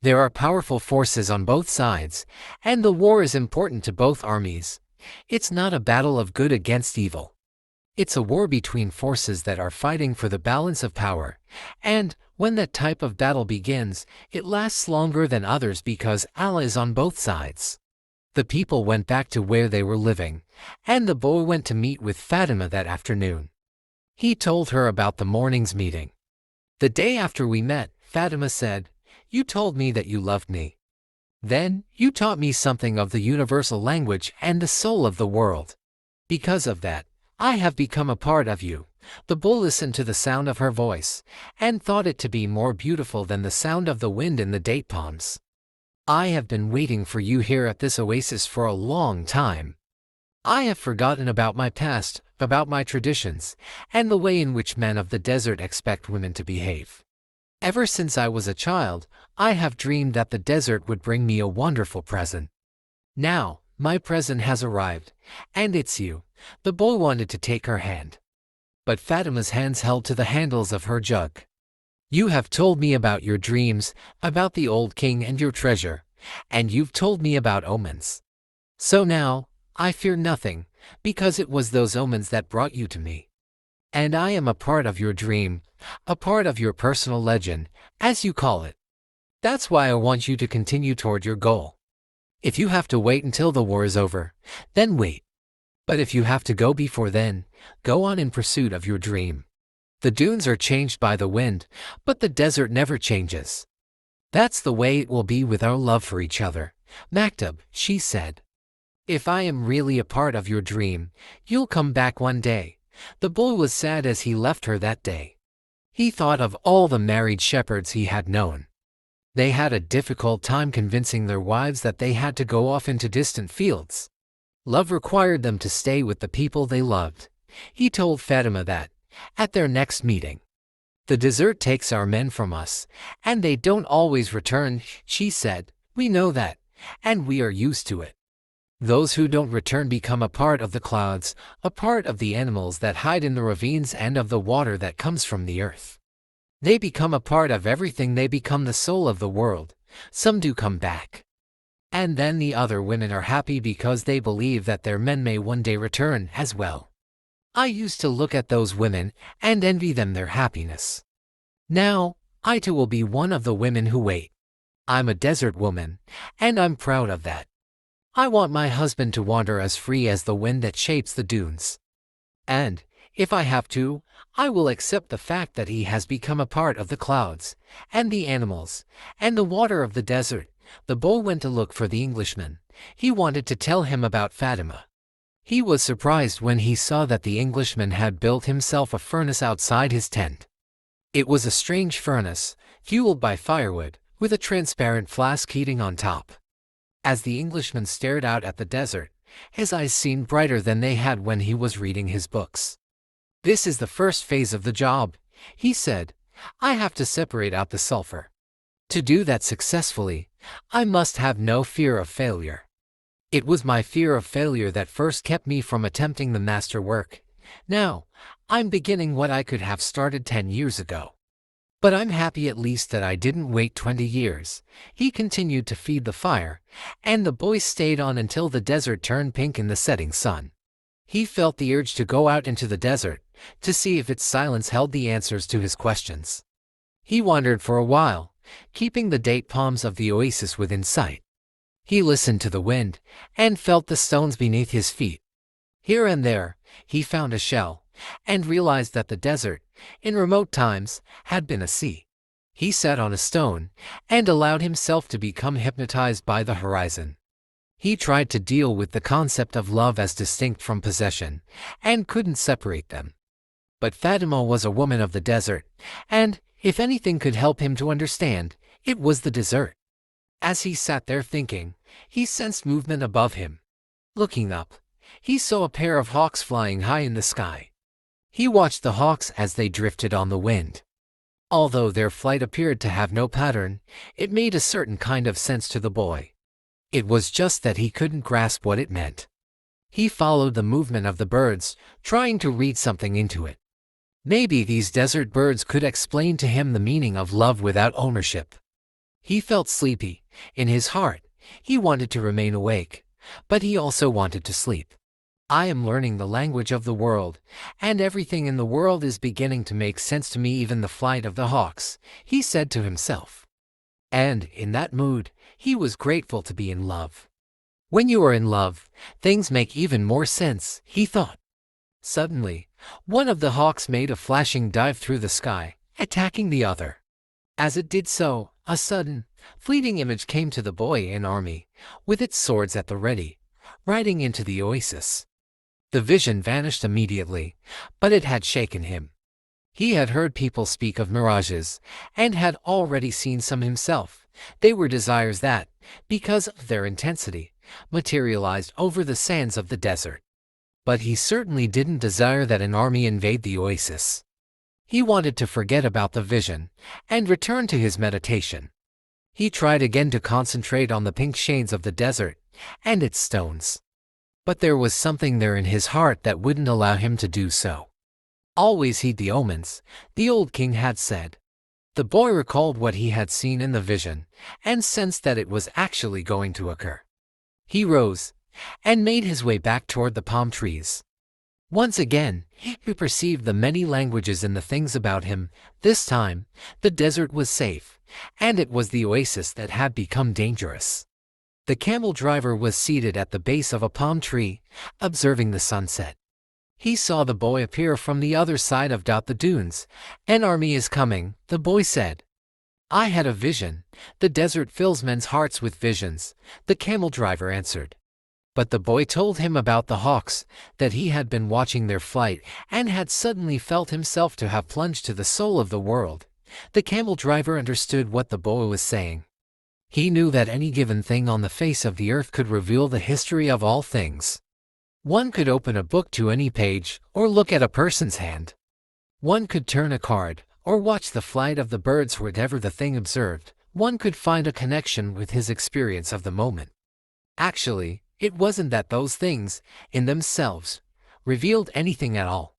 There are powerful forces on both sides, and the war is important to both armies. It's not a battle of good against evil. It's a war between forces that are fighting for the balance of power, and when that type of battle begins, it lasts longer than others because Allah is on both sides. The people went back to where they were living, and the boy went to meet with Fatima that afternoon. He told her about the morning's meeting. The day after we met, Fatima said, "You told me that you loved me. Then, you taught me something of the universal language and the soul of the world. Because of that, I have become a part of you." The bull listened to the sound of her voice, and thought it to be more beautiful than the sound of the wind in the date palms. "I have been waiting for you here at this oasis for a long time. I have forgotten about my past, about my traditions, and the way in which men of the desert expect women to behave. Ever since I was a child, I have dreamed that the desert would bring me a wonderful present. Now, my present has arrived, and it's you." The boy wanted to take her hand, but Fatima's hands held to the handles of her jug. "You have told me about your dreams, about the old king and your treasure, and you've told me about omens. So now, I fear nothing, because it was those omens that brought you to me. And I am a part of your dream, a part of your personal legend, as you call it. That's why I want you to continue toward your goal. If you have to wait until the war is over, then wait. But if you have to go before then, go on in pursuit of your dream. The dunes are changed by the wind, but the desert never changes. That's the way it will be with our love for each other, Maktab," she said. "If I am really a part of your dream, you'll come back one day." The bull was sad as he left her that day. He thought of all the married shepherds he had known. They had a difficult time convincing their wives that they had to go off into distant fields. Love required them to stay with the people they loved. He told Fatima that, at their next meeting. "The desert takes our men from us, and they don't always return," she said. "We know that, and we are used to it. Those who don't return become a part of the clouds, a part of the animals that hide in the ravines and of the water that comes from the earth. They become a part of everything. They become the soul of the world. Some do come back. And then the other women are happy because they believe that their men may one day return as well. I used to look at those women and envy them their happiness. Now, I too will be one of the women who wait. I'm a desert woman, and I'm proud of that. I want my husband to wander as free as the wind that shapes the dunes. And, if I have to, I will accept the fact that he has become a part of the clouds, and the animals, and the water of the desert." The boy went to look for the Englishman. He wanted to tell him about Fatima. He was surprised when he saw that the Englishman had built himself a furnace outside his tent. It was a strange furnace, fueled by firewood, with a transparent flask heating on top. As the Englishman stared out at the desert, his eyes seemed brighter than they had when he was reading his books. "This is the first phase of the job," he said. "I have to separate out the sulfur. To do that successfully, I must have no fear of failure. It was my fear of failure that first kept me from attempting the master work. Now, I'm beginning what I could have started 10 years ago." But I'm happy at least that I didn't wait 20 years. He continued to feed the fire, and the boy stayed on until the desert turned pink in the setting sun. He felt the urge to go out into the desert, to see if its silence held the answers to his questions. He wandered for a while, keeping the date palms of the oasis within sight. He listened to the wind, and felt the stones beneath his feet. Here and there, he found a shell, and realized that the desert, in remote times, had been a sea. He sat on a stone, and allowed himself to become hypnotized by the horizon. He tried to deal with the concept of love as distinct from possession, and couldn't separate them. But Fatima was a woman of the desert, and, if anything could help him to understand, it was the desert. As he sat there thinking, he sensed movement above him. Looking up, he saw a pair of hawks flying high in the sky. He watched the hawks as they drifted on the wind. Although their flight appeared to have no pattern, it made a certain kind of sense to the boy. It was just that he couldn't grasp what it meant. He followed the movement of the birds, trying to read something into it. Maybe these desert birds could explain to him the meaning of love without ownership. He felt sleepy. In his heart, he wanted to remain awake, but he also wanted to sleep. I am learning the language of the world, and everything in the world is beginning to make sense to me, even the flight of the hawks, he said to himself. And, in that mood, he was grateful to be in love. When you are in love, things make even more sense, he thought. Suddenly, one of the hawks made a flashing dive through the sky, attacking the other. As it did so, a sudden, fleeting image came to the boy, an army, with its swords at the ready, riding into the oasis. The vision vanished immediately, but it had shaken him. He had heard people speak of mirages, and had already seen some himself. They were desires that, because of their intensity, materialized over the sands of the desert. But he certainly didn't desire that an army invade the oasis. He wanted to forget about the vision, and return to his meditation. He tried again to concentrate on the pink shades of the desert, and its stones. But there was something there in his heart that wouldn't allow him to do so. Always heed the omens, the old king had said. The boy recalled what he had seen in the vision, and sensed that it was actually going to occur. He rose, and made his way back toward the palm trees. Once again, he perceived the many languages in the things about him. This time, the desert was safe, and it was the oasis that had become dangerous. The camel driver was seated at the base of a palm tree, observing the sunset. He saw the boy appear from the other side of the dunes. An army is coming, the boy said. I had a vision. The desert fills men's hearts with visions, the camel driver answered. But the boy told him about the hawks, that he had been watching their flight, and had suddenly felt himself to have plunged to the soul of the world. The camel driver understood what the boy was saying. He knew that any given thing on the face of the earth could reveal the history of all things. One could open a book to any page, or look at a person's hand. One could turn a card, or watch the flight of the birds. Whatever the thing observed, one could find a connection with his experience of the moment. Actually, it wasn't that those things, in themselves, revealed anything at all.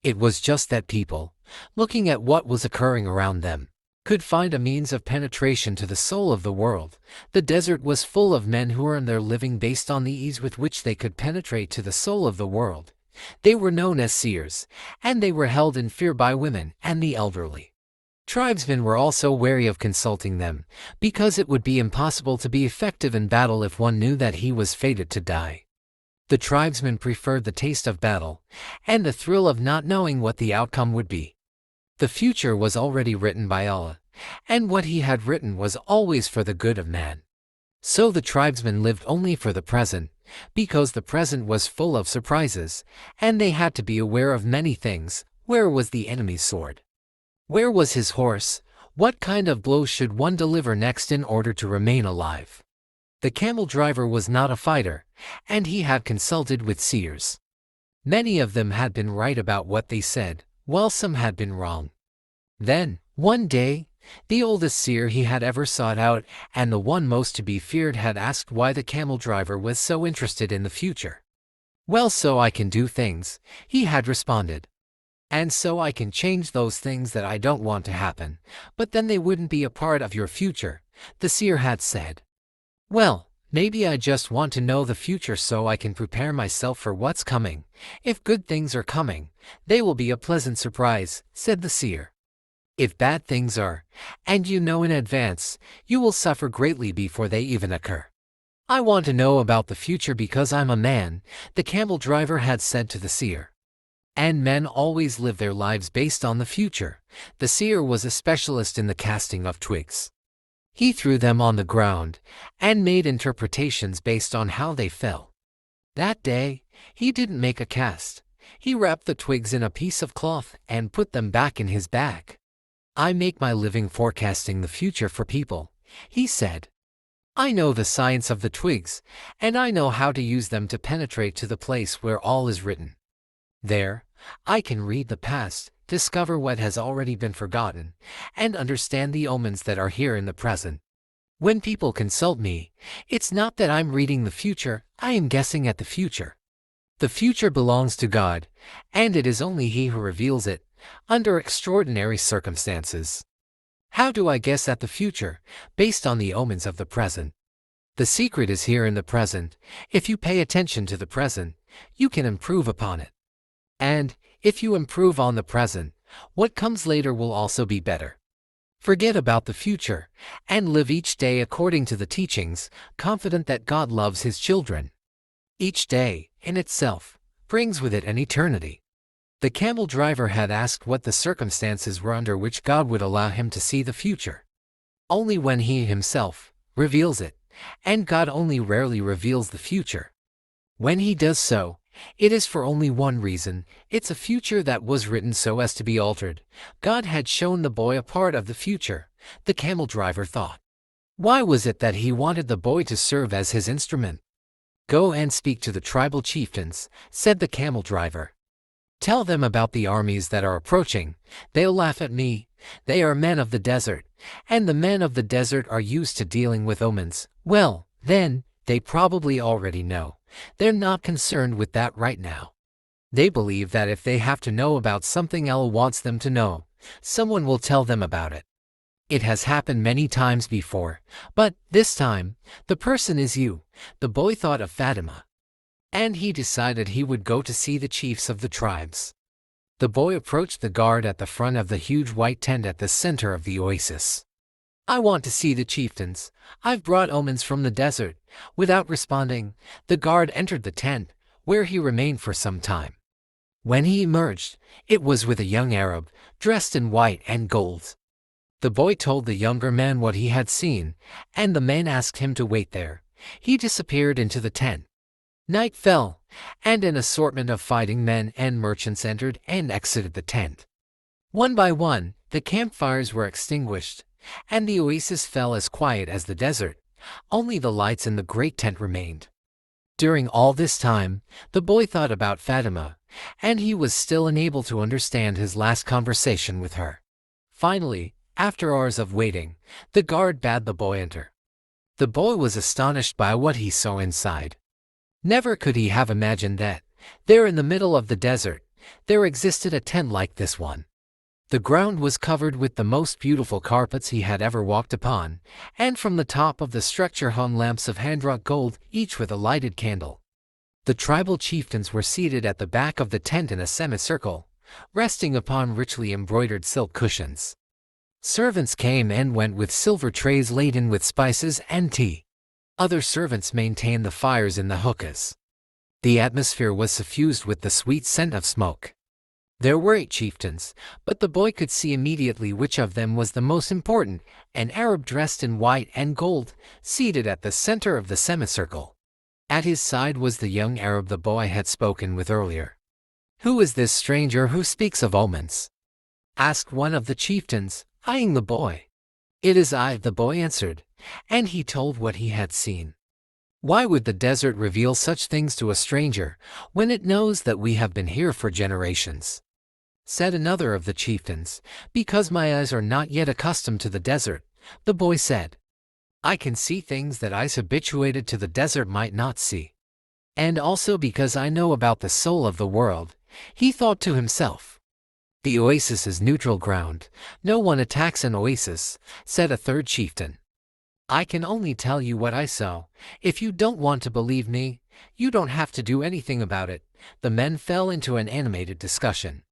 It was just that people, looking at what was occurring around them, could find a means of penetration to the soul of the world. The desert was full of men who earned their living based on the ease with which they could penetrate to the soul of the world. They were known as seers, and they were held in fear by women and the elderly. Tribesmen were also wary of consulting them, because it would be impossible to be effective in battle if one knew that he was fated to die. The tribesmen preferred the taste of battle, and the thrill of not knowing what the outcome would be. The future was already written by Allah, and what he had written was always for the good of man. So the tribesmen lived only for the present, because the present was full of surprises, and they had to be aware of many things. Where was the enemy's sword? Where was his horse? What kind of blows should one deliver next in order to remain alive? The camel driver was not a fighter, and he had consulted with seers. Many of them had been right about what they said, while some had been wrong. Then, one day, the oldest seer he had ever sought out, and the one most to be feared, had asked why the camel driver was so interested in the future. Well, so I can do things, he had responded. And so I can change those things that I don't want to happen, but then they wouldn't be a part of your future, the seer had said. Well, maybe I just want to know the future so I can prepare myself for what's coming. If good things are coming, they will be a pleasant surprise, said the seer. If bad things are, and you know in advance, you will suffer greatly before they even occur. I want to know about the future because I'm a man, the camel driver had said to the seer. And men always live their lives based on the future. The seer was a specialist in the casting of twigs. He threw them on the ground and made interpretations based on how they fell. That day, he didn't make a cast. He wrapped the twigs in a piece of cloth and put them back in his bag. I make my living forecasting the future for people, he said. I know the science of the twigs, and I know how to use them to penetrate to the place where all is written. There, I can read the past, discover what has already been forgotten, and understand the omens that are here in the present. When people consult me, it's not that I'm reading the future, I am guessing at the future. The future belongs to God, and it is only He who reveals it, under extraordinary circumstances. How do I guess at the future, based on the omens of the present? The secret is here in the present. If you pay attention to the present, you can improve upon it. And, if you improve on the present, what comes later will also be better. Forget about the future, and live each day according to the teachings, confident that God loves His children. Each day, in itself, brings with it an eternity. The camel driver had asked what the circumstances were under which God would allow him to see the future. Only when He Himself reveals it, and God only rarely reveals the future. When He does so, it is for only one reason. It's a future that was written so as to be altered. God had shown the boy a part of the future, the camel driver thought. Why was it that He wanted the boy to serve as His instrument? Go and speak to the tribal chieftains, said the camel driver. Tell them about the armies that are approaching. They'll laugh at me. They are men of the desert, and the men of the desert are used to dealing with omens. Well, then, they probably already know. They're not concerned with that right now. They believe that if they have to know about something Allah wants them to know, someone will tell them about it. It has happened many times before, but this time, the person is you. The boy thought of Fatima, and he decided he would go to see the chiefs of the tribes. The boy approached the guard at the front of the huge white tent at the center of the oasis. I want to see the chieftains. I've brought omens from the desert. Without responding, the guard entered the tent, where he remained for some time. When he emerged, it was with a young Arab, dressed in white and gold. The boy told the younger man what he had seen, and the man asked him to wait there. He disappeared into the tent. Night fell, and an assortment of fighting men and merchants entered and exited the tent. One by one, the campfires were extinguished, and the oasis fell as quiet as the desert. Only the lights in the great tent remained. During all this time, the boy thought about Fatima, and he was still unable to understand his last conversation with her. Finally, after hours of waiting, the guard bade the boy enter. The boy was astonished by what he saw inside. Never could he have imagined that, there in the middle of the desert, there existed a tent like this one. The ground was covered with the most beautiful carpets he had ever walked upon, and from the top of the structure hung lamps of hand-wrought gold, each with a lighted candle. The tribal chieftains were seated at the back of the tent in a semicircle, resting upon richly embroidered silk cushions. Servants came and went with silver trays laden with spices and tea. Other servants maintained the fires in the hookahs. The atmosphere was suffused with the sweet scent of smoke. There were 8 chieftains, but the boy could see immediately which of them was the most important, an Arab dressed in white and gold, seated at the center of the semicircle. At his side was the young Arab the boy had spoken with earlier. "Who is this stranger who speaks of omens?" asked one of the chieftains, eyeing the boy. "It is I," the boy answered, and he told what he had seen. "Why would the desert reveal such things to a stranger, when it knows that we have been here for generations?" Said another of the chieftains, "Because my eyes are not yet accustomed to the desert," the boy said. "I can see things that eyes habituated to the desert might not see. And also because I know about the soul of the world," he thought to himself. The oasis is neutral ground. No one attacks an oasis, said a third chieftain. I can only tell you what I saw. If you don't want to believe me, you don't have to do anything about it. The men fell into an animated discussion.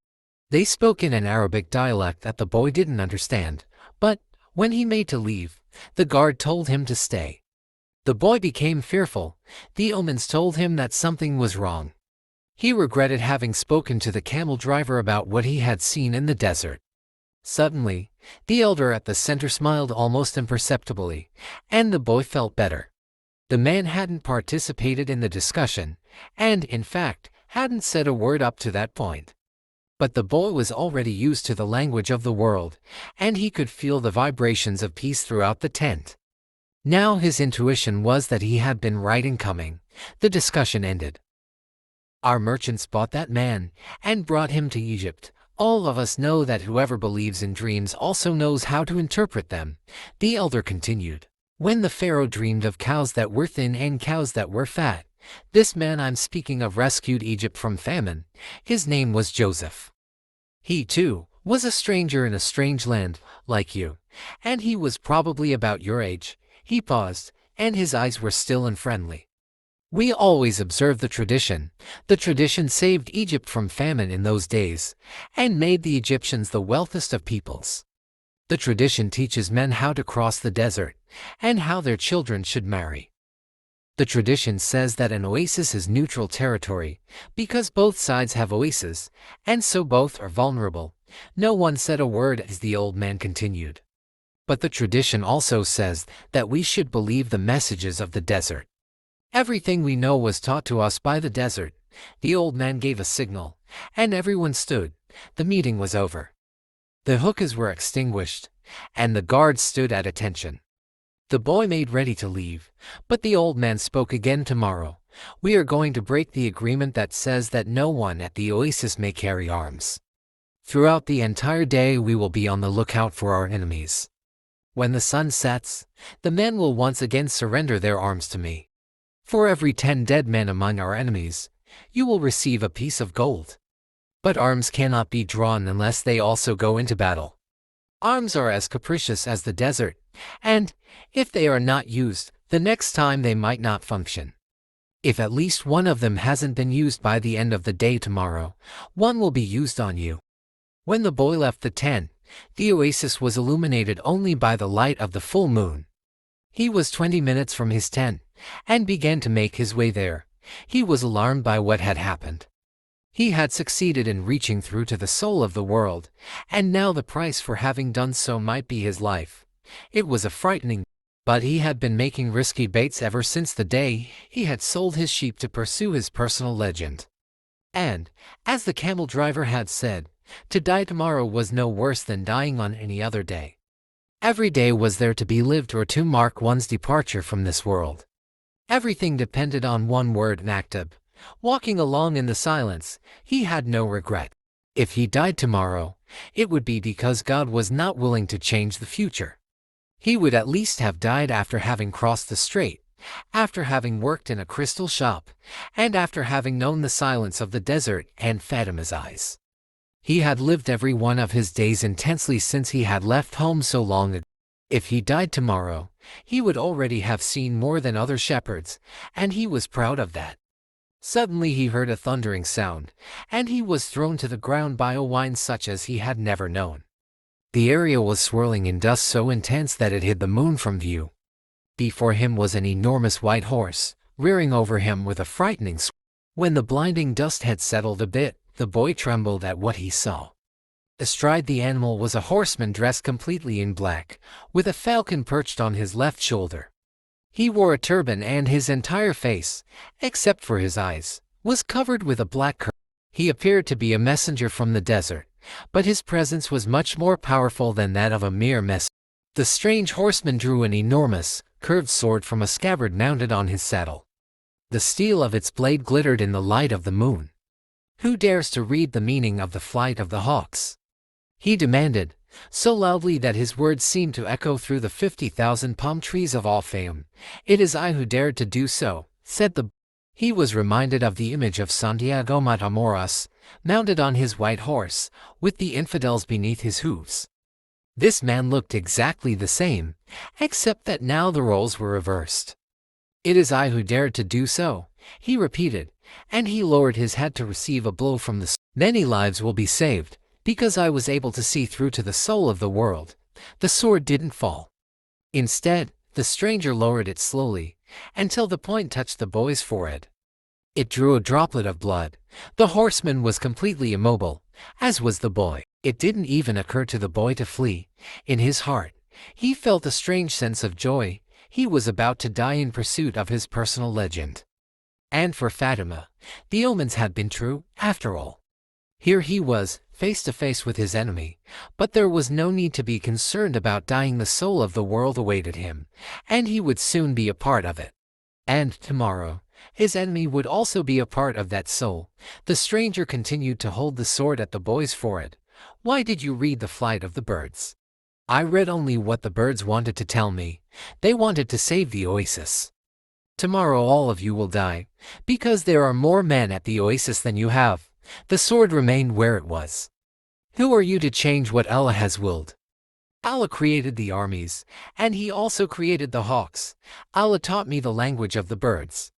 They spoke in an Arabic dialect that the boy didn't understand, but when he made to leave, the guard told him to stay. The boy became fearful. The omens told him that something was wrong. He regretted having spoken to the camel driver about what he had seen in the desert. Suddenly, the elder at the center smiled almost imperceptibly, and the boy felt better. The man hadn't participated in the discussion, and, in fact, hadn't said a word up to that point. But the boy was already used to the language of the world, and he could feel the vibrations of peace throughout the tent. Now his intuition was that he had been right in coming. The discussion ended. Our merchants bought that man and brought him to Egypt. All of us know that whoever believes in dreams also knows how to interpret them, the elder continued. When the pharaoh dreamed of cows that were thin and cows that were fat, this man I'm speaking of rescued Egypt from famine. His name was Joseph. He, too, was a stranger in a strange land, like you, and he was probably about your age. He paused, and his eyes were still and friendly. We always observe the tradition. The tradition saved Egypt from famine in those days, and made the Egyptians the wealthiest of peoples. The tradition teaches men how to cross the desert, and how their children should marry. The tradition says that an oasis is neutral territory, because both sides have oases, and so both are vulnerable. No one said a word as the old man continued. But the tradition also says that we should believe the messages of the desert. Everything we know was taught to us by the desert. The old man gave a signal, and everyone stood. The meeting was over. The hookahs were extinguished, and the guards stood at attention. The boy made ready to leave, but the old man spoke again. Tomorrow, we are going to break the agreement that says that no one at the oasis may carry arms. Throughout the entire day we will be on the lookout for our enemies. When the sun sets, the men will once again surrender their arms to me. For every 10 dead men among our enemies, you will receive a piece of gold. But arms cannot be drawn unless they also go into battle. Arms are as capricious as the desert, and, if they are not used, the next time they might not function. If at least one of them hasn't been used by the end of the day tomorrow, one will be used on you. When the boy left the tent, the oasis was illuminated only by the light of the full moon. He was 20 minutes from his tent, and began to make his way there. He was alarmed by what had happened. He had succeeded in reaching through to the soul of the world, and now the price for having done so might be his life. It was a frightening, but he had been making risky baits ever since the day he had sold his sheep to pursue his personal legend. And, as the camel driver had said, to die tomorrow was no worse than dying on any other day. Every day was there to be lived or to mark one's departure from this world. Everything depended on one word, Naktub. Walking along in the silence, he had no regret. If he died tomorrow, it would be because God was not willing to change the future. He would at least have died after having crossed the strait, after having worked in a crystal shop, and after having known the silence of the desert and Fatima's eyes. He had lived every one of his days intensely since he had left home so long ago. If he died tomorrow, he would already have seen more than other shepherds, and he was proud of that. Suddenly he heard a thundering sound, and he was thrown to the ground by a wind such as he had never known. The area was swirling in dust so intense that it hid the moon from view. Before him was an enormous white horse, rearing over him with a frightening swing. When the blinding dust had settled a bit, the boy trembled at what he saw. Astride the animal was a horseman dressed completely in black, with a falcon perched on his left shoulder. He wore a turban and his entire face, except for his eyes, was covered with a black curtain. He appeared to be a messenger from the desert, but his presence was much more powerful than that of a mere messenger. The strange horseman drew an enormous, curved sword from a scabbard mounted on his saddle. The steel of its blade glittered in the light of the moon. Who dares to read the meaning of the flight of the hawks? He demanded, so loudly that his words seemed to echo through the 50,000 palm trees of all fame. It is I who dared to do so, said the. He was reminded of the image of Santiago Matamoros, mounted on his white horse, with the infidels beneath his hooves. This man looked exactly the same, except that now the roles were reversed. "It is I who dared to do so," he repeated, and he lowered his head to receive a blow from the sword. "Many lives will be saved, because I was able to see through to the soul of the world." The sword didn't fall. Instead, the stranger lowered it slowly, until the point touched the boy's forehead. It drew a droplet of blood. The horseman was completely immobile, as was the boy. It didn't even occur to the boy to flee. In his heart, he felt a strange sense of joy. He was about to die in pursuit of his personal legend. And for Fatima, the omens had been true, after all. Here he was, face to face with his enemy, but there was no need to be concerned about dying. The soul of the world awaited him, and he would soon be a part of it. And tomorrow, his enemy would also be a part of that soul. The stranger continued to hold the sword at the boy's forehead. "Why did you read The Flight of the Birds?" "I read only what the birds wanted to tell me. They wanted to save the oasis. Tomorrow all of you will die, because there are more men at the oasis than you have." The sword remained where it was. "Who are you to change what Allah has willed? Allah created the armies, and He also created the hawks. Allah taught me the language of the birds.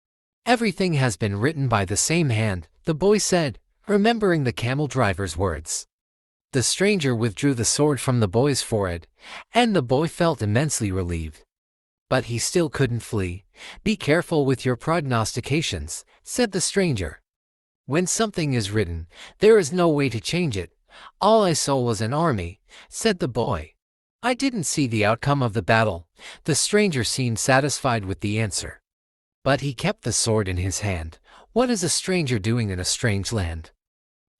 Everything has been written by the same hand," the boy said, remembering the camel driver's words. The stranger withdrew the sword from the boy's forehead, and the boy felt immensely relieved. But he still couldn't flee. "Be careful with your prognostications," said the stranger. "When something is written, there is no way to change it." "All I saw was an army," said the boy. "I didn't see the outcome of the battle." The stranger seemed satisfied with the answer. But he kept the sword in his hand. What is a stranger doing in a strange land?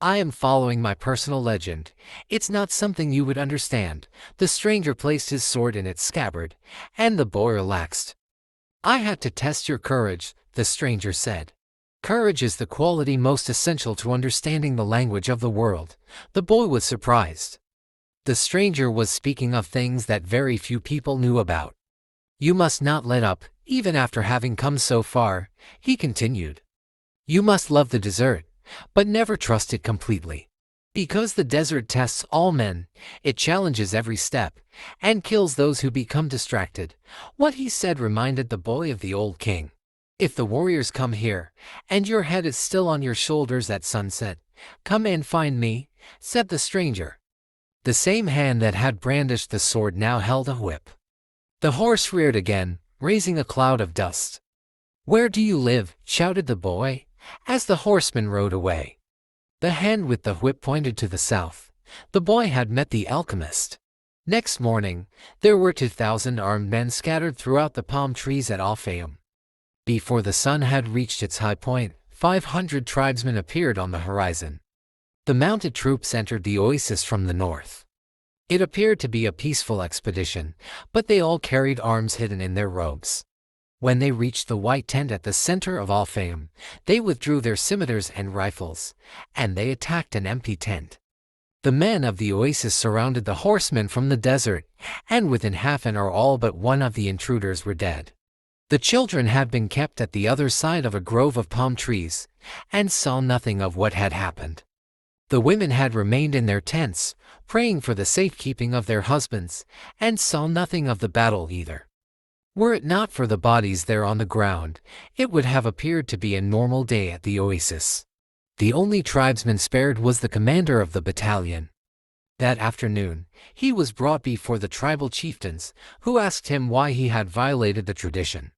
"I am following my personal legend. It's not something you would understand." The stranger placed his sword in its scabbard, and the boy relaxed. "I had to test your courage," the stranger said. "Courage is the quality most essential to understanding the language of the world." The boy was surprised. The stranger was speaking of things that very few people knew about. "You must not let up, even after having come so far," he continued. "You must love the desert, but never trust it completely. Because the desert tests all men, it challenges every step, and kills those who become distracted." What he said reminded the boy of the old king. "If the warriors come here, and your head is still on your shoulders at sunset, come and find me," said the stranger. The same hand that had brandished the sword now held a whip. The horse reared again, raising a cloud of dust. "Where do you live?" shouted the boy, as the horseman rode away. The hand with the whip pointed to the south. The boy had met the alchemist. Next morning, there were 2,000 armed men scattered throughout the palm trees at Al-Fayum. Before the sun had reached its high point, 500 tribesmen appeared on the horizon. The mounted troops entered the oasis from the north. It appeared to be a peaceful expedition, but they all carried arms hidden in their robes. When they reached the white tent at the center of Al-Fayum, they withdrew their scimitars and rifles, and they attacked an empty tent. The men of the oasis surrounded the horsemen from the desert, and within half an hour all but one of the intruders were dead. The children had been kept at the other side of a grove of palm trees, and saw nothing of what had happened. The women had remained in their tents, praying for the safekeeping of their husbands, and saw nothing of the battle either. Were it not for the bodies there on the ground, it would have appeared to be a normal day at the oasis. The only tribesman spared was the commander of the battalion. That afternoon, he was brought before the tribal chieftains, who asked him why he had violated the tradition.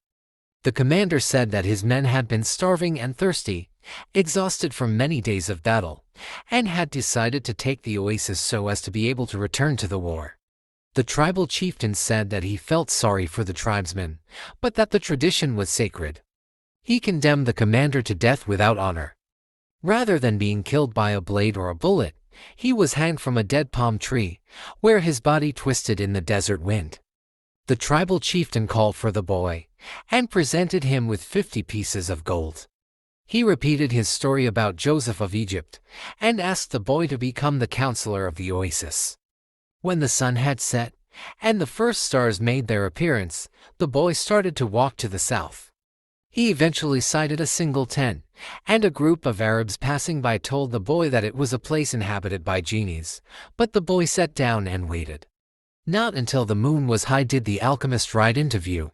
The commander said that his men had been starving and thirsty, exhausted from many days of battle, and had decided to take the oasis so as to be able to return to the war. The tribal chieftain said that he felt sorry for the tribesmen, but that the tradition was sacred. He condemned the commander to death without honor. Rather than being killed by a blade or a bullet, he was hanged from a dead palm tree, where his body twisted in the desert wind. The tribal chieftain called for the boy, and presented him with 50 pieces of gold. He repeated his story about Joseph of Egypt, and asked the boy to become the counselor of the oasis. When the sun had set, and the first stars made their appearance, the boy started to walk to the south. He eventually sighted a single tent, and a group of Arabs passing by told the boy that it was a place inhabited by genies, but the boy sat down and waited. Not until the moon was high did the alchemist ride into view.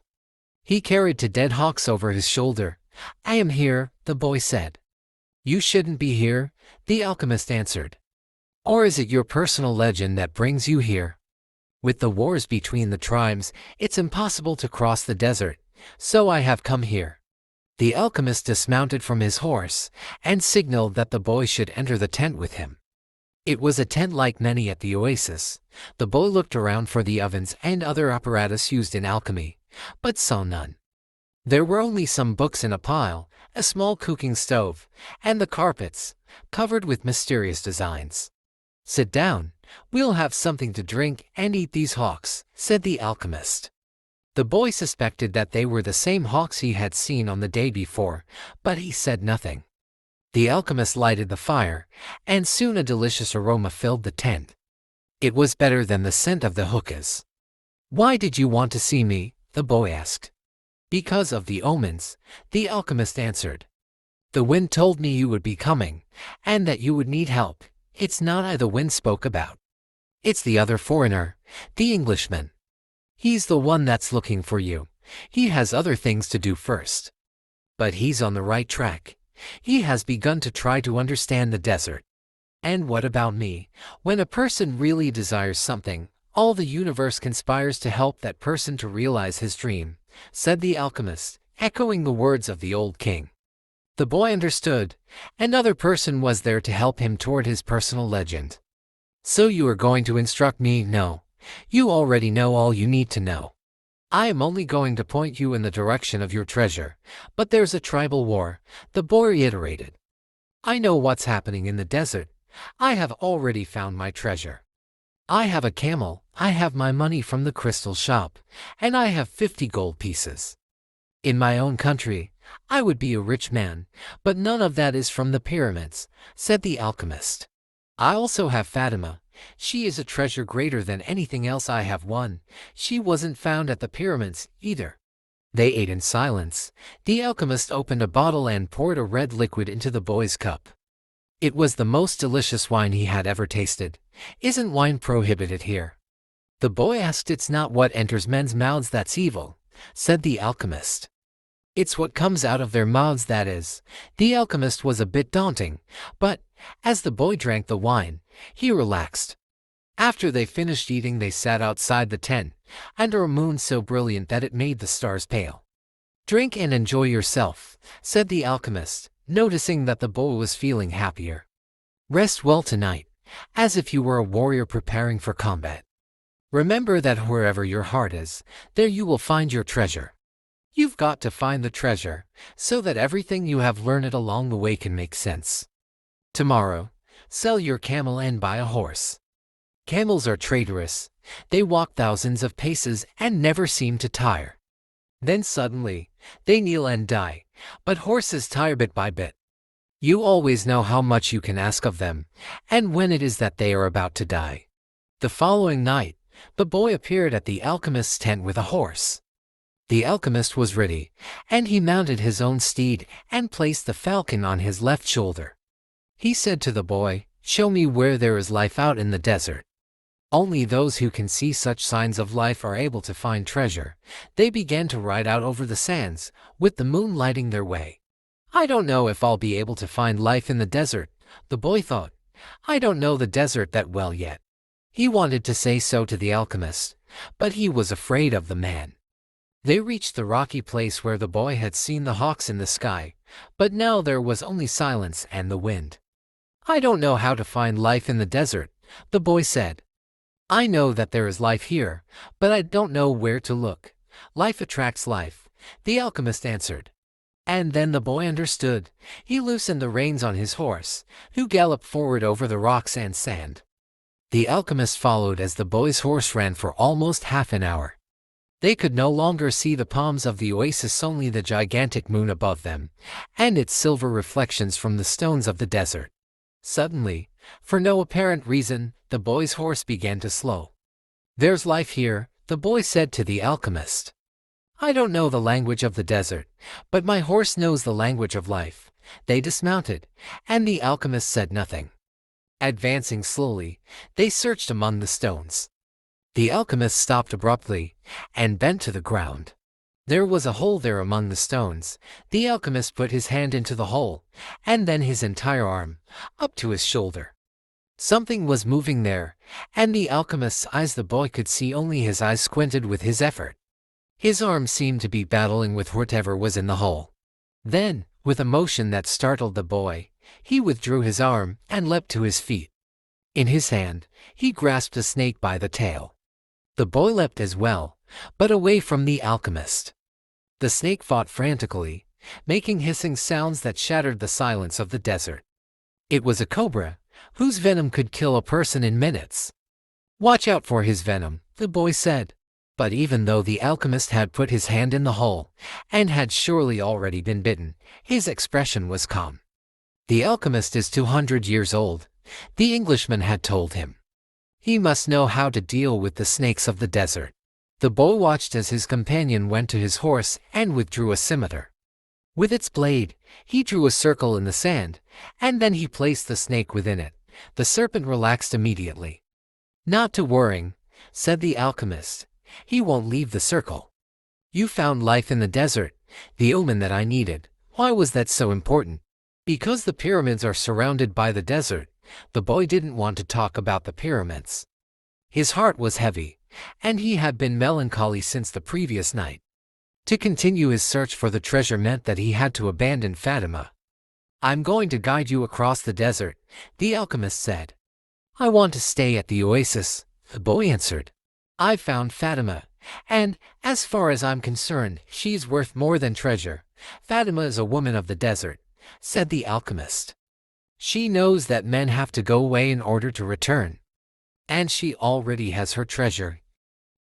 He carried two dead hawks over his shoulder. "I am here," the boy said. "You shouldn't be here," the alchemist answered. "Or is it your personal legend that brings you here? With the wars between the tribes, it's impossible to cross the desert, so I have come here." The alchemist dismounted from his horse and signaled that the boy should enter the tent with him. It was a tent like many at the oasis. The boy looked around for the ovens and other apparatus used in alchemy, but saw none. There were only some books in a pile, a small cooking stove, and the carpets, covered with mysterious designs. "Sit down, we'll have something to drink and eat these hawks," said the alchemist. The boy suspected that they were the same hawks he had seen on the day before, but he said nothing. The alchemist lighted the fire, and soon a delicious aroma filled the tent. It was better than the scent of the hookahs. "Why did you want to see me?" the boy asked. "Because of the omens," the alchemist answered. "The wind told me you would be coming, and that you would need help. It's not I the wind spoke about. It's the other foreigner, the Englishman. He's the one that's looking for you. He has other things to do first. But he's on the right track. He has begun to try to understand the desert. And what about me? When a person really desires something, all the universe conspires to help that person to realize his dream," said the alchemist, echoing the words of the old king. The boy understood. Another person was there to help him toward his personal legend. "So you are going to instruct me?" "No. You already know all you need to know. I am only going to point you in the direction of your treasure. But there's a tribal war," the boy reiterated. "I know what's happening in the desert. I have already found my treasure. I have a camel, I have my money from the crystal shop, and I have 50 gold pieces. In my own country, I would be a rich man, but none of that is from the pyramids," said the alchemist. "I also have Fatima. She is a treasure greater than anything else I have won. She wasn't found at the pyramids, either." They ate in silence. The alchemist opened a bottle and poured a red liquid into the boy's cup. It was the most delicious wine he had ever tasted. "Isn't wine prohibited here?" The boy asked. "It's not what enters men's mouths that's evil," said the alchemist. "It's what comes out of their mouths that is." The alchemist was a bit daunting, but as the boy drank the wine, he relaxed. After they finished eating, they sat outside the tent, under a moon so brilliant that it made the stars pale. "Drink and enjoy yourself," said the alchemist, noticing that the boy was feeling happier. "Rest well tonight, as if you were a warrior preparing for combat. Remember that wherever your heart is, there you will find your treasure. You've got to find the treasure, so that everything you have learned along the way can make sense. Tomorrow, sell your camel and buy a horse. Camels are traitorous. They walk thousands of paces and never seem to tire. Then suddenly, they kneel and die, but horses tire bit by bit. You always know how much you can ask of them, and when it is that they are about to die." The following night, the boy appeared at the alchemist's tent with a horse. The alchemist was ready, and he mounted his own steed and placed the falcon on his left shoulder. He said to the boy, "Show me where there is life out in the desert." Only those who can see such signs of life are able to find treasure. They began to ride out over the sands, with the moon lighting their way. "I don't know if I'll be able to find life in the desert," the boy thought. "I don't know the desert that well yet." He wanted to say so to the alchemist, but he was afraid of the man. They reached the rocky place where the boy had seen the hawks in the sky, but now there was only silence and the wind. "I don't know how to find life in the desert," the boy said. "I know that there is life here, but I don't know where to look." "Life attracts life," the alchemist answered. And then the boy understood. He loosened the reins on his horse, who galloped forward over the rocks and sand. The alchemist followed as the boy's horse ran for almost half an hour. They could no longer see the palms of the oasis, only the gigantic moon above them, and its silver reflections from the stones of the desert. Suddenly, for no apparent reason, the boy's horse began to slow. "There's life here," the boy said to the alchemist. I don't know the language of the desert, but my horse knows the language of life. They dismounted, and the alchemist said nothing. Advancing slowly, they searched among the stones. The alchemist stopped abruptly and bent to the ground. There was a hole there among the stones. The alchemist put his hand into the hole, and then his entire arm, up to his shoulder. Something was moving there, and the alchemist's eyes, the boy could see only his eyes squinted with his effort. His arm seemed to be battling with whatever was in the hole. Then, with a motion that startled the boy, he withdrew his arm and leapt to his feet. In his hand, he grasped a snake by the tail. The boy leapt as well, but away from the alchemist. The snake fought frantically, making hissing sounds that shattered the silence of the desert. It was a cobra, whose venom could kill a person in minutes. "Watch out for his venom," the boy said. But even though the alchemist had put his hand in the hole, and had surely already been bitten, his expression was calm. "The alchemist is 200 years old," the Englishman had told him. "He must know how to deal with the snakes of the desert." The boy watched as his companion went to his horse and withdrew a scimitar. With its blade, he drew a circle in the sand, and then he placed the snake within it. The serpent relaxed immediately. "Not to worry," said the alchemist. "He won't leave the circle." "You found life in the desert, the omen that I needed. Why was that so important?" "Because the pyramids are surrounded by the desert." The boy didn't want to talk about the pyramids. His heart was heavy, and he had been melancholy since the previous night. To continue his search for the treasure meant that he had to abandon Fatima. "I'm going to guide you across the desert," the alchemist said. "I want to stay at the oasis," the boy answered. "I've found Fatima, and, as far as I'm concerned, she's worth more than treasure." "Fatima is a woman of the desert," said the alchemist. "She knows that men have to go away in order to return. And she already has her treasure.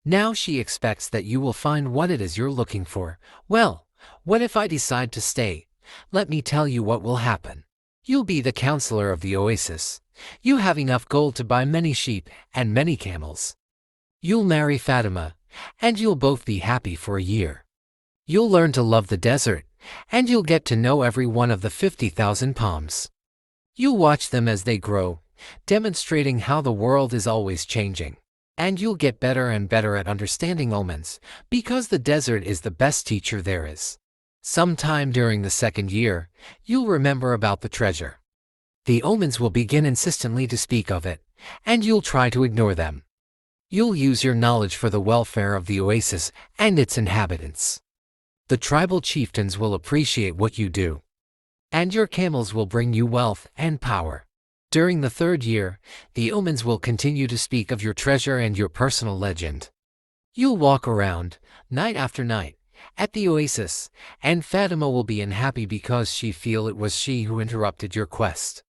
Now she expects that you will find what it is you're looking for." "Well, what if I decide to stay?" "Let me tell you what will happen. You'll be the counselor of the oasis. You have enough gold to buy many sheep and many camels. You'll marry Fatima, and you'll both be happy for a year. You'll learn to love the desert, and you'll get to know every one of the 50,000 palms. You'll watch them as they grow, demonstrating how the world is always changing. And you'll get better and better at understanding omens, because the desert is the best teacher there is. Sometime during the second year, you'll remember about the treasure. The omens will begin insistently to speak of it, and you'll try to ignore them. You'll use your knowledge for the welfare of the oasis and its inhabitants. The tribal chieftains will appreciate what you do. And your camels will bring you wealth and power. During the third year, the omens will continue to speak of your treasure and your personal legend. You'll walk around, night after night, at the oasis, and Fatima will be unhappy because she feel it was she who interrupted your quest.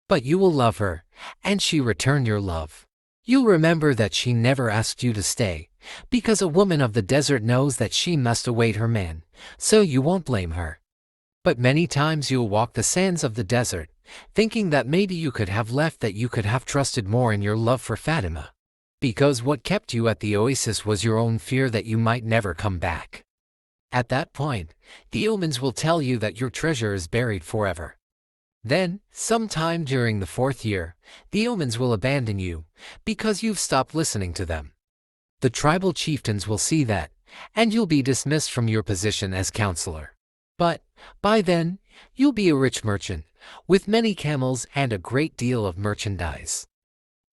But you will love her, and she return your love. You'll remember that she never asked you to stay, because a woman of the desert knows that she must await her man, so you won't blame her. But many times you'll walk the sands of the desert, thinking that maybe you could have left, that you could have trusted more in your love for Fatima. Because what kept you at the oasis was your own fear that you might never come back. At that point, the omens will tell you that your treasure is buried forever. Then, sometime during the fourth year, the omens will abandon you, because you've stopped listening to them. The tribal chieftains will see that, and you'll be dismissed from your position as counselor. But, by then, you'll be a rich merchant, with many camels and a great deal of merchandise.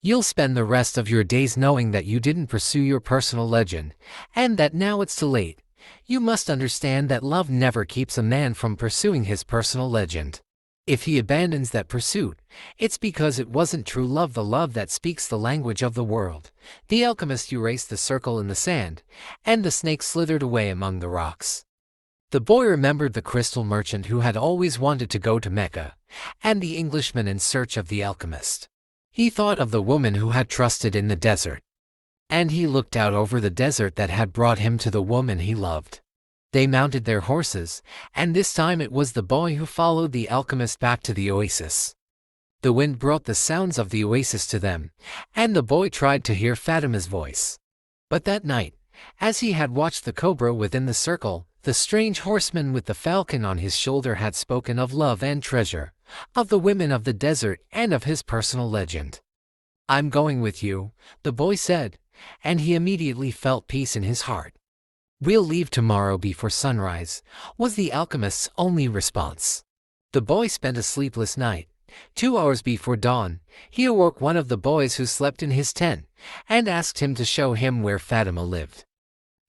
You'll spend the rest of your days knowing that you didn't pursue your personal legend, and that now it's too late. You must understand that love never keeps a man from pursuing his personal legend. If he abandons that pursuit, it's because it wasn't true love, the love that speaks the language of the world. The alchemist erased the circle in the sand, and the snake slithered away among the rocks. The boy remembered the crystal merchant who had always wanted to go to Mecca, and the Englishman in search of the alchemist. He thought of the woman who had trusted in the desert. And he looked out over the desert that had brought him to the woman he loved. They mounted their horses, and this time it was the boy who followed the alchemist back to the oasis. The wind brought the sounds of the oasis to them, and the boy tried to hear Fatima's voice. But that night, As he had watched the cobra within the circle, the strange horseman with the falcon on his shoulder had spoken of love and treasure, of the women of the desert and of his personal legend. "I'm going with you," the boy said, and he immediately felt peace in his heart. "We'll leave tomorrow before sunrise," was the alchemist's only response. The boy spent a sleepless night. 2 hours before dawn, he awoke one of the boys who slept in his tent and asked him to show him where Fatima lived.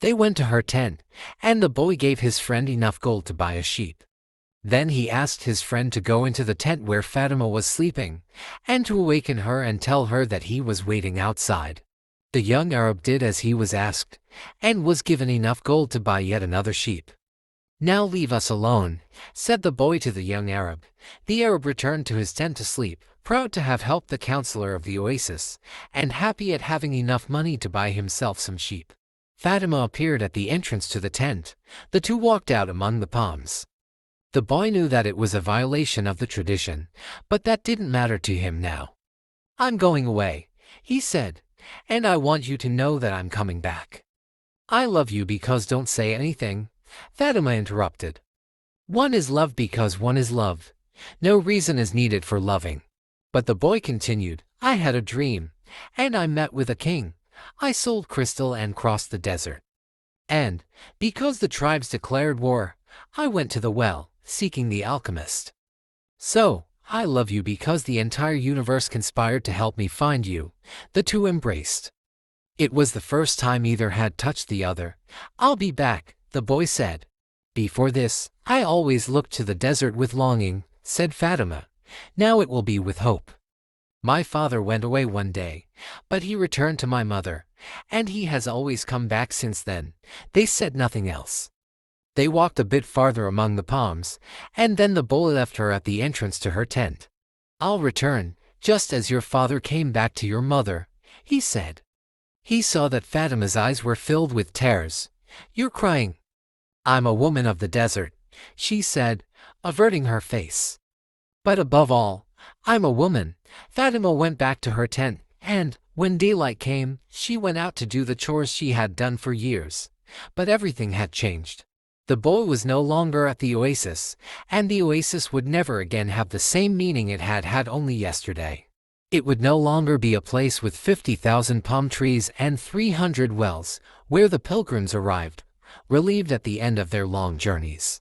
They went to her tent, and the boy gave his friend enough gold to buy a sheep. Then he asked his friend to go into the tent where Fatima was sleeping, and to awaken her and tell her that he was waiting outside. The young Arab did as he was asked, and was given enough gold to buy yet another sheep. "Now leave us alone," said the boy to the young Arab. The Arab returned to his tent to sleep, proud to have helped the counselor of the oasis, and happy at having enough money to buy himself some sheep. Fatima appeared at the entrance to the tent. The two walked out among the palms. The boy knew that it was a violation of the tradition, but that didn't matter to him now. "I'm going away," he said, "and I want you to know that I'm coming back." "I love you because don't say anything," Fatima interrupted. "One is loved because one is loved. No reason is needed for loving." But the boy continued, "I had a dream, and I met with a king. I sold crystal and crossed the desert. And, because the tribes declared war, I went to the well, seeking the alchemist. So, I love you because the entire universe conspired to help me find you." The two embraced. It was the first time either had touched the other. "I'll be back," the boy said. "Before this, I always looked to the desert with longing," said Fatima. "Now it will be with hope. My father went away one day, but he returned to my mother, and he has always come back since then." They said nothing else. They walked a bit farther among the palms, and then the boy left her at the entrance to her tent. "I'll return, just as your father came back to your mother," he said. He saw that Fatima's eyes were filled with tears. "You're crying." "I'm a woman of the desert," she said, averting her face. "But above all, I'm a woman." Fatima went back to her tent, and, when daylight came, she went out to do the chores she had done for years. But everything had changed. The boy was no longer at the oasis, and the oasis would never again have the same meaning it had had only yesterday. It would no longer be a place with 50,000 palm trees and 300 wells, where the pilgrims arrived, relieved at the end of their long journeys.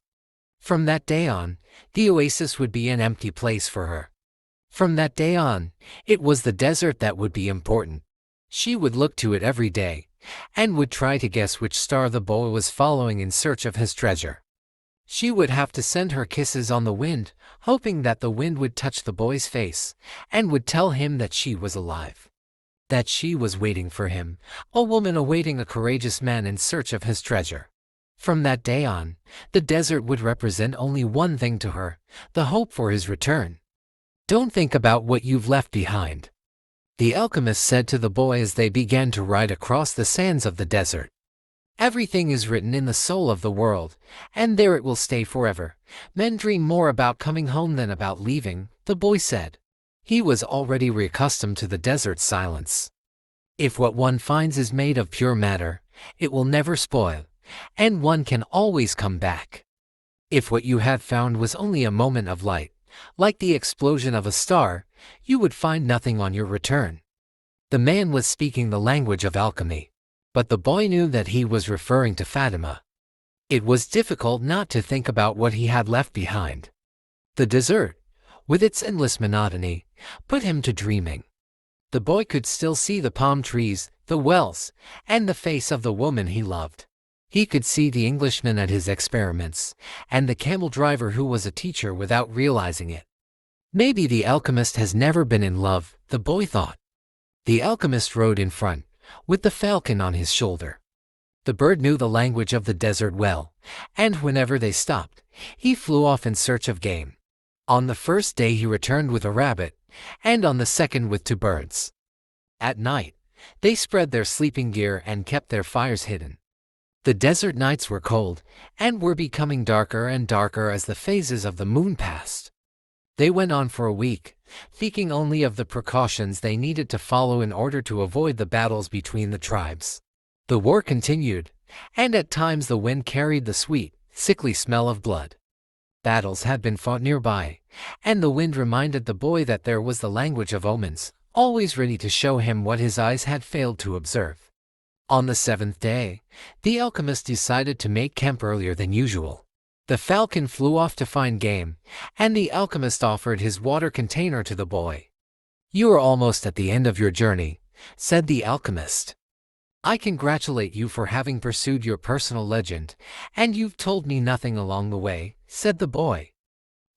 From that day on, the oasis would be an empty place for her. From that day on, it was the desert that would be important. She would look to it every day, and would try to guess which star the boy was following in search of his treasure. She would have to send her kisses on the wind, hoping that the wind would touch the boy's face, and would tell him that she was alive. That she was waiting for him, a woman awaiting a courageous man in search of his treasure. From that day on, the desert would represent only one thing to her, the hope for his return. "Don't think about what you've left behind," the alchemist said to the boy as they began to ride across the sands of the desert. "Everything is written in the soul of the world, and there it will stay forever. Men dream more about coming home than about leaving," the boy said. He was already accustomed to the desert's silence. If what one finds is made of pure matter, it will never spoil, and one can always come back. If what you had found was only a moment of light, like the explosion of a star, you would find nothing on your return. The man was speaking the language of alchemy, but the boy knew that he was referring to Fatima. It was difficult not to think about what he had left behind. The desert, with its endless monotony, put him to dreaming. The boy could still see the palm trees, the wells, and the face of the woman he loved. He could see the Englishman at his experiments, and the camel driver who was a teacher without realizing it. Maybe the alchemist has never been in love, the boy thought. The alchemist rode in front, with the falcon on his shoulder. The bird knew the language of the desert well, and whenever they stopped, he flew off in search of game. On the first day he returned with a rabbit, and on the second with 2 birds. At night, they spread their sleeping gear and kept their fires hidden. The desert nights were cold, and were becoming darker and darker as the phases of the moon passed. They went on for a week, thinking only of the precautions they needed to follow in order to avoid the battles between the tribes. The war continued, and at times the wind carried the sweet, sickly smell of blood. Battles had been fought nearby, and the wind reminded the boy that there was the language of omens, always ready to show him what his eyes had failed to observe. On the seventh day, the alchemist decided to make camp earlier than usual. The falcon flew off to find game, and the alchemist offered his water container to the boy. "You are almost at the end of your journey," said the alchemist. "I congratulate you for having pursued your personal legend, and you've told me nothing along the way," said the boy.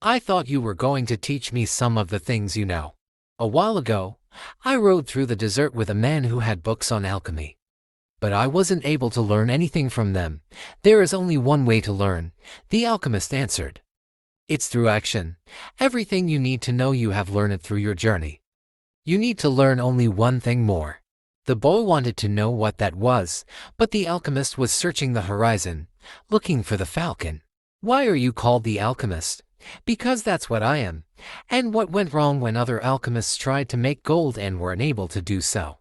"I thought you were going to teach me some of the things you know. A while ago, I rode through the desert with a man who had books on alchemy. But I wasn't able to learn anything from them. There is only one way to learn," the alchemist answered. "It's through action. Everything you need to know you have learned it through your journey. You need to learn only one thing more." The boy wanted to know what that was, but the alchemist was searching the horizon, looking for the falcon. "Why are you called the alchemist?" "Because that's what I am." "And what went wrong when other alchemists tried to make gold and were unable to do so?"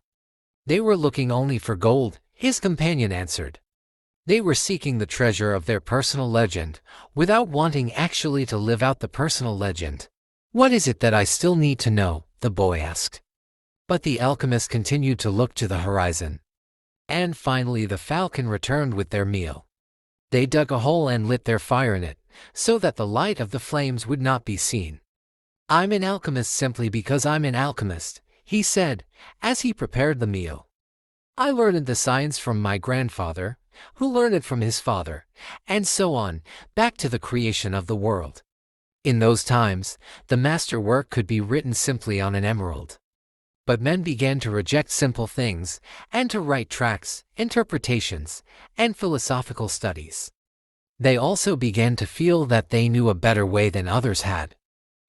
"They were looking only for gold," his companion answered. "They were seeking the treasure of their personal legend, without wanting actually to live out the personal legend." "What is it that I still need to know?" the boy asked. But the alchemist continued to look to the horizon. And finally the falcon returned with their meal. They dug a hole and lit their fire in it, so that the light of the flames would not be seen. "I'm an alchemist simply because I'm an alchemist," he said, as he prepared the meal. "I learned the science from my grandfather, who learned it from his father, and so on, back to the creation of the world." In those times, the master work could be written simply on an emerald. But men began to reject simple things, and to write tracts, interpretations, and philosophical studies. They also began to feel that they knew a better way than others had.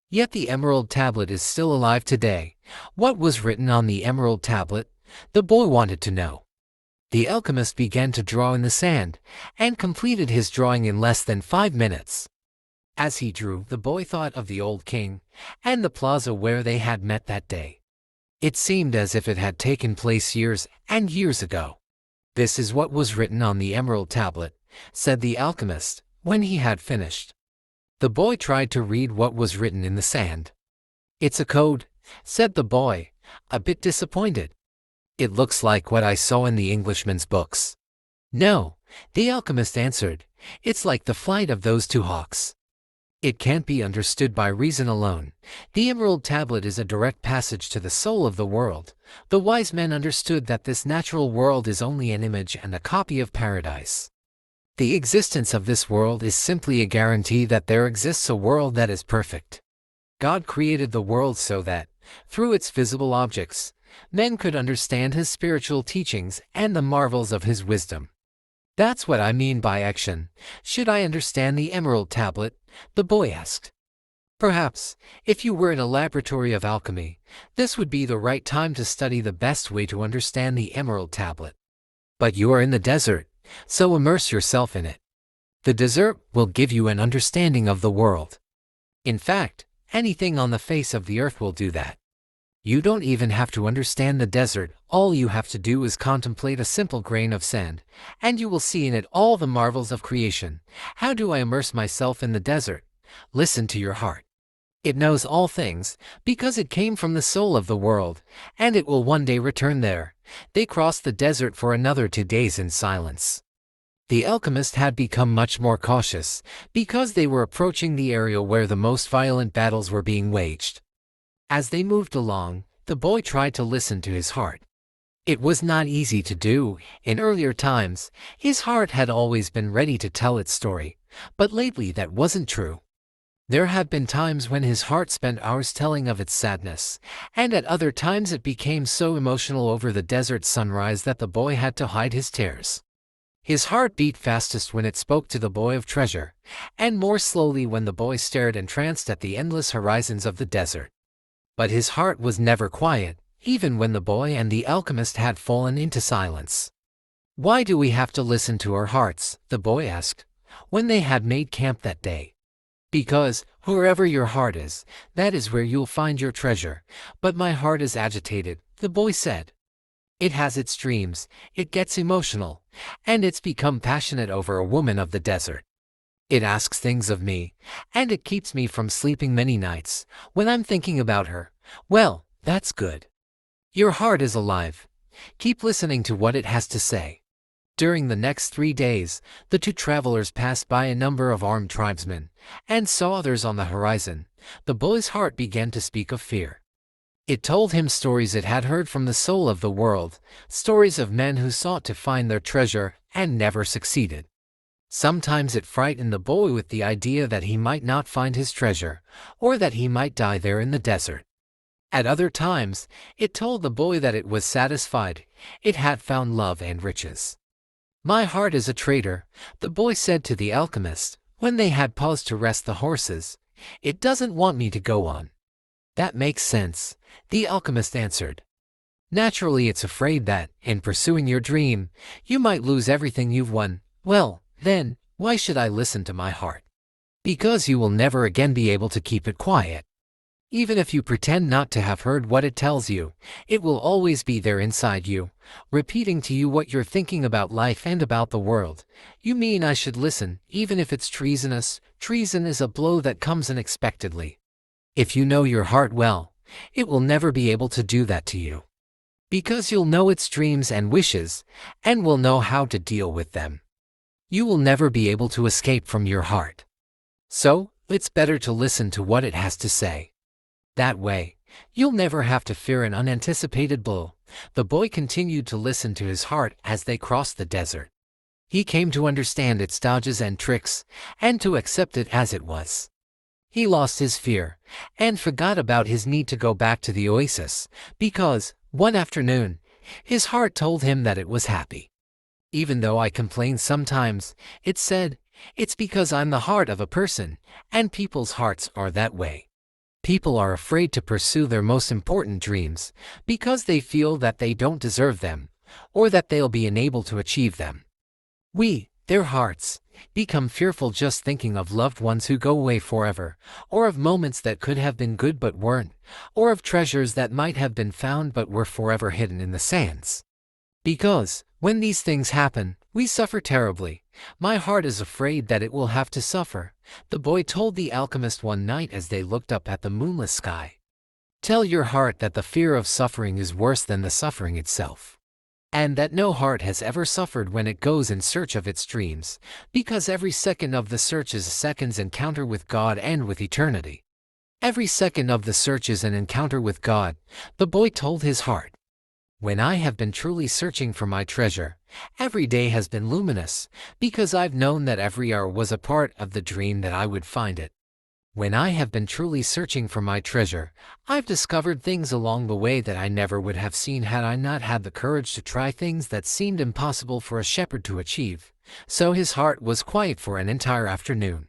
Yet the emerald tablet is still alive today. What was written on the emerald tablet? The boy wanted to know. The alchemist began to draw in the sand, and completed his drawing in less than 5 minutes. As he drew, the boy thought of the old king, and the plaza where they had met that day. It seemed as if it had taken place years and years ago. "This is what was written on the emerald tablet," said the alchemist, when he had finished. The boy tried to read what was written in the sand. "It's a code," said the boy, a bit disappointed. "It looks like what I saw in the Englishman's books." "No," the alchemist answered, "it's like the flight of those two hawks. It can't be understood by reason alone. The emerald tablet is a direct passage to the soul of the world. The wise men understood that this natural world is only an image and a copy of paradise. The existence of this world is simply a guarantee that there exists a world that is perfect. God created the world so that, through its visible objects, men could understand his spiritual teachings and the marvels of his wisdom. That's what I mean by action. Should I understand the emerald tablet?" the boy asked. "Perhaps, if you were in a laboratory of alchemy, this would be the right time to study the best way to understand the emerald tablet. But you are in the desert, so immerse yourself in it. The desert will give you an understanding of the world. In fact, anything on the face of the earth will do that. You don't even have to understand the desert. All you have to do is contemplate a simple grain of sand, and you will see in it all the marvels of creation. How do I immerse myself in the desert? Listen to your heart. It knows all things, because it came from the soul of the world, and it will one day return there." They crossed the desert for another 2 days in silence. The alchemist had become much more cautious, because they were approaching the area where the most violent battles were being waged. As they moved along, the boy tried to listen to his heart. It was not easy to do. In earlier times, his heart had always been ready to tell its story, but lately that wasn't true. There had been times when his heart spent hours telling of its sadness, and at other times it became so emotional over the desert sunrise that the boy had to hide his tears. His heart beat fastest when it spoke to the boy of treasure, and more slowly when the boy stared entranced at the endless horizons of the desert. But his heart was never quiet, even when the boy and the alchemist had fallen into silence. "Why do we have to listen to our hearts?" the boy asked, when they had made camp that day. "Because, wherever your heart is, that is where you'll find your treasure. But my heart is agitated," the boy said. It has its dreams, it gets emotional, and it's become passionate over a woman of the desert. It asks things of me, and it keeps me from sleeping many nights when I'm thinking about her. Well, that's good. Your heart is alive. Keep listening to what it has to say. During the next 3 days, the two travelers passed by a number of armed tribesmen, and saw others on the horizon. The boy's heart began to speak of fear. It told him stories it had heard from the soul of the world, stories of men who sought to find their treasure and never succeeded. Sometimes it frightened the boy with the idea that he might not find his treasure, or that he might die there in the desert. At other times, it told the boy that it was satisfied, it had found love and riches. "My heart is a traitor," the boy said to the alchemist, when they had paused to rest the horses. "It doesn't want me to go on." "That makes sense," the alchemist answered. "Naturally it's afraid that, in pursuing your dream, you might lose everything you've won. Well, then, why should I listen to my heart? Because you will never again be able to keep it quiet. Even if you pretend not to have heard what it tells you, it will always be there inside you, repeating to you what you're thinking about life and about the world. You mean I should listen, even if it's treasonous? Treason is a blow that comes unexpectedly. If you know your heart well, it will never be able to do that to you. Because you'll know its dreams and wishes, and will know how to deal with them. You will never be able to escape from your heart. So, it's better to listen to what it has to say. That way, you'll never have to fear an unanticipated blow." The boy continued to listen to his heart as they crossed the desert. He came to understand its dodges and tricks, and to accept it as it was. He lost his fear, and forgot about his need to go back to the oasis, because, one afternoon, his heart told him that it was happy. "Even though I complain sometimes," it said, "it's because I'm the heart of a person, and people's hearts are that way. People are afraid to pursue their most important dreams, because they feel that they don't deserve them, or that they'll be unable to achieve them. Their hearts, become fearful just thinking of loved ones who go away forever, or of moments that could have been good but weren't, or of treasures that might have been found but were forever hidden in the sands. Because, when these things happen, we suffer terribly. My heart is afraid that it will have to suffer," the boy told the alchemist one night as they looked up at the moonless sky. "Tell your heart that the fear of suffering is worse than the suffering itself. And that no heart has ever suffered when it goes in search of its dreams, because every second of the search is a second's encounter with God and with eternity. Every second of the search is an encounter with God," the boy told his heart. "When I have been truly searching for my treasure, every day has been luminous, because I've known that every hour was a part of the dream that I would find it. When I have been truly searching for my treasure, I've discovered things along the way that I never would have seen had I not had the courage to try things that seemed impossible for a shepherd to achieve." So his heart was quiet for an entire afternoon.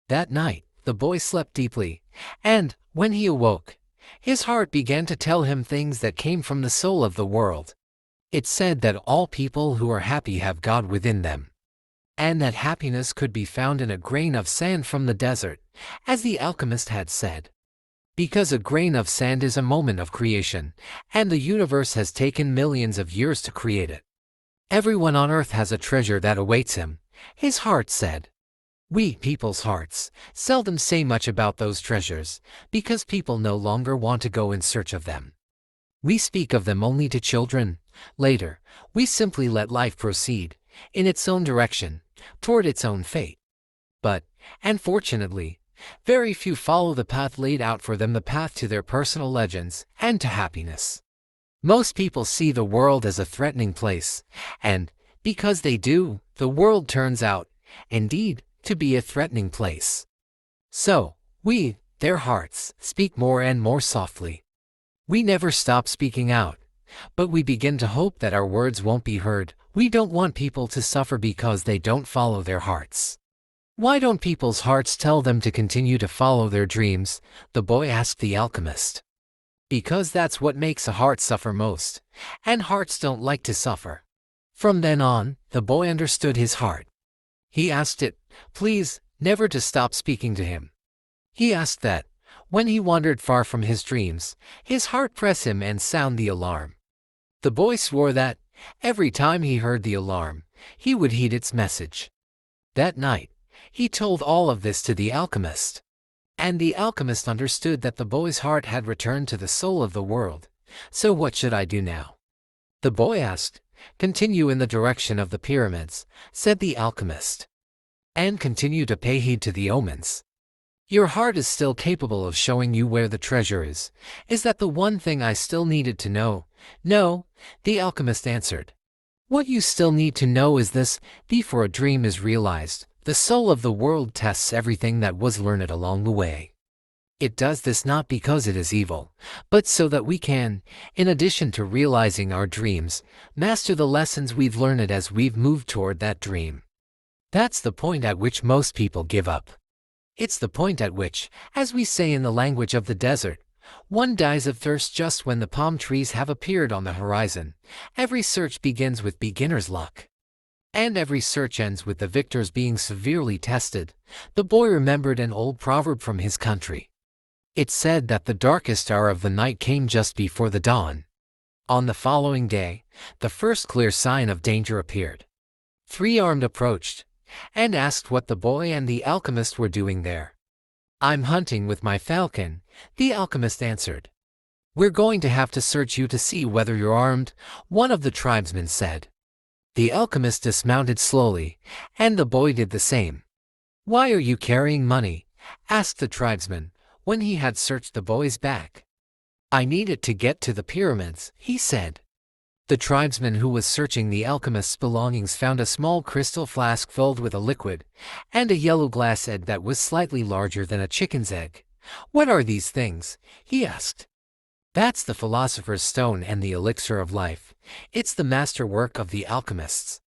That night, the boy slept deeply, and, when he awoke, his heart began to tell him things that came from the soul of the world. It said that all people who are happy have God within them, and that happiness could be found in a grain of sand from the desert, as the alchemist had said. Because a grain of sand is a moment of creation, and the universe has taken millions of years to create it. Everyone on earth has a treasure that awaits him, his heart said. People's hearts, seldom say much about those treasures, because people no longer want to go in search of them. We speak of them only to children. Later, we simply let life proceed, in its own direction, toward its own fate. But, unfortunately, very few follow the path laid out for them, the path to their personal legends and to happiness. Most people see the world as a threatening place, and, because they do, the world turns out, indeed, to be a threatening place. So, their hearts, speak more and more softly. We never stop speaking out, but we begin to hope that our words won't be heard. We don't want people to suffer because they don't follow their hearts. Why don't people's hearts tell them to continue to follow their dreams? The boy asked the alchemist. Because that's what makes a heart suffer most, and hearts don't like to suffer. From then on, the boy understood his heart. He asked it, please, never to stop speaking to him. He asked that, when he wandered far from his dreams, his heart press him and sound the alarm. The boy swore that, every time he heard the alarm, he would heed its message. That night, he told all of this to the alchemist. And the alchemist understood that the boy's heart had returned to the soul of the world. So what should I do now? The boy asked. Continue in the direction of the pyramids, said the alchemist. And continue to pay heed to the omens. Your heart is still capable of showing you where the treasure is. Is that the one thing I still needed to know? No, the alchemist answered. What you still need to know is this: before a dream is realized, the soul of the world tests everything that was learned along the way. It does this not because it is evil, but so that we can, in addition to realizing our dreams, master the lessons we've learned as we've moved toward that dream. That's the point at which most people give up. It's the point at which, as we say in the language of the desert, one dies of thirst just when the palm trees have appeared on the horizon. Every search begins with beginner's luck. And every search ends with the victors being severely tested. The boy remembered an old proverb from his country. It said that the darkest hour of the night came just before the dawn. On the following day, the first clear sign of danger appeared. 3 armed approached, and asked what the boy and the alchemist were doing there. I'm hunting with my falcon, the alchemist answered. We're going to have to search you to see whether you're armed, one of the tribesmen said. The alchemist dismounted slowly, and the boy did the same. Why are you carrying money? Asked the tribesman, when he had searched the boy's back. I need it to get to the pyramids, he said. The tribesman who was searching the alchemist's belongings found a small crystal flask filled with a liquid, and a yellow glass egg that was slightly larger than a chicken's egg. What are these things? He asked. That's the philosopher's stone and the elixir of life. It's the masterwork of the alchemists.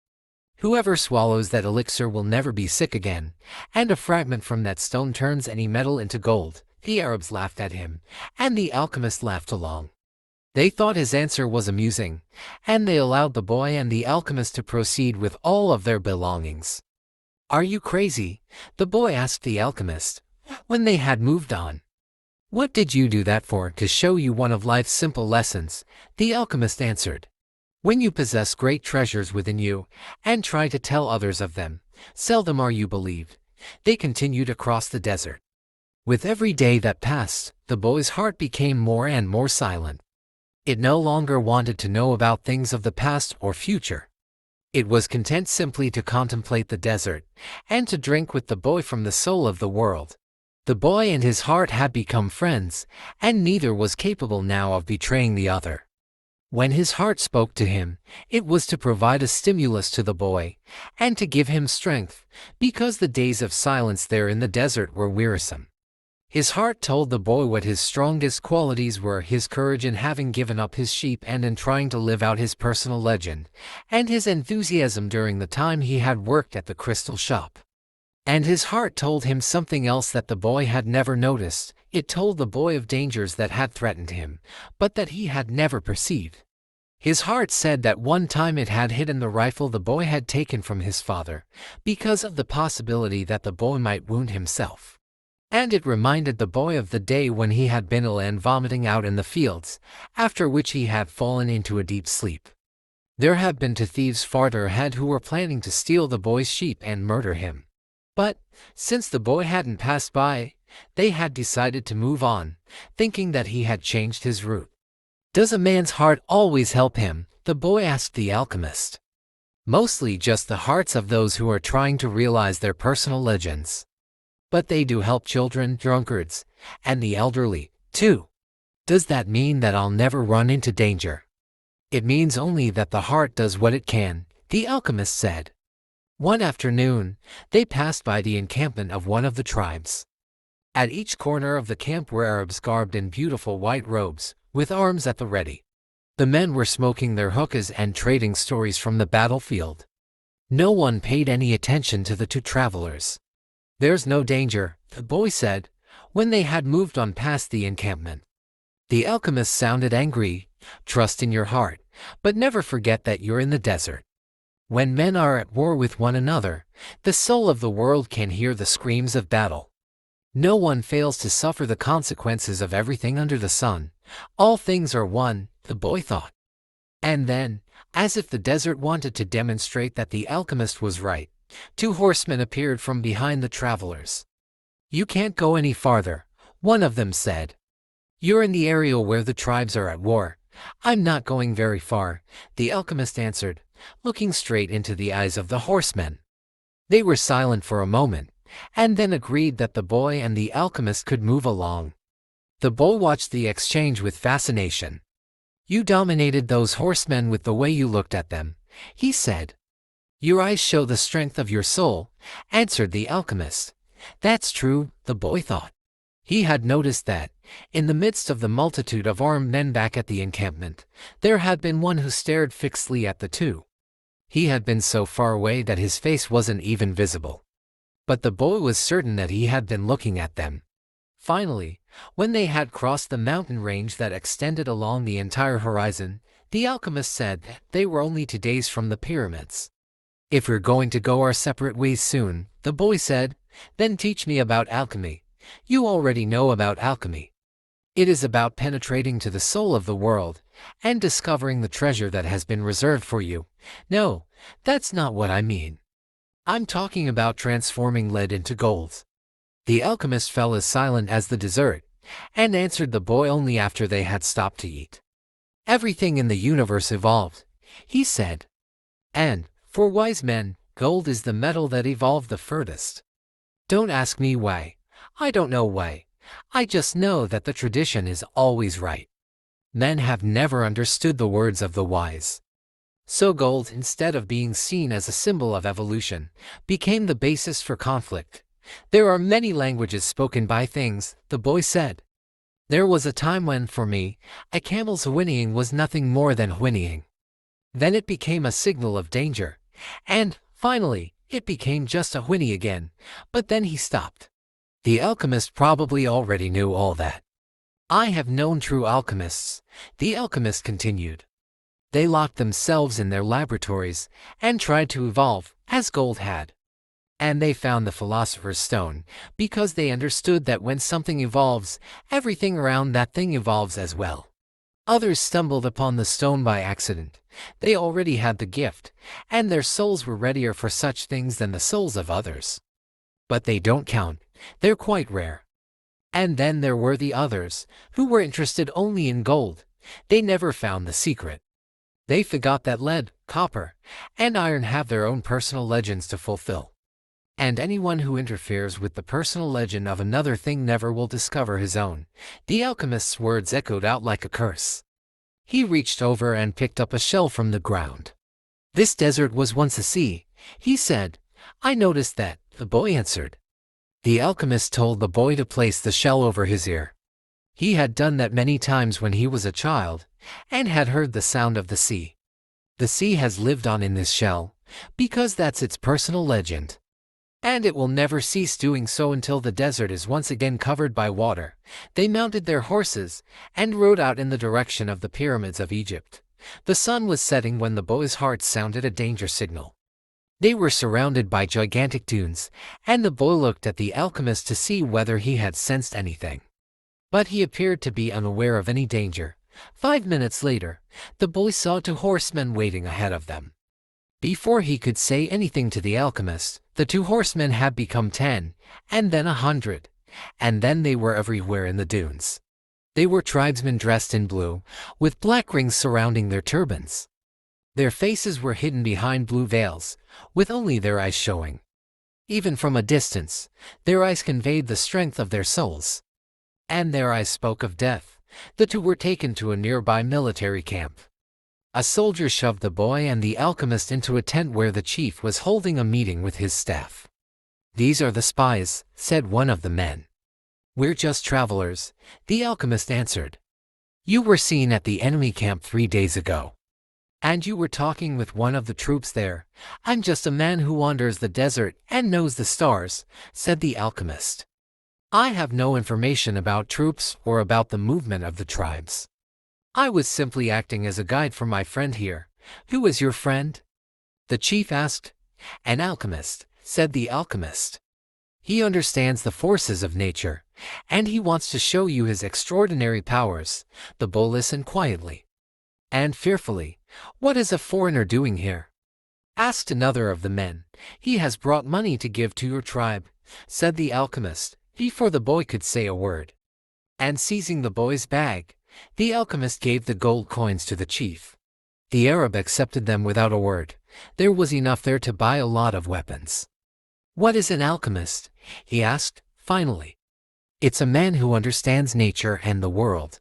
Whoever swallows that elixir will never be sick again, and a fragment from that stone turns any metal into gold. The Arabs laughed at him, and the alchemist laughed along. They thought his answer was amusing, and they allowed the boy and the alchemist to proceed with all of their belongings. Are you crazy? The boy asked the alchemist, when they had moved on. What did you do that for? To show you one of life's simple lessons, the alchemist answered. When you possess great treasures within you, and try to tell others of them, seldom are you believed. They continued across the desert. With every day that passed, the boy's heart became more and more silent. It no longer wanted to know about things of the past or future. It was content simply to contemplate the desert, and to drink with the boy from the soul of the world. The boy and his heart had become friends, and neither was capable now of betraying the other. When his heart spoke to him, it was to provide a stimulus to the boy, and to give him strength, because the days of silence there in the desert were wearisome. His heart told the boy what his strongest qualities were: his courage in having given up his sheep and in trying to live out his personal legend, and his enthusiasm during the time he had worked at the crystal shop. And his heart told him something else that the boy had never noticed. It told the boy of dangers that had threatened him, but that he had never perceived. His heart said that one time it had hidden the rifle the boy had taken from his father, because of the possibility that the boy might wound himself. And it reminded the boy of the day when he had been ill and vomiting out in the fields, after which he had fallen into a deep sleep. There had been 2 thieves farther ahead who were planning to steal the boy's sheep and murder him. But, since the boy hadn't passed by, they had decided to move on, thinking that he had changed his route. Does a man's heart always help him? The boy asked the alchemist. Mostly just the hearts of those who are trying to realize their personal legends. But they do help children, drunkards, and the elderly, too. Does that mean that I'll never run into danger? It means only that the heart does what it can, the alchemist said. One afternoon, they passed by the encampment of one of the tribes. At each corner of the camp were Arabs garbed in beautiful white robes, with arms at the ready. The men were smoking their hookahs and trading stories from the battlefield. No one paid any attention to the 2 travelers. There's no danger, the boy said, when they had moved on past the encampment. The alchemist sounded angry. Trust in your heart, but never forget that you're in the desert. When men are at war with one another, the soul of the world can hear the screams of battle. No one fails to suffer the consequences of everything under the sun. All things are one, the boy thought. And then, as if the desert wanted to demonstrate that the alchemist was right, two horsemen appeared from behind the travelers. "You can't go any farther," one of them said. "You're in the area where the tribes are at war." "I'm not going very far," the alchemist answered, looking straight into the eyes of the horsemen. They were silent for a moment, and then agreed that the boy and the alchemist could move along. The boy watched the exchange with fascination. "You dominated those horsemen with the way you looked at them," he said. "Your eyes show the strength of your soul," answered the alchemist. That's true, the boy thought. He had noticed that, in the midst of the multitude of armed men back at the encampment, there had been one who stared fixedly at the two. He had been so far away that his face wasn't even visible. But the boy was certain that he had been looking at them. Finally, when they had crossed the mountain range that extended along the entire horizon, the alchemist said that they were only 2 days from the pyramids. "If we're going to go our separate ways soon," the boy said, "then teach me about alchemy. You already know about alchemy. It is about penetrating to the soul of the world and discovering the treasure that has been reserved for you." "No, that's not what I mean. I'm talking about transforming lead into gold." The alchemist fell as silent as the desert, and answered the boy only after they had stopped to eat. "Everything in the universe evolved," he said. "And, for wise men, gold is the metal that evolved the furthest. Don't ask me why. I don't know why. I just know that the tradition is always right. Men have never understood the words of the wise. So gold, instead of being seen as a symbol of evolution, became the basis for conflict. There are many languages spoken by things," the boy said. "There was a time when, for me, a camel's whinnying was nothing more than whinnying. Then it became a signal of danger. And, finally, it became just a whinny again, but then he stopped." The alchemist probably already knew all that. "I have known true alchemists," the alchemist continued. "They locked themselves in their laboratories and tried to evolve, as gold had. And they found the philosopher's stone, because they understood that when something evolves, everything around that thing evolves as well. Others stumbled upon the stone by accident. They already had the gift, and their souls were readier for such things than the souls of others. But they don't count. They're quite rare. And then there were the others, who were interested only in gold. They never found the secret. They forgot that lead, copper, and iron have their own personal legends to fulfill. And anyone who interferes with the personal legend of another thing never will discover his own." The alchemist's words echoed out like a curse. He reached over and picked up a shell from the ground. "This desert was once a sea," he said. "I noticed that," the boy answered. The alchemist told the boy to place the shell over his ear. He had done that many times when he was a child, and had heard the sound of the sea. The sea has lived on in this shell, because that's its personal legend. And it will never cease doing so until the desert is once again covered by water. They mounted their horses, and rode out in the direction of the pyramids of Egypt. The sun was setting when the boy's heart sounded a danger signal. They were surrounded by gigantic dunes, and the boy looked at the alchemist to see whether he had sensed anything. But he appeared to be unaware of any danger. 5 minutes later, the boy saw 2 horsemen waiting ahead of them. Before he could say anything to the alchemist, the 2 horsemen had become 10, and then 100, and then they were everywhere in the dunes. They were tribesmen dressed in blue, with black rings surrounding their turbans. Their faces were hidden behind blue veils, with only their eyes showing. Even from a distance, their eyes conveyed the strength of their souls. And their eyes spoke of death. The 2 were taken to a nearby military camp. A soldier shoved the boy and the alchemist into a tent where the chief was holding a meeting with his staff. "These are the spies," said one of the men. "We're just travelers," the alchemist answered. "You were seen at the enemy camp 3 days ago. And you were talking with one of the troops there." "I'm just a man who wanders the desert and knows the stars," said the alchemist. "I have no information about troops or about the movement of the tribes. I was simply acting as a guide for my friend here." "Who is your friend?" the chief asked. "An alchemist," said the alchemist. "He understands the forces of nature, and he wants to show you his extraordinary powers." The boy listened quietly and fearfully. "What is a foreigner doing here?" asked another of the men. "He has brought money to give to your tribe," said the alchemist, before the boy could say a word. And seizing the boy's bag, the alchemist gave the gold coins to the chief. The Arab accepted them without a word. There was enough there to buy a lot of weapons. "What is an alchemist?" he asked, finally. "It's a man who understands nature and the world.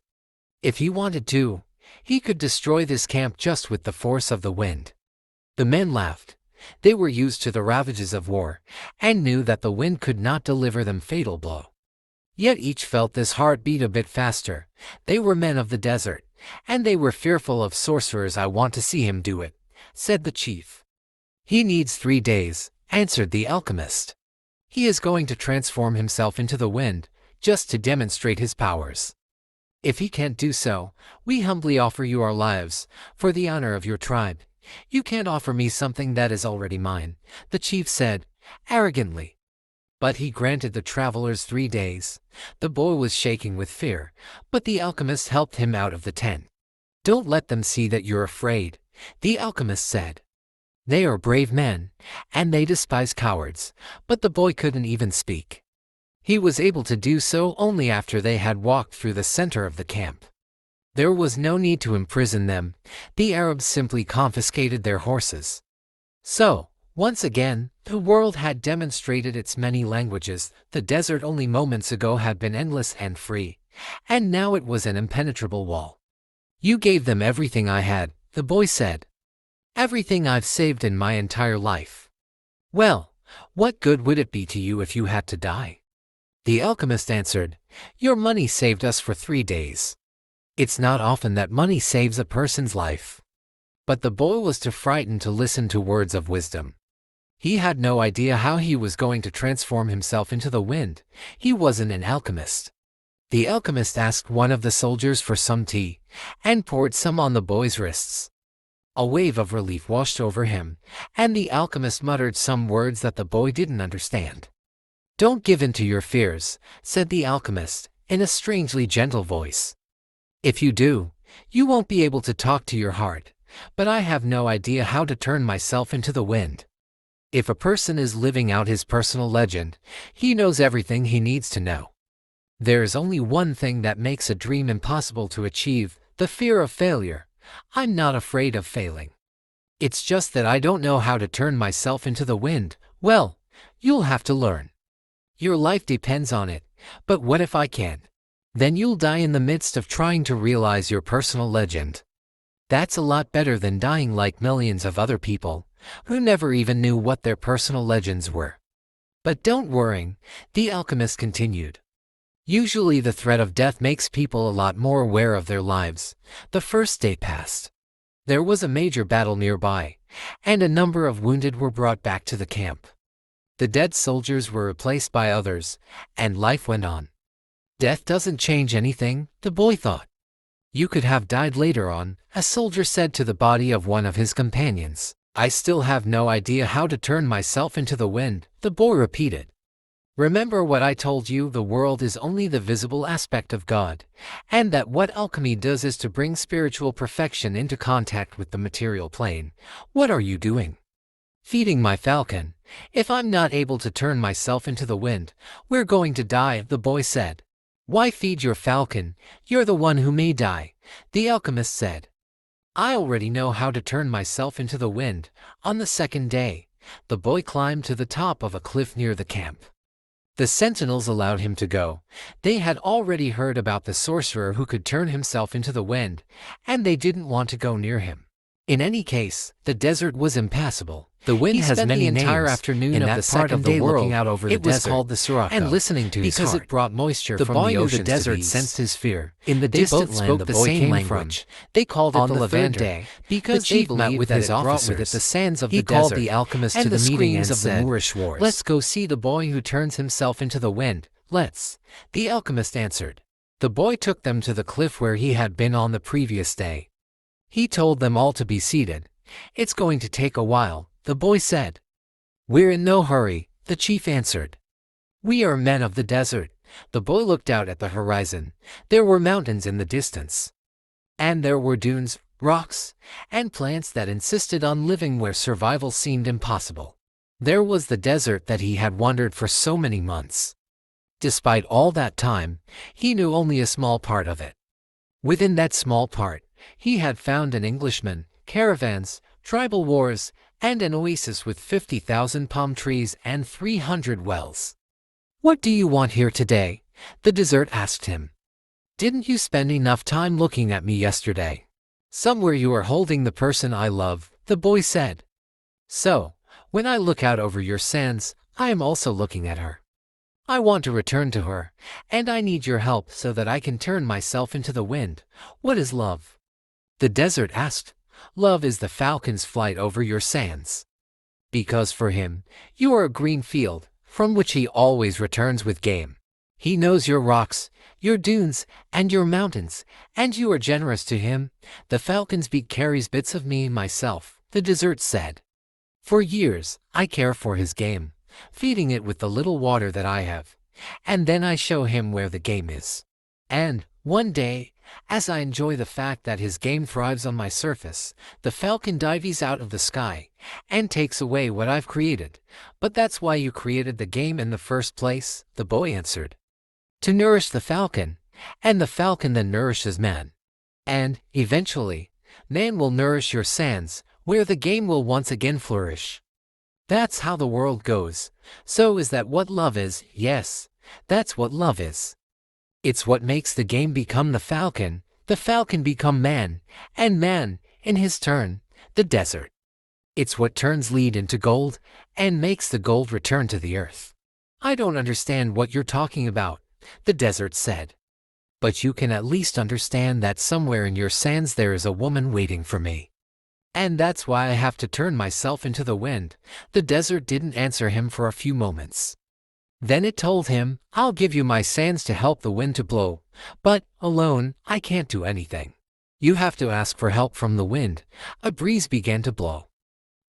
If he wanted to, he could destroy this camp just with the force of the wind." The men laughed. They were used to the ravages of war, and knew that the wind could not deliver them fatal blow. Yet each felt this heart beat a bit faster. They were men of the desert, and they were fearful of sorcerers. "I want to see him do it," said the chief. "He needs 3 days," answered the alchemist. "He is going to transform himself into the wind, just to demonstrate his powers. If he can't do so, we humbly offer you our lives, for the honor of your tribe." "You can't offer me something that is already mine," the chief said, arrogantly. But he granted the travelers 3 days. The boy was shaking with fear, but the alchemist helped him out of the tent. "Don't let them see that you're afraid," the alchemist said. "They are brave men, and they despise cowards." But the boy couldn't even speak. He was able to do so only after they had walked through the center of the camp. There was no need to imprison them. The Arabs simply confiscated their horses. So, once again, the world had demonstrated its many languages. The desert only moments ago had been endless and free, and now it was an impenetrable wall. "You gave them everything I had," the boy said. "Everything I've saved in my entire life. Well, what good would it be to you if you had to die?" The alchemist answered, "Your money saved us for 3 days. It's not often that money saves a person's life." But the boy was too frightened to listen to words of wisdom. He had no idea how he was going to transform himself into the wind. He wasn't an alchemist. The alchemist asked one of the soldiers for some tea, and poured some on the boy's wrists. A wave of relief washed over him, and the alchemist muttered some words that the boy didn't understand. "Don't give in to your fears," said the alchemist, in a strangely gentle voice. "If you do, you won't be able to talk to your heart. But I have no idea how to turn myself into the wind." If a person is living out his personal legend, he knows everything he needs to know. There is only one thing that makes a dream impossible to achieve: the fear of failure. I'm not afraid of failing. It's just that I don't know how to turn myself into the wind. Well, you'll have to learn. Your life depends on it, but what if I can't? Then you'll die in the midst of trying to realize your personal legend. That's a lot better than dying like millions of other people, who never even knew what their personal legends were. But don't worry, the alchemist continued. Usually the threat of death makes people a lot more aware of their lives. The first day passed. There was a major battle nearby, and a number of wounded were brought back to the camp. The dead soldiers were replaced by others, and life went on. "Death doesn't change anything," the boy thought. "You could have died later on," a soldier said to the body of one of his companions. "I still have no idea how to turn myself into the wind," the boy repeated. "Remember what I told you: the world is only the visible aspect of God, and that what alchemy does is to bring spiritual perfection into contact with the material plane. What are you doing?" "Feeding my falcon. If I'm not able to turn myself into the wind, we're going to die," the boy said. "Why feed your falcon? You're the one who may die," the alchemist said. "I already know how to turn myself into the wind." On the second day, the boy climbed to the top of a cliff near the camp. The sentinels allowed him to go. They had already heard about the sorcerer who could turn himself into the wind, and they didn't want to go near him. In any case, the desert was impassable. The wind has many names. The entire afternoon in of that the second day looking out over the desert. It was called the Sirocco, and listening to his because heart. it brought moisture The from boy the knew oceans the to desert these. sensed his fear. In the They distant both land spoke the the boy same came language. from. They called it On the the third Levander, day, because the they chief met believed with that his it brought with it officers. the sands of He the called desert. the alchemist and to the meeting screams and of the said, Moorish wars. "Let's go see the boy who turns himself into the wind. Let's," the alchemist answered. The boy took them to the cliff where he had been on the previous day. He told them all to be seated. "It's going to take a while," the boy said. "We're in no hurry," the chief answered. "We are men of the desert." The boy looked out at the horizon. There were mountains in the distance. And there were dunes, rocks, and plants that insisted on living where survival seemed impossible. There was the desert that he had wandered for so many months. Despite all that time, he knew only a small part of it. Within that small part, he had found an Englishman, caravans, tribal wars, and an oasis with 50,000 palm trees and 300 wells. "What do you want here today?" the desert asked him. "Didn't you spend enough time looking at me yesterday?" "Somewhere you are holding the person I love," the boy said. "So, when I look out over your sands, I am also looking at her. I want to return to her, and I need your help so that I can turn myself into the wind. What is love?" The desert asked. "Love is the falcon's flight over your sands. Because for him, you are a green field, from which he always returns with game. He knows your rocks, your dunes, and your mountains, and you are generous to him. The falcon's beak carries bits of me myself," the desert said. "For years, I care for his game, feeding it with the little water that I have, and then I show him where the game is. And, one day, as I enjoy the fact that his game thrives on my surface, the falcon dives out of the sky and takes away what I've created. But that's why you created the game in the first place," the boy answered. "To nourish the falcon, and the falcon then nourishes man. And, eventually, man will nourish your sands, where the game will once again flourish. That's how the world goes. So is that what love is?" "Yes, that's what love is. It's what makes the game become the falcon become man, and man, in his turn, the desert. It's what turns lead into gold, and makes the gold return to the earth." "I don't understand what you're talking about," the desert said. "But you can at least understand that somewhere in your sands there is a woman waiting for me. And that's why I have to turn myself into the wind." The desert didn't answer him for a few moments. Then it told him, "I'll give you my sands to help the wind to blow, but, alone, I can't do anything. You have to ask for help from the wind." A breeze began to blow.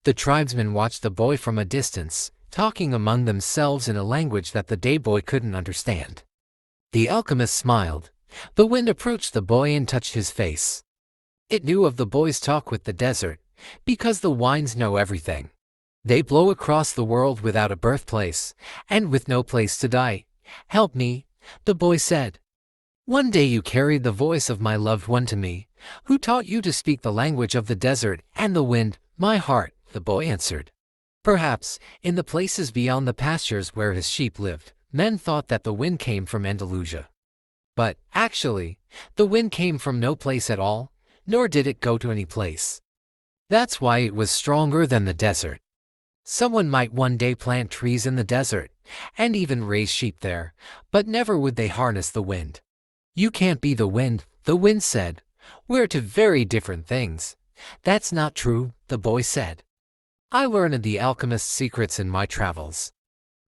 The tribesmen watched the boy from a distance, talking among themselves in a language that the day boy couldn't understand. The alchemist smiled. The wind approached the boy and touched his face. It knew of the boy's talk with the desert, because the winds know everything. They blow across the world without a birthplace, and with no place to die. "Help me," the boy said. "One day you carried the voice of my loved one to me. Who taught you to speak the language of the desert and the wind?" "My heart," the boy answered. Perhaps, in the places beyond the pastures where his sheep lived, men thought that the wind came from Andalusia. But, actually, the wind came from no place at all, nor did it go to any place. That's why it was stronger than the desert. Someone might one day plant trees in the desert, and even raise sheep there, but never would they harness the wind. "You can't be the wind," the wind said. "We're two very different things." "That's not true," the boy said. "I learned the alchemist's secrets in my travels.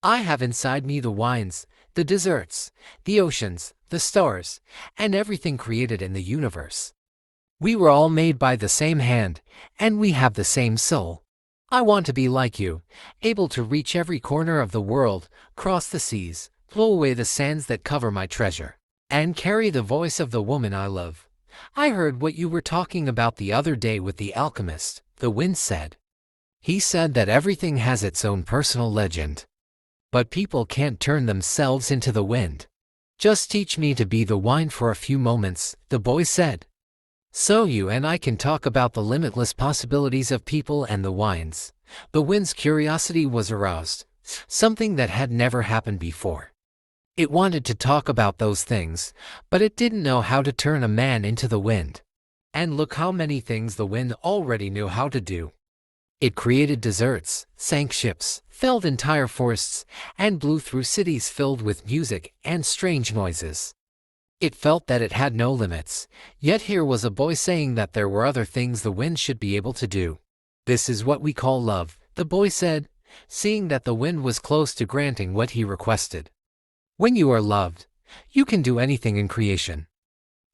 I have inside me the winds, the deserts, the oceans, the stars, and everything created in the universe. We were all made by the same hand, and we have the same soul. I want to be like you, able to reach every corner of the world, cross the seas, blow away the sands that cover my treasure, and carry the voice of the woman I love." "I heard what you were talking about the other day with the alchemist," the wind said. "He said that everything has its own personal legend. But people can't turn themselves into the wind." "Just teach me to be the wind for a few moments," the boy said. "So you and I can talk about the limitless possibilities of people and the winds." The wind's curiosity was aroused, something that had never happened before. It wanted to talk about those things, but it didn't know how to turn a man into the wind. And look how many things the wind already knew how to do. It created deserts, sank ships, felled entire forests, and blew through cities filled with music and strange noises. It felt that it had no limits, yet here was a boy saying that there were other things the wind should be able to do. "This is what we call love," the boy said, seeing that the wind was close to granting what he requested. "When you are loved, you can do anything in creation.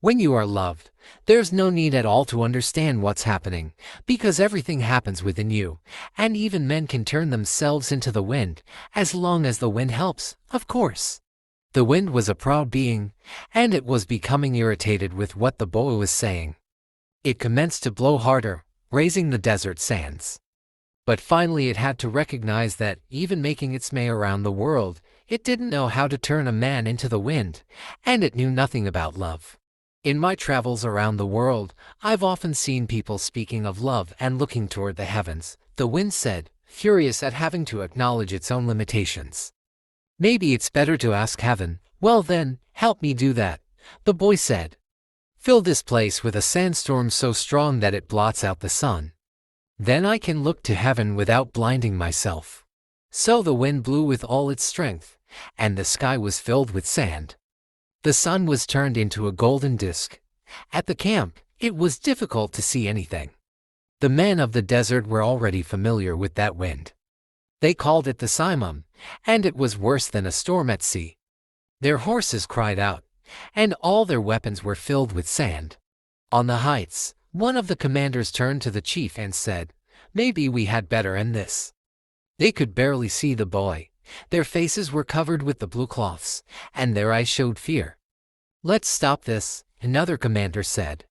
When you are loved, there's no need at all to understand what's happening, because everything happens within you, and even men can turn themselves into the wind, as long as the wind helps, of course." The wind was a proud being, and it was becoming irritated with what the boy was saying. It commenced to blow harder, raising the desert sands. But finally it had to recognize that, even making its way around the world, it didn't know how to turn a man into the wind, and it knew nothing about love. In my travels around the world, I've often seen people speaking of love and looking toward the heavens, the wind said, furious at having to acknowledge its own limitations. Maybe it's better to ask heaven. Well then, help me do that, the boy said. Fill this place with a sandstorm so strong that it blots out the sun. Then I can look to heaven without blinding myself. So the wind blew with all its strength, and the sky was filled with sand. The sun was turned into a golden disk. At the camp, it was difficult to see anything. The men of the desert were already familiar with that wind. They called it the Simum, and it was worse than a storm at sea. Their horses cried out, and all their weapons were filled with sand. On the heights, one of the commanders turned to the chief and said, "Maybe we had better end this." They could barely see the boy. Their faces were covered with the blue cloths, and their eyes showed fear. "Let's stop this," another commander said.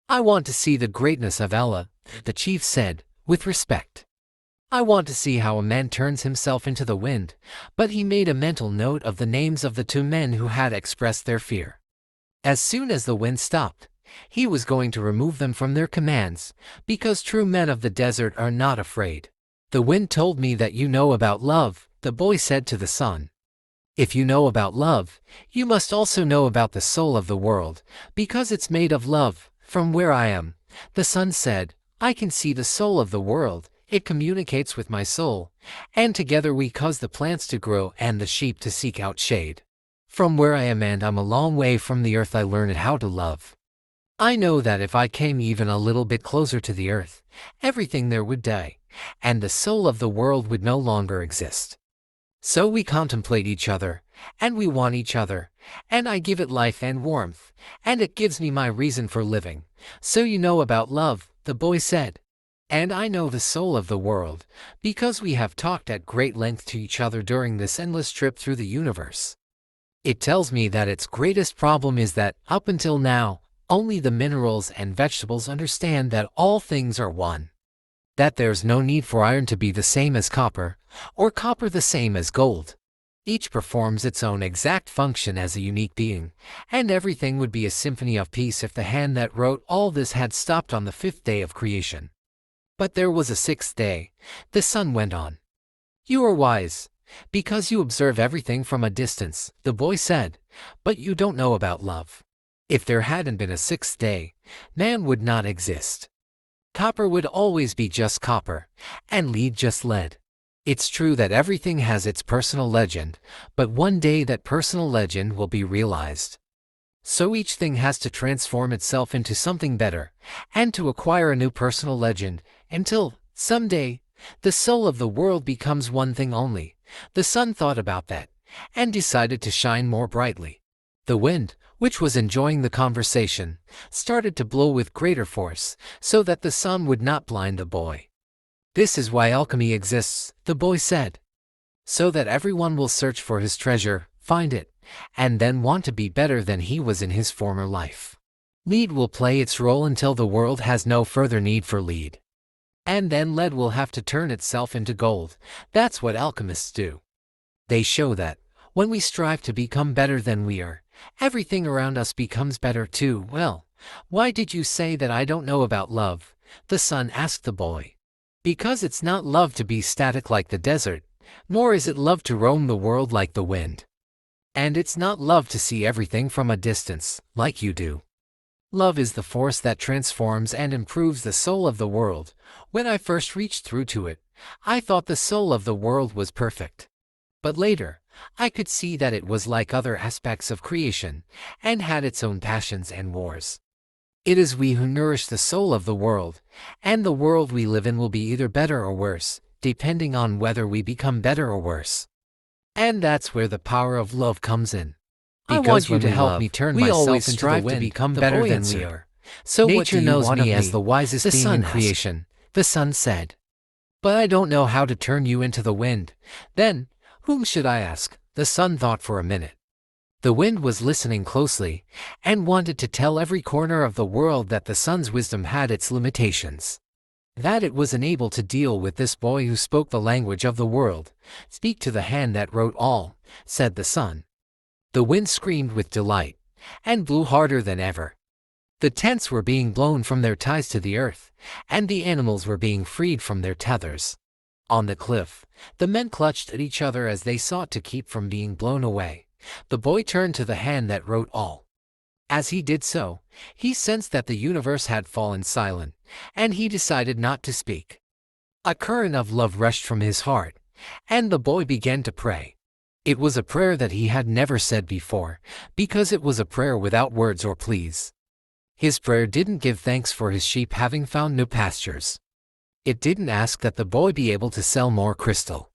"I want to see the greatness of Allah," the chief said, with respect. "I want to see how a man turns himself into the wind," but he made a mental note of the names of the two men who had expressed their fear. As soon as the wind stopped, he was going to remove them from their commands, because true men of the desert are not afraid. "The wind told me that you know about love," the boy said to the sun. "If you know about love, you must also know about the soul of the world, because it's made of love. From where I am," the sun said, "I can see the soul of the world. It communicates with my soul, and together we cause the plants to grow and the sheep to seek out shade. From where I am, and I'm a long way from the earth, I learned how to love. I know that if I came even a little bit closer to the earth, everything there would die, and the soul of the world would no longer exist. So we contemplate each other, and we want each other, and I give it life and warmth, and it gives me my reason for living. So you know about love," the boy said. "And I know the soul of the world, because we have talked at great length to each other during this endless trip through the universe. It tells me that its greatest problem is that, up until now, only the minerals and vegetables understand that all things are one. That there's no need for iron to be the same as copper, or copper the same as gold. Each performs its own exact function as a unique being, and everything would be a symphony of peace if the hand that wrote all this had stopped on the 5th day of creation. But there was a 6th day," the sun went on. "You are wise, because you observe everything from a distance," the boy said, "but you don't know about love. If there hadn't been a 6th day, man would not exist. Copper would always be just copper, and lead just lead. It's true that everything has its personal legend, but one day that personal legend will be realized. So each thing has to transform itself into something better, and to acquire a new personal legend, until, someday, the soul of the world becomes one thing only." The sun thought about that, and decided to shine more brightly. The wind, which was enjoying the conversation, started to blow with greater force, so that the sun would not blind the boy. "This is why alchemy exists," the boy said. "So that everyone will search for his treasure, find it, and then want to be better than he was in his former life. Lead will play its role until the world has no further need for lead. And then lead will have to turn itself into gold. That's what alchemists do. They show that, when we strive to become better than we are, everything around us becomes better too." "Well, why did you say that I don't know about love?" the sun asked the boy. "Because it's not love to be static like the desert, nor is it love to roam the world like the wind. And it's not love to see everything from a distance, like you do. Love is the force that transforms and improves the soul of the world. When I first reached through to it, I thought the soul of the world was perfect. But later, I could see that it was like other aspects of creation, and had its own passions and wars. It is we who nourish the soul of the world, and the world we live in will be either better or worse, depending on whether we become better or worse. And that's where the power of love comes in. Because I want you to help me turn myself into the wind, to become better than we are. So nature knows me as the wisest being in creation," the sun said. "But I don't know how to turn you into the wind. Then, whom should I ask?" The sun thought for a minute. The wind was listening closely, and wanted to tell every corner of the world that the sun's wisdom had its limitations. That it was unable to deal with this boy who spoke the language of the world. "Speak to the hand that wrote all," said the sun. The wind screamed with delight, and blew harder than ever. The tents were being blown from their ties to the earth, and the animals were being freed from their tethers. On the cliff, the men clutched at each other as they sought to keep from being blown away. The boy turned to the hand that wrote all. As he did so, he sensed that the universe had fallen silent, and he decided not to speak. A current of love rushed from his heart, and the boy began to pray. It was a prayer that he had never said before, because it was a prayer without words or pleas. His prayer didn't give thanks for his sheep having found new pastures. It didn't ask that the boy be able to sell more crystal.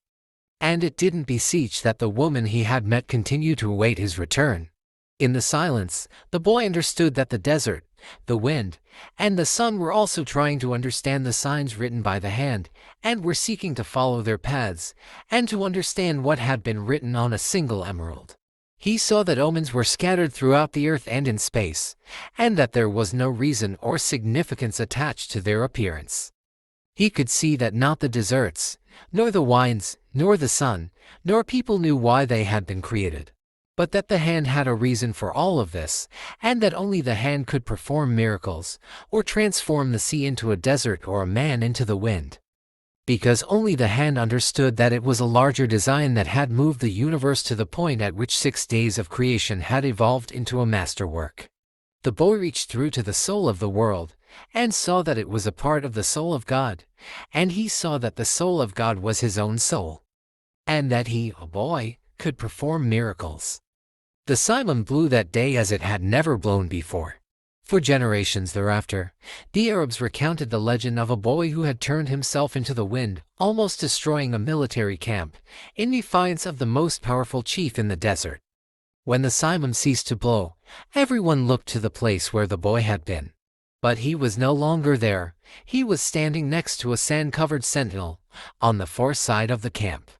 And it didn't beseech that the woman he had met continue to await his return. In the silence, the boy understood that the desert, the wind, and the sun were also trying to understand the signs written by the hand, and were seeking to follow their paths, and to understand what had been written on a single emerald. He saw that omens were scattered throughout the earth and in space, and that there was no reason or significance attached to their appearance. He could see that not the deserts, nor the winds, nor the sun, nor people knew why they had been created, but that the hand had a reason for all of this, and that only the hand could perform miracles, or transform the sea into a desert or a man into the wind. Because only the hand understood that it was a larger design that had moved the universe to the point at which 6 days of creation had evolved into a masterwork. The boy reached through to the soul of the world, and saw that it was a part of the soul of God, and he saw that the soul of God was his own soul, and that he, a boy, could perform miracles. The simum blew that day as it had never blown before. For generations thereafter, the Arabs recounted the legend of a boy who had turned himself into the wind, almost destroying a military camp, in defiance of the most powerful chief in the desert. When the simum ceased to blow, everyone looked to the place where the boy had been. But he was no longer there. He was standing next to a sand-covered sentinel, on the far side of the camp.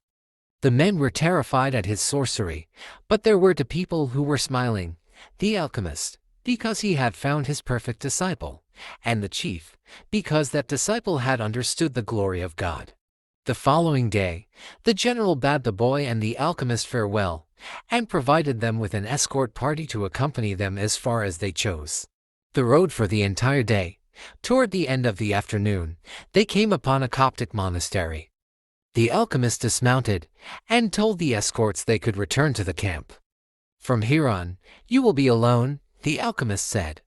The men were terrified at his sorcery, but there were 2 people who were smiling: the alchemist, because he had found his perfect disciple, and the chief, because that disciple had understood the glory of God. The following day, the general bade the boy and the alchemist farewell, and provided them with an escort party to accompany them as far as they chose. They rode for the entire day. Toward the end of the afternoon, they came upon a Coptic monastery. The alchemist dismounted, and told the escorts they could return to the camp. "From here on, you will be alone," the alchemist said.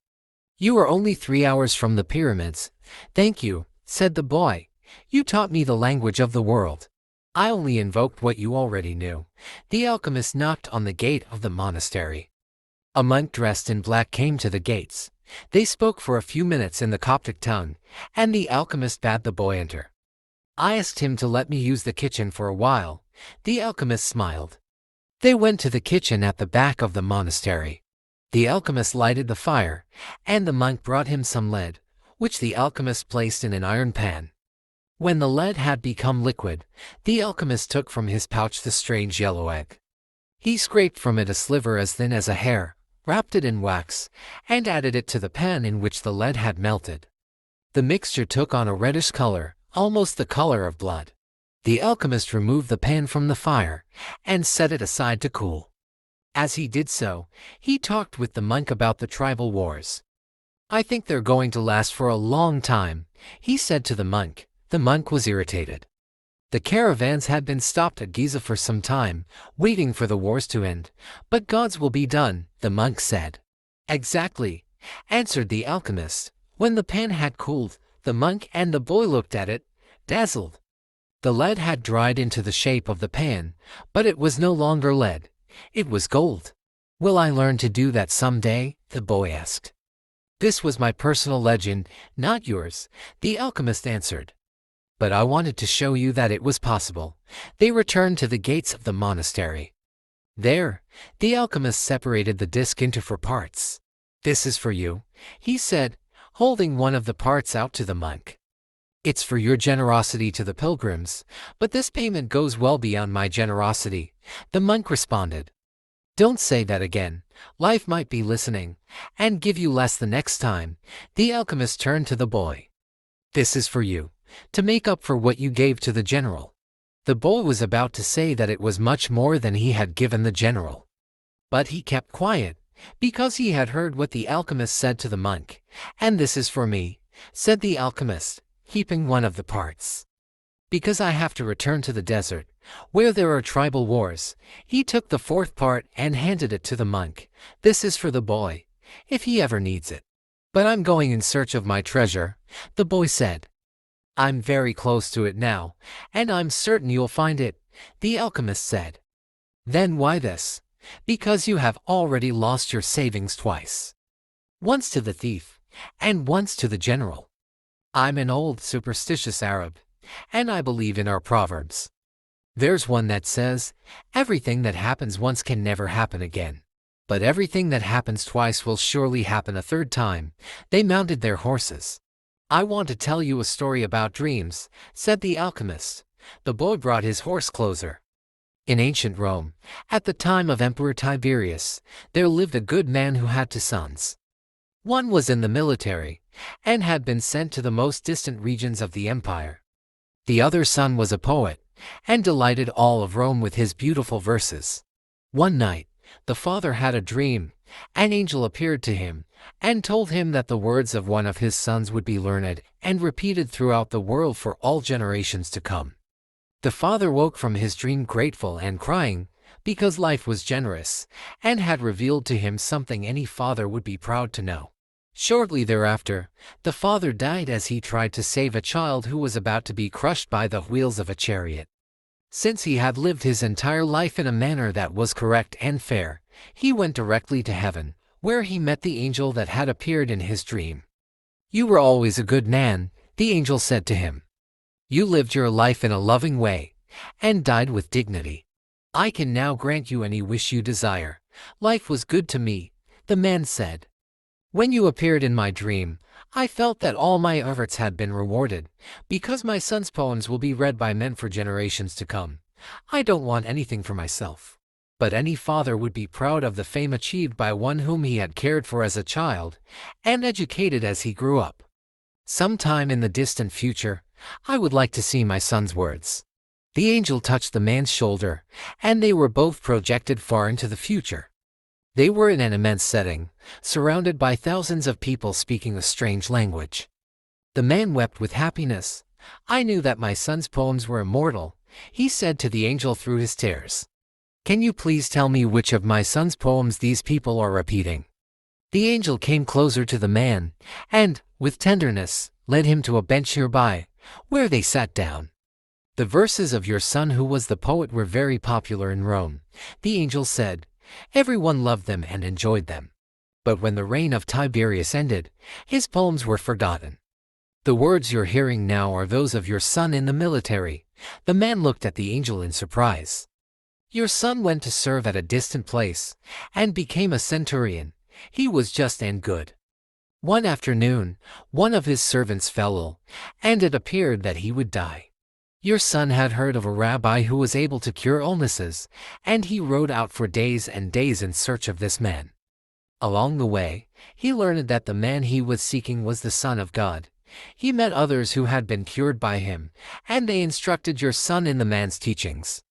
"You are only 3 hours from the pyramids." "Thank you," said the boy. "You taught me the language of the world. I only invoked what you already knew." The alchemist knocked on the gate of the monastery. A monk dressed in black came to the gates. They spoke for a few minutes in the Coptic tongue, and the alchemist bade the boy enter. "I asked him to let me use the kitchen for a while." The alchemist smiled. They went to the kitchen at the back of the monastery. The alchemist lighted the fire, and the monk brought him some lead, which the alchemist placed in an iron pan. When the lead had become liquid, the alchemist took from his pouch the strange yellow egg. He scraped from it a sliver as thin as a hair, wrapped it in wax, and added it to the pan in which the lead had melted. The mixture took on a reddish color, almost the color of blood. The alchemist removed the pan from the fire, and set it aside to cool. As he did so, he talked with the monk about the tribal wars. "I think they're going to last for a long time," he said to the monk. The monk was irritated. The caravans had been stopped at Giza for some time, waiting for the wars to end. "But God's will be done," the monk said. "Exactly," answered the alchemist. When the pan had cooled, the monk and the boy looked at it, dazzled. The lead had dried into the shape of the pan, but it was no longer lead. It was gold. "Will I learn to do that someday?" the boy asked. "This was my personal legend, not yours," the alchemist answered. "But I wanted to show you that it was possible." They returned to the gates of the monastery. There, the alchemist separated the disc into 4 parts. "This is for you," he said, holding one of the parts out to the monk. "It's for your generosity to the pilgrims, but this payment goes well beyond my generosity," the monk responded. Don't say that again. Life might be listening, and give you less the next time. The alchemist turned to the boy. This is for you, to make up for what you gave to the general. The boy was about to say that it was much more than he had given the general. But he kept quiet, because he had heard what the alchemist said to the monk. And this is for me, said the alchemist, keeping one of the parts. Because I have to return to the desert, where there are tribal wars. He took the fourth part and handed it to the monk. This is for the boy, if he ever needs it. But I'm going in search of my treasure, the boy said. I'm very close to it now, and I'm certain you'll find it, the alchemist said. Then why this? Because you have already lost your savings twice. Once to the thief, and once to the general. I'm an old superstitious Arab, and I believe in our proverbs. There's one that says, everything that happens once can never happen again. But everything that happens twice will surely happen a third time. They mounted their horses. I want to tell you a story about dreams, said the alchemist. The boy brought his horse closer. In ancient Rome, at the time of Emperor Tiberius, there lived a good man who had two sons. One was in the military, and had been sent to the most distant regions of the empire. The other son was a poet, and delighted all of Rome with his beautiful verses. One night, the father had a dream. An angel appeared to him, and told him that the words of one of his sons would be learned and repeated throughout the world for all generations to come. The father woke from his dream grateful and crying, because life was generous, and had revealed to him something any father would be proud to know. Shortly thereafter, the father died as he tried to save a child who was about to be crushed by the wheels of a chariot. Since he had lived his entire life in a manner that was correct and fair, he went directly to heaven, where he met the angel that had appeared in his dream. You were always a good man, the angel said to him. You lived your life in a loving way, and died with dignity. I can now grant you any wish you desire. Life was good to me, the man said. When you appeared in my dream, I felt that all my efforts had been rewarded, because my son's poems will be read by men for generations to come. I don't want anything for myself. But any father would be proud of the fame achieved by one whom he had cared for as a child, and educated as he grew up. Sometime in the distant future, I would like to see my son's words. The angel touched the man's shoulder, and they were both projected far into the future. They were in an immense setting, surrounded by thousands of people speaking a strange language. The man wept with happiness. I knew that my son's poems were immortal, he said to the angel through his tears. Can you please tell me which of my son's poems these people are repeating? The angel came closer to the man, and, with tenderness, led him to a bench nearby, where they sat down. The verses of your son who was the poet were very popular in Rome, the angel said. Everyone loved them and enjoyed them. But when the reign of Tiberius ended, his poems were forgotten. The words you're hearing now are those of your son in the military. The man looked at the angel in surprise. Your son went to serve at a distant place, and became a centurion. He was just and good. One afternoon, one of his servants fell ill, and it appeared that he would die. Your son had heard of a rabbi who was able to cure illnesses, and he rode out for days and days in search of this man. Along the way, he learned that the man he was seeking was the Son of God. He met others who had been cured by him, and they instructed your son in the man's teachings.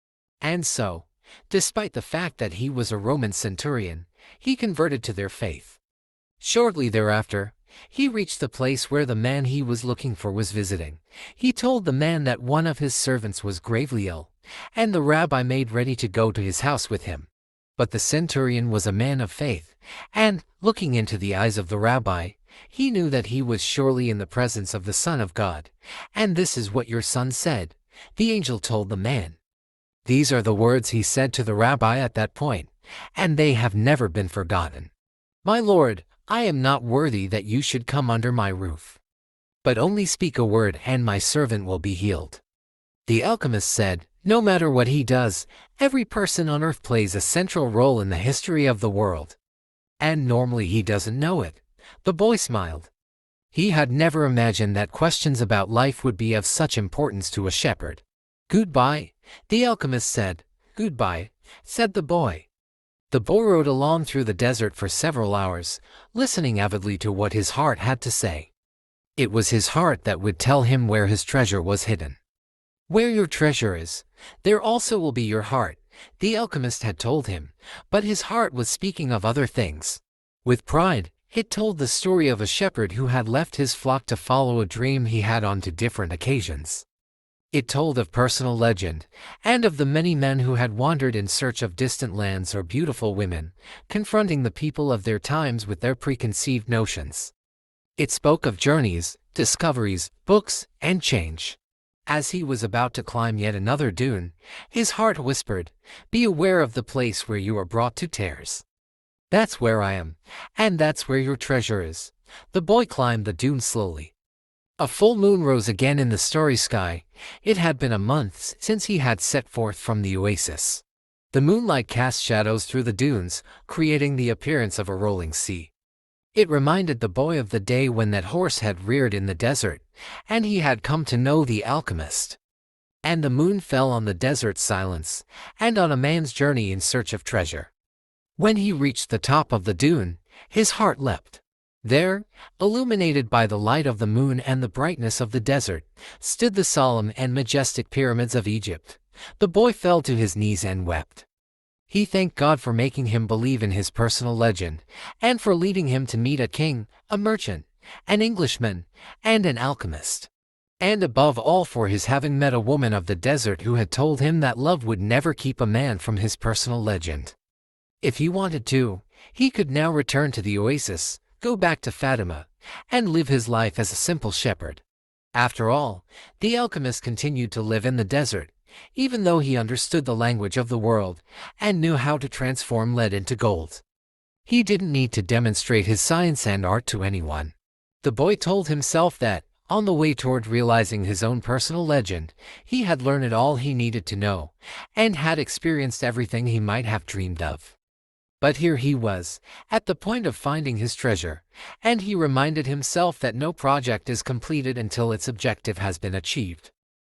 And so, despite the fact that he was a Roman centurion, he converted to their faith. Shortly thereafter, he reached the place where the man he was looking for was visiting. He told the man that one of his servants was gravely ill, and the rabbi made ready to go to his house with him. But the centurion was a man of faith, and, looking into the eyes of the rabbi, he knew that he was surely in the presence of the Son of God. And this is what your son said, the angel told the man. These are the words he said to the rabbi at that point, and they have never been forgotten. My Lord, I am not worthy that you should come under my roof. But only speak a word and my servant will be healed. The alchemist said, no matter what he does, every person on earth plays a central role in the history of the world. And normally he doesn't know it. The boy smiled. He had never imagined that questions about life would be of such importance to a shepherd. Goodbye, the alchemist said. Goodbye, said the boy. The boy rode along through the desert for several hours, listening avidly to what his heart had to say. It was his heart that would tell him where his treasure was hidden. Where your treasure is, there also will be your heart, the alchemist had told him, but his heart was speaking of other things. With pride, it told the story of a shepherd who had left his flock to follow a dream he had on to different occasions. It told of personal legend, and of the many men who had wandered in search of distant lands or beautiful women, confronting the people of their times with their preconceived notions. It spoke of journeys, discoveries, books, and change. As he was about to climb yet another dune, his heart whispered, "Be aware of the place where you are brought to tears." "That's where I am, and that's where your treasure is." The boy climbed the dune slowly. A full moon rose again in the starry sky. It had been a month since he had set forth from the oasis. The moonlight cast shadows through the dunes, creating the appearance of a rolling sea. It reminded the boy of the day when that horse had reared in the desert, and he had come to know the alchemist. And the moon fell on the desert silence, and on a man's journey in search of treasure. When he reached the top of the dune, his heart leapt. There, illuminated by the light of the moon and the brightness of the desert, stood the solemn and majestic pyramids of Egypt. The boy fell to his knees and wept. He thanked God for making him believe in his personal legend, and for leading him to meet a king, a merchant, an Englishman, and an alchemist. And above all for his having met a woman of the desert who had told him that love would never keep a man from his personal legend. If he wanted to, he could now return to the oasis, go back to Fatima, and live his life as a simple shepherd. After all, the alchemist continued to live in the desert, even though he understood the language of the world and knew how to transform lead into gold. He didn't need to demonstrate his science and art to anyone. The boy told himself that, on the way toward realizing his own personal legend, he had learned all he needed to know, and had experienced everything he might have dreamed of. But here he was, at the point of finding his treasure, and he reminded himself that no project is completed until its objective has been achieved.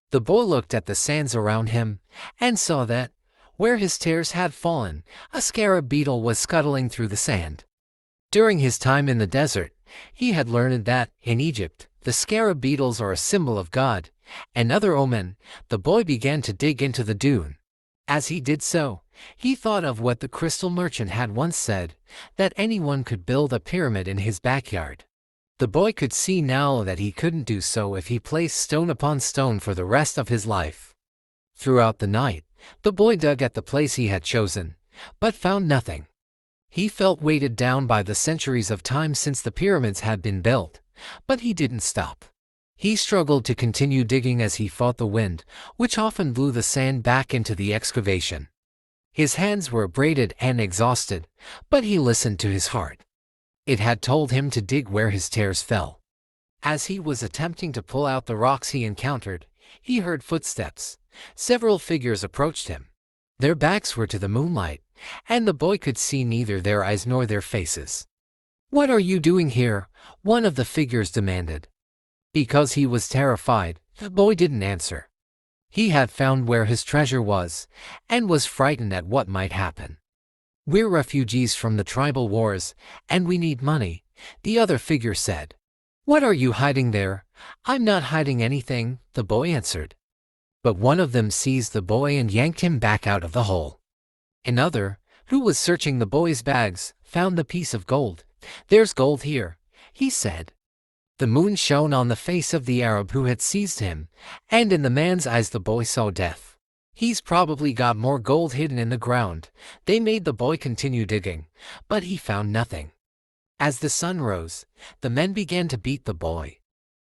The boy looked at the sands around him, and saw that, where his tears had fallen, a scarab beetle was scuttling through the sand. During his time in the desert, he had learned that, in Egypt, the scarab beetles are a symbol of God. Another omen. The boy began to dig into the dune. As he did so, he thought of what the crystal merchant had once said, that anyone could build a pyramid in his backyard. The boy could see now that he couldn't do so if he placed stone upon stone for the rest of his life. Throughout the night, the boy dug at the place he had chosen, but found nothing. He felt weighted down by the centuries of time since the pyramids had been built, but he didn't stop. He struggled to continue digging as he fought the wind, which often blew the sand back into the excavation. His hands were abraded and exhausted, but he listened to his heart. It had told him to dig where his tears fell. As he was attempting to pull out the rocks he encountered, he heard footsteps. Several figures approached him. Their backs were to the moonlight, and the boy could see neither their eyes nor their faces. "What are you doing here?" one of the figures demanded. Because he was terrified, the boy didn't answer. He had found where his treasure was, and was frightened at what might happen. "We're refugees from the tribal wars, and we need money," the other figure said. "What are you hiding there?" "I'm not hiding anything," the boy answered. But one of them seized the boy and yanked him back out of the hole. Another, who was searching the boy's bags, found the piece of gold. "There's gold here," he said. The moon shone on the face of the Arab who had seized him, and in the man's eyes the boy saw death. "He's probably got more gold hidden in the ground." They made the boy continue digging, but he found nothing. As the sun rose, the men began to beat the boy.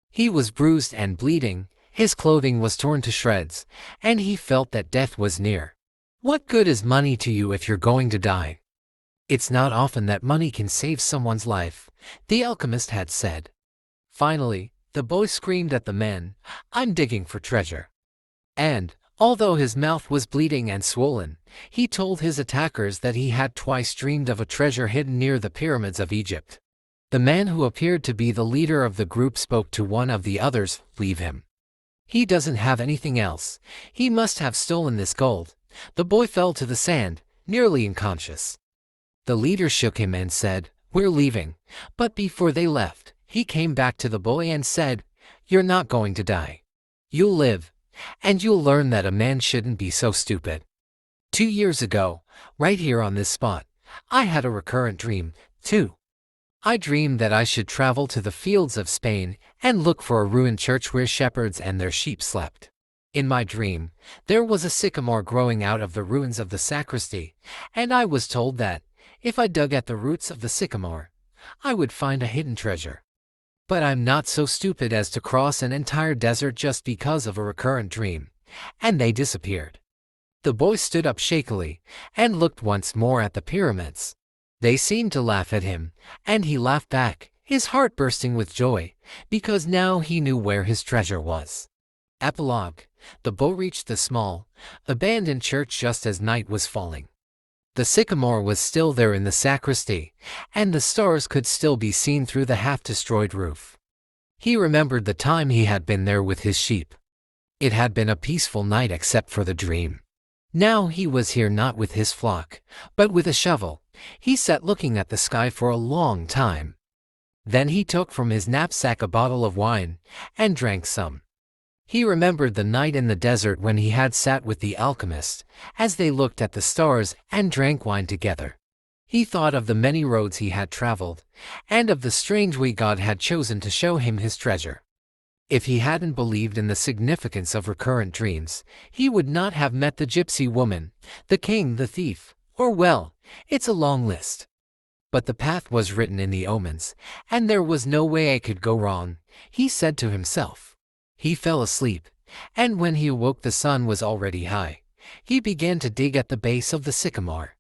He was bruised and bleeding, his clothing was torn to shreds, and he felt that death was near. "What good is money to you if you're going to die?" "It's not often that money can save someone's life," the alchemist had said. Finally, the boy screamed at the men, "I'm digging for treasure." And, although his mouth was bleeding and swollen, he told his attackers that he had twice dreamed of a treasure hidden near the pyramids of Egypt. The man who appeared to be the leader of the group spoke to one of the others, "Leave him. He doesn't have anything else. He must have stolen this gold." The boy fell to the sand, nearly unconscious. The leader shook him and said, "We're leaving." But before they left, he came back to the boy and said, "You're not going to die. You'll live, and you'll learn that a man shouldn't be so stupid." 2 years ago, right here on this spot, I had a recurrent dream, too. I dreamed that I should travel to the fields of Spain and look for a ruined church where shepherds and their sheep slept. In my dream, there was a sycamore growing out of the ruins of the sacristy, and I was told that, if I dug at the roots of the sycamore, I would find a hidden treasure. But I'm not so stupid as to cross an entire desert just because of a recurrent dream. And they disappeared. The boy stood up shakily and looked once more at the pyramids. They seemed to laugh at him, and he laughed back, his heart bursting with joy, because now he knew where his treasure was. Epilogue. The boy reached the small, abandoned church just as night was falling. The sycamore was still there in the sacristy, and the stars could still be seen through the half-destroyed roof. He remembered the time he had been there with his sheep. It had been a peaceful night except for the dream. Now he was here not with his flock, but with a shovel. He sat looking at the sky for a long time. Then he took from his knapsack a bottle of wine and drank some. He remembered the night in the desert when he had sat with the alchemist, as they looked at the stars and drank wine together. He thought of the many roads he had traveled, and of the strange way God had chosen to show him his treasure. If he hadn't believed in the significance of recurrent dreams, he would not have met the gypsy woman, the king, the thief, or well, it's a long list. But the path was written in the omens, and there was no way I could go wrong, he said to himself. He fell asleep, and when he awoke the sun was already high. He began to dig at the base of the sycamore.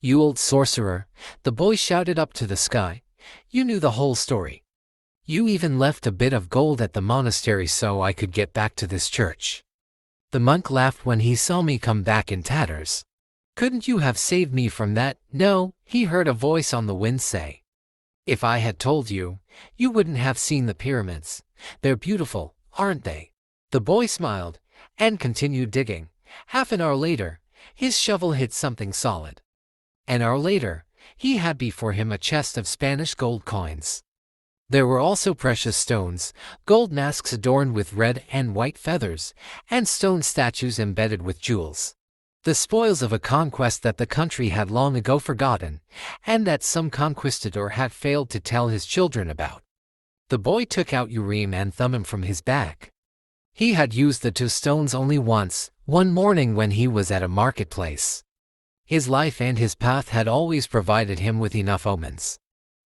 "You old sorcerer," the boy shouted up to the sky. "You knew the whole story. You even left a bit of gold at the monastery so I could get back to this church." The monk laughed when he saw me come back in tatters. "Couldn't you have saved me from that?" "No," he heard a voice on the wind say. "If I had told you, you wouldn't have seen the pyramids. They're beautiful, aren't they?" The boy smiled and continued digging. Half an hour later, his shovel hit something solid. An hour later, he had before him a chest of Spanish gold coins. There were also precious stones, gold masks adorned with red and white feathers, and stone statues embedded with jewels. The spoils of a conquest that the country had long ago forgotten, and that some conquistador had failed to tell his children about. The boy took out Urim and Thummim from his bag. He had used the two stones only once, one morning when he was at a marketplace. His life and his path had always provided him with enough omens.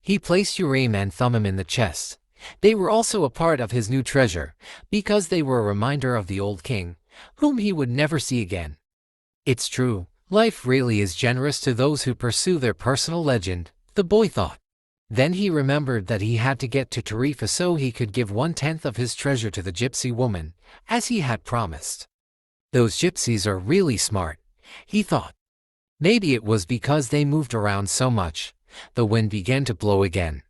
He placed Urim and Thummim in the chest. They were also a part of his new treasure, because they were a reminder of the old king, whom he would never see again. It's true, life really is generous to those who pursue their personal legend, the boy thought. Then he remembered that he had to get to Tarifa so he could give 1/10 of his treasure to the gypsy woman, as he had promised. Those gypsies are really smart, he thought. Maybe it was because they moved around so much. The wind began to blow again.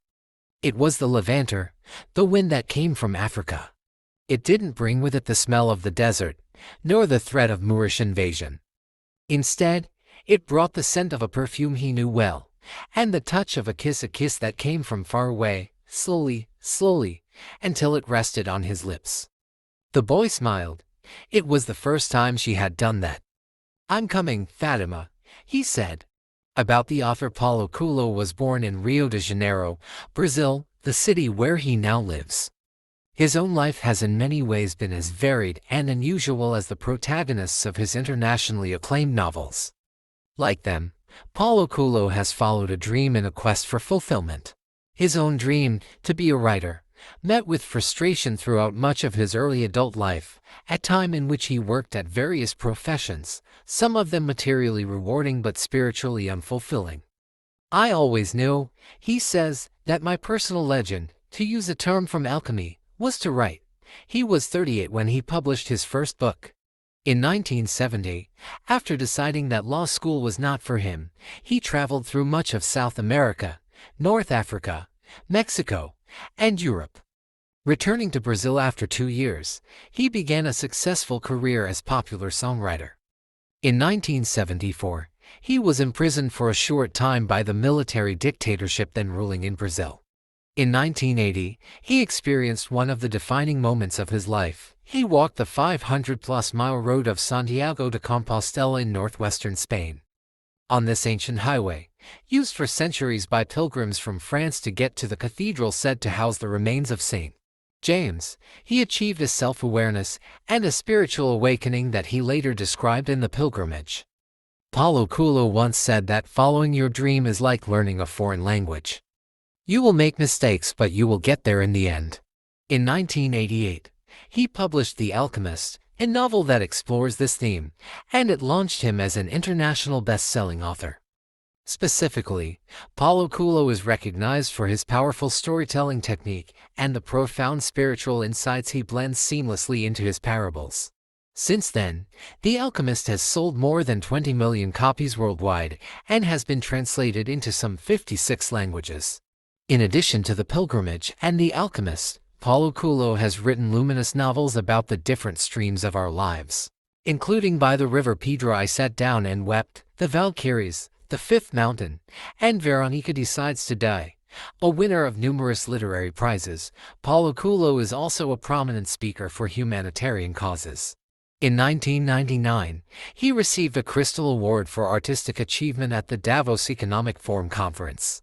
It was the Levanter, the wind that came from Africa. It didn't bring with it the smell of the desert, nor the threat of Moorish invasion. Instead, it brought the scent of a perfume he knew well, and the touch of a kiss that came from far away, slowly, slowly, until it rested on his lips. The boy smiled. It was the first time she had done that. "I'm coming, Fatima," he said. About the author Paulo Coelho was born in Rio de Janeiro, Brazil, the city where he now lives. His own life has in many ways been as varied and unusual as the protagonists of his internationally acclaimed novels. Like them, Paulo Coelho has followed a dream and a quest for fulfillment. His own dream, to be a writer, met with frustration throughout much of his early adult life, a time in which he worked at various professions, some of them materially rewarding but spiritually unfulfilling. "I always knew," he says, "that my personal legend, to use a term from alchemy, was to write." He was 38 when he published his first book. In 1970, after deciding that law school was not for him, he traveled through much of South America, North Africa, Mexico, and Europe. Returning to Brazil after 2 years, he began a successful career as popular songwriter. In 1974, He was imprisoned for a short time by the military dictatorship then ruling in Brazil. In 1980, he experienced one of the defining moments of his life. He walked the 500-plus-mile road of Santiago de Compostela in northwestern Spain. On this ancient highway, used for centuries by pilgrims from France to get to the cathedral said to house the remains of St. James, he achieved a self-awareness and a spiritual awakening that he later described in the pilgrimage. Paulo Coelho once said that following your dream is like learning a foreign language. You will make mistakes, but you will get there in the end. In 1988, he published The Alchemist, a novel that explores this theme, and it launched him as an international best-selling author. Specifically, Paulo Coelho is recognized for his powerful storytelling technique and the profound spiritual insights he blends seamlessly into his parables. Since then, The Alchemist has sold more than 20 million copies worldwide and has been translated into some 56 languages. In addition to The Pilgrimage and The Alchemist, Paulo Coelho has written luminous novels about the different streams of our lives, including By the River Pedro I Sat Down and Wept, The Valkyries, The Fifth Mountain, and Veronica Decides to Die. A winner of numerous literary prizes, Paulo Coelho is also a prominent speaker for humanitarian causes. In 1999, he received a Crystal Award for Artistic Achievement at the Davos Economic Forum Conference.